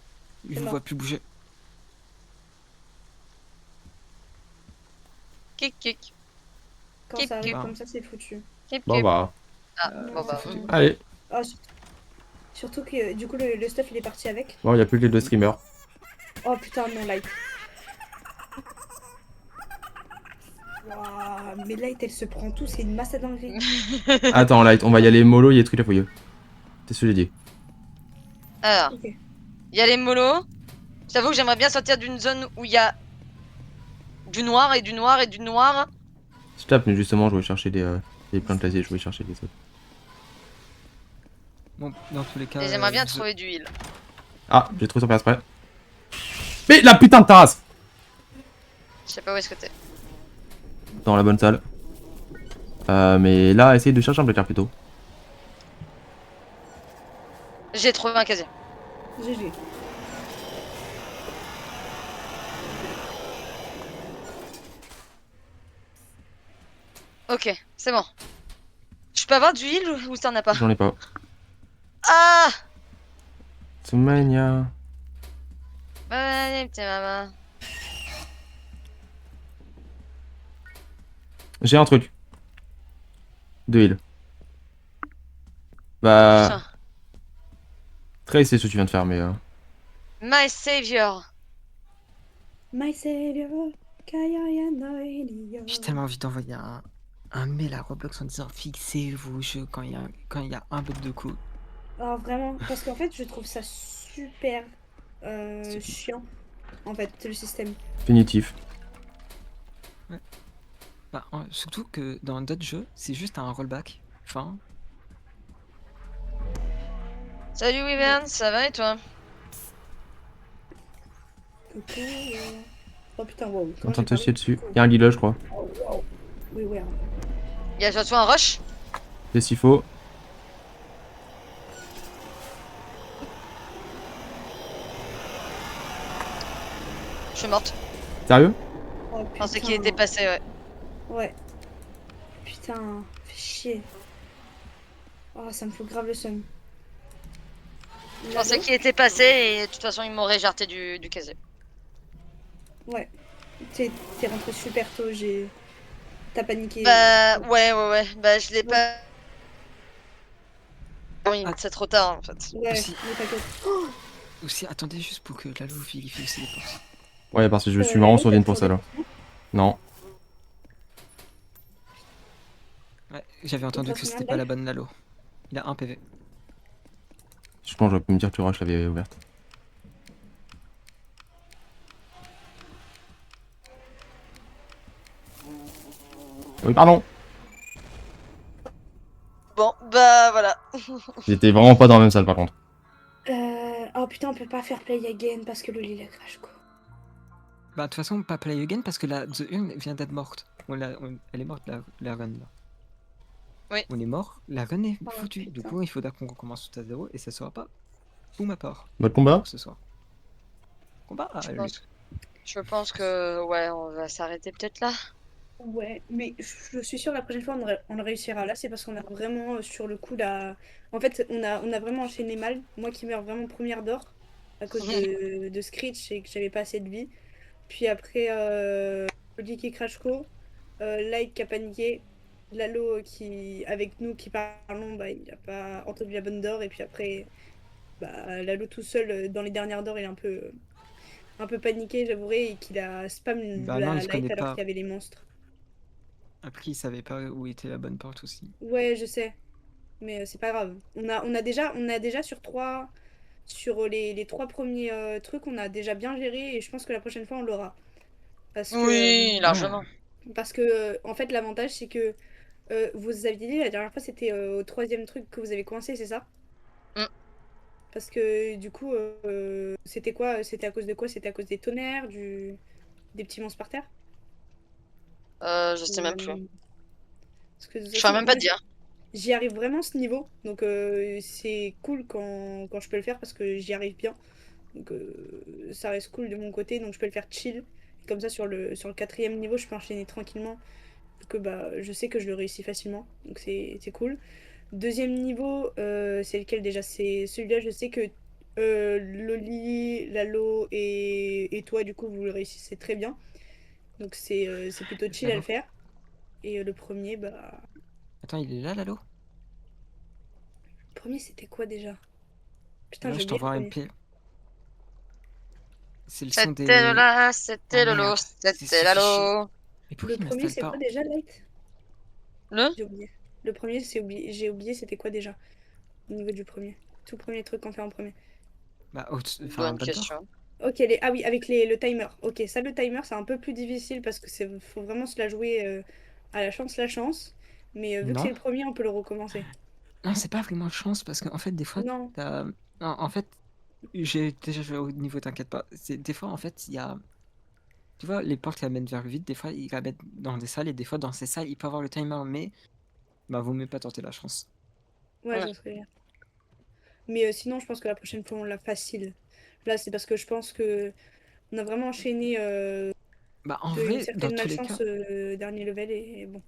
Je C'est vous mort. vois plus bouger. Kik, kik, Quand Kip, ça arrive kip. comme ça, c'est foutu. kip, Bon kip. bah, Ah, Euh, bon c'est bah. foutu. allez. Ah, surtout que du coup, le stuff il est parti avec. Bon, il y a plus que les deux streamers. Oh putain, non, Light. Waouh, mais Light elle se prend tout, c'est une masse à dinguerie. Attends, Light, on va y aller mollo, il y a des trucs à fouiller. C'est ce que j'ai dit. Alors, Ok. il y a les molos. J'avoue que j'aimerais bien sortir d'une zone où il y a du noir et du noir et du noir. Je tape, mais justement, je voulais chercher des plantes laser, je voulais chercher des autres. Bon, dans tous les cas. Et j'aimerais bien The- trouver du heal. Ah, j'ai trouvé son père près. Mais la putain de tasse! Je sais pas où est-ce que t'es. Dans la bonne salle. Mais là, essaye de chercher un placard plutôt. J'ai trouvé un casier. GG. Ok, c'est bon. Je peux avoir du heal ou t'en as pas? J'en ai pas. Ah! Soumania. Allez, petit maman. J'ai un truc. De heal. Bah. Putain. Très c'est ce que tu viens de faire, mais. My savior. My savior, Kaya no Elio. J'ai tellement envie d'envoyer un mail à Roblox en disant fixez vos jeux quand il y a un bug de coup. Ah, vraiment, parce qu'en fait, je trouve ça super Stupide. chiant. En fait, le système. Définitif. Bah, surtout que dans d'autres jeux, c'est juste un rollback. Enfin, Salut Wyvern, ça va et toi? Coucou. Oh putain, wow. En train de te chier dessus. Il y a un guilloche, je crois. Oui, ouais. Il y a surtout un rush? C'est s'il faut. Je suis morte. Sérieux? Oh, Je pensais qu'il putain. était passé, ouais. Ouais. Putain, fais chier. Oh, ça me fout grave le seum. Je pensais qu'il était passé et de toute façon il m'aurait jarté du casier. Ouais. T'es rentré super tôt, T'as paniqué. Bah ouais. Bah je l'ai pas. Oui, Ah. c'est trop tard en fait. Ouais, Aussi. mais t'inquiète. aussi, attendez juste pour que Lalo vérifie aussi les portes. Ouais, parce que je suis marrant sur Lalo, Vine t'as pour ça là. toujours Non. Ouais, j'avais entendu que c'était pas la bonne Lalo. Il a 1 PV. Je pense que j'aurais pu me dire que Rush l'avait ouverte. Oui, pardon. Bon, bah voilà. J'étais vraiment pas dans la même salle par contre. Oh putain, on peut pas faire play again parce que Loli la crash quoi. Bah, de toute façon, pas play again parce que la The Urn vient d'être morte. Elle est morte, la run là. Oui. On est mort, la run est Oh, foutue. Du putain. coup, il faudra qu'on recommence tout à zéro et ça sera pas tout ma part Mode combat? pour ce soir. Combat à Je la pense, lutte. je pense que ouais, on va s'arrêter peut-être là. Ouais, mais je suis sûre la prochaine fois on le réussira. Là, c'est parce qu'on a vraiment sur le coup là. En fait, on a vraiment enchaîné mal. Moi qui meurs vraiment première d'or à cause de Screech et que j'avais pas assez de vie. Puis après, Loli qui crash co, Light qui a paniqué, Lalo qui avec nous qui parlons, bah il a pas entendu la bonne d'or et puis après, bah Lalo tout seul dans les dernières d'or il est un peu paniqué, j'avouerai, et qu'il a spam Bah non, il la se Light connaît alors pas. qu'il y avait les monstres. Après, il savait pas où était la bonne porte aussi. Ouais, je sais. Mais c'est pas grave. On a déjà sur les trois premiers trucs, on a déjà bien géré et je pense que la prochaine fois on l'aura. Parce que, Oui, largement. en fait, l'avantage c'est que vous aviez dit la dernière fois c'était au troisième truc que vous avez coincé, c'est ça? Mm. Parce que du coup, c'était quoi? C'était à cause de quoi? C'était à cause des tonnerres, des petits monstres par terre? Je sais même plus. Parce que de toute Je saurais façon, même pas moi, te dire. j'y arrive vraiment à ce niveau, donc c'est cool quand je peux le faire parce que j'y arrive bien. Donc ça reste cool de mon côté, donc je peux le faire chill. Comme ça, sur le quatrième niveau, je peux enchaîner tranquillement. Que bah, je sais que je le réussis facilement, donc c'est cool. Deuxième niveau, c'est lequel déjà? C'est celui-là, je sais que Loli, Lalo et toi, du coup, vous le réussissez très bien. Donc c'est plutôt chill à le Lalo. faire. Et le premier, bah. Attends, il est là, Lalo? Le premier, c'était quoi déjà? Putain, Là, j'ai je oublié le t'envoie un premier. MP. C'est le son C'était des. Lola, Ah c'était Lolo, merde, c'était ce fichier. Lalo. Mais pourquoi Le il premier, m'installe c'est quoi pas? déjà, Light? Le J'ai oublié. Le premier, j'ai oublié c'était quoi déjà? Au niveau du premier. Tout premier truc qu'on fait en premier. Bah, enfin, Bonne backdoor. Ok, ah oui, avec le timer. Ok, ça, le timer, c'est un peu plus difficile parce que faut vraiment se la jouer à la chance. Mais vu que c'est Non, le premier, on peut le recommencer. non, c'est pas vraiment chance parce qu'en fait, des fois, Non, t'as. Non, en fait, j'ai déjà joué au niveau, t'inquiète pas. Des fois, en fait, il y a. Tu vois, les portes qui amènent vers le vide, des fois, ils la mettent dans des salles et des fois, dans ces salles, il peut avoir le timer, mais bah, vaut mieux pas tenter la chance. ouais, Ouais. j'en serais bien. Mais sinon, je pense que la prochaine fois, on l'a facile. Là, c'est parce que je pense que on a vraiment enchaîné Bah, en une vrai, certaine malchance dernier level et bon, dans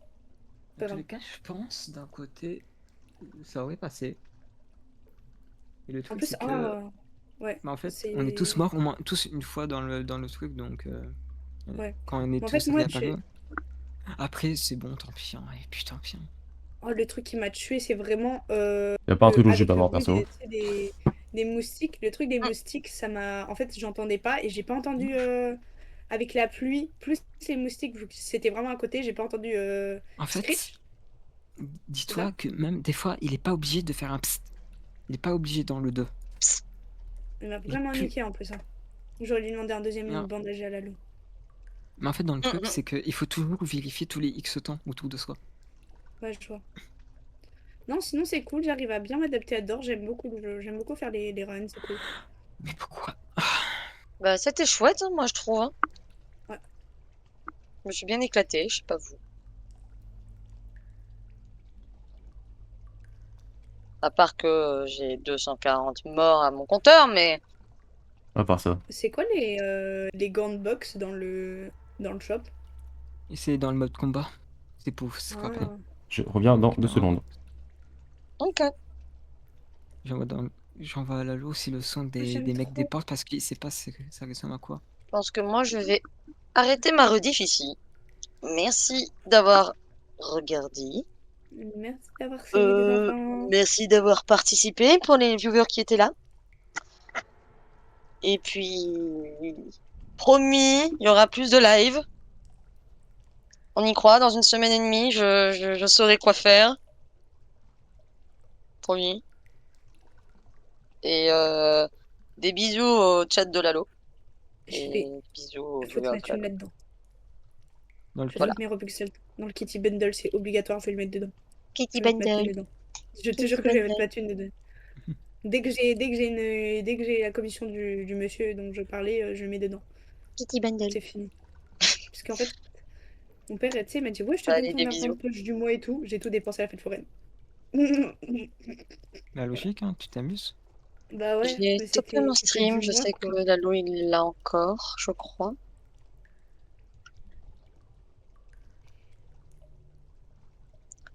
pas tous grave. les cas, je pense, d'un côté, ça aurait passé. Et le En truc, plus, c'est que, ouais, bah, en fait, on est tous c'est. morts au moins, tous une fois dans le truc, donc Ouais. quand on est Mais en fait, tous moi, réapparus, après, c'est bon, tant pis, hein, et puis tant pis, hein. oh, le truc qui m'a tué, c'est vraiment Y a pas un truc où je suis avec pas le mort bruit perso. tu sais, des moustiques. Le truc des Mm. moustiques, ça m'a. En fait, j'entendais pas et j'ai pas entendu avec la pluie, plus les moustiques, vu que c'était vraiment à côté, j'ai pas entendu En fait, Screech, c'est ça? dis-toi que même des fois, il est pas obligé de faire un psst. Il est pas obligé dans le 2. Psst. Il m'a Il est vraiment plus. niqué en plus. Hein. J'aurais dû demander un Mais deuxième bandage à la loup. en fait, dans le truc, Mm. c'est qu'il faut toujours vérifier tous les X temps autour de soi. Ouais, je vois. Non, sinon c'est cool, j'arrive à bien m'adapter à Dor, j'aime beaucoup le jeu, j'aime beaucoup faire les runs, c'est cool. Mais pourquoi? Bah, c'était chouette, hein, moi, je trouve. Hein. Ouais. Je me suis bien éclatée, je sais pas vous. À part que j'ai 240 morts à mon compteur, mais À part ça. C'est quoi les gants de boxe dans le shop? Et c'est dans le mode combat. C'est pour se rappeler. Ah, Je reviens dans Donc, 2 secondes. ok. j'envoie dans... j'envoie à Lalo aussi le son j'aime des mecs des trop. portes parce qu'il sait pas ça ressemble à quoi. Je pense que moi, je vais arrêter ma rediff ici. Merci d'avoir regardé. Merci d'avoir suivi les enfants. Merci d'avoir participé pour les viewers qui étaient là. Et puis, promis, il y aura plus de live. On y croit, dans une semaine et demie, je saurai quoi faire. Promis. Et des bisous au chat de Lalo. Je Et vais. bisous aux Il faut te viewers de mettre une Lalo. là-dedans. Dans le Je vais te cul. Voilà. mettre mes Robux dans le Kitty Bundle, c'est obligatoire, je vais le mettre dedans. Kitty Je vais mettre ma thune Bundle. dedans. Je te jure Kitty que je vais mettre Bundle. ma thune dedans. Dès que j'ai la commission du monsieur dont je parlais, je le mets dedans. Kitty Bundle. C'est fini. Parce qu'en fait, mon père, tu sais, il m'a dit, ouais, je te donne Allez, ton des argent de bisous. poche du mois et tout. J'ai tout dépensé à la fête foraine. La logique, hein, tu t'amuses. Bah ouais, J'ai mais stoppé mon c'était du stream. Je mois, sais que quoi. Lalo, il l'a encore, je crois.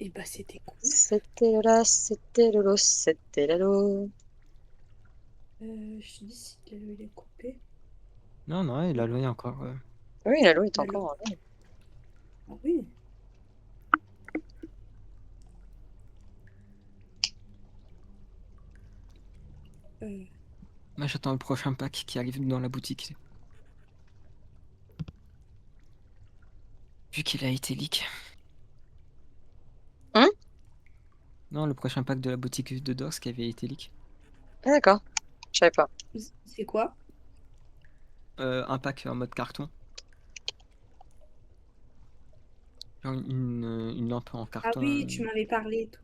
Et bah c'était cool. C'était là, c'était Lolo, c'était Lalo. Je te dis si il est coupé. Non, non, il a loin encore. Oui, Lalo est Lalo. encore en ligne. Ah oui. Euh, Moi, j'attends le prochain pack qui arrive dans la boutique. Vu qu'il a été leak. Hein? Non, le prochain pack de la boutique de Dors qui avait été leak. Ah, d'accord. Je savais pas. c'est quoi? Un pack en mode carton. Genre une lampe en Ah carton. oui, tu m'avais parlé et tout.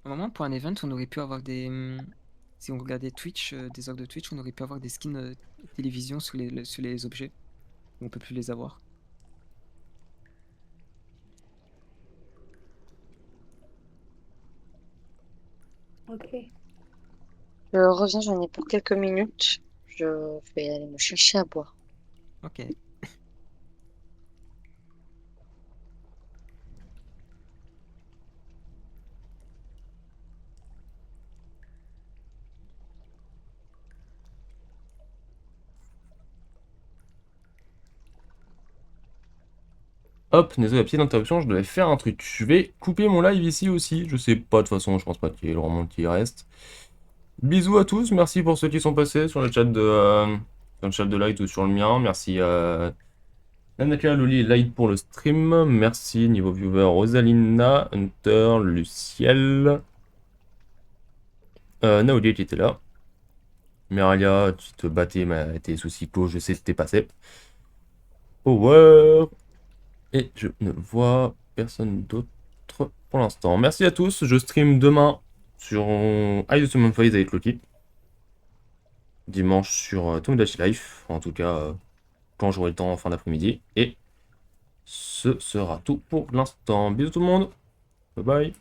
À un moment, pour un event, on aurait pu avoir des. Si on regardait Twitch, des heures de Twitch, on aurait pu avoir des skins télévision sur les objets. On peut plus les avoir. Ok. Je reviens, j'en ai pour quelques minutes. Je vais aller me chercher à boire. Ok. Hop, désolé, la petite interruption, je devais faire un truc. Je vais couper mon live ici aussi. Je sais pas, de toute façon, je pense pas qu'il y ait vraiment qui reste. Bisous à tous, merci pour ceux qui sont passés sur le chat de Light ou sur le mien. Merci à Nanaka, Loli et Light pour le stream. Merci niveau viewer Rosalina, Hunter, Luciel. Naoudi qui était là. Miralia, tu te battais, mais tes soucis co, je sais que t'es passé. Power. Et je ne vois personne d'autre pour l'instant. Merci à tous, je stream demain sur Eye of the Moon Phase avec Loki. Dimanche sur Tomodachi Life, en tout cas quand j'aurai le temps en fin d'après-midi. Et ce sera tout pour l'instant. Bisous tout le monde, bye bye.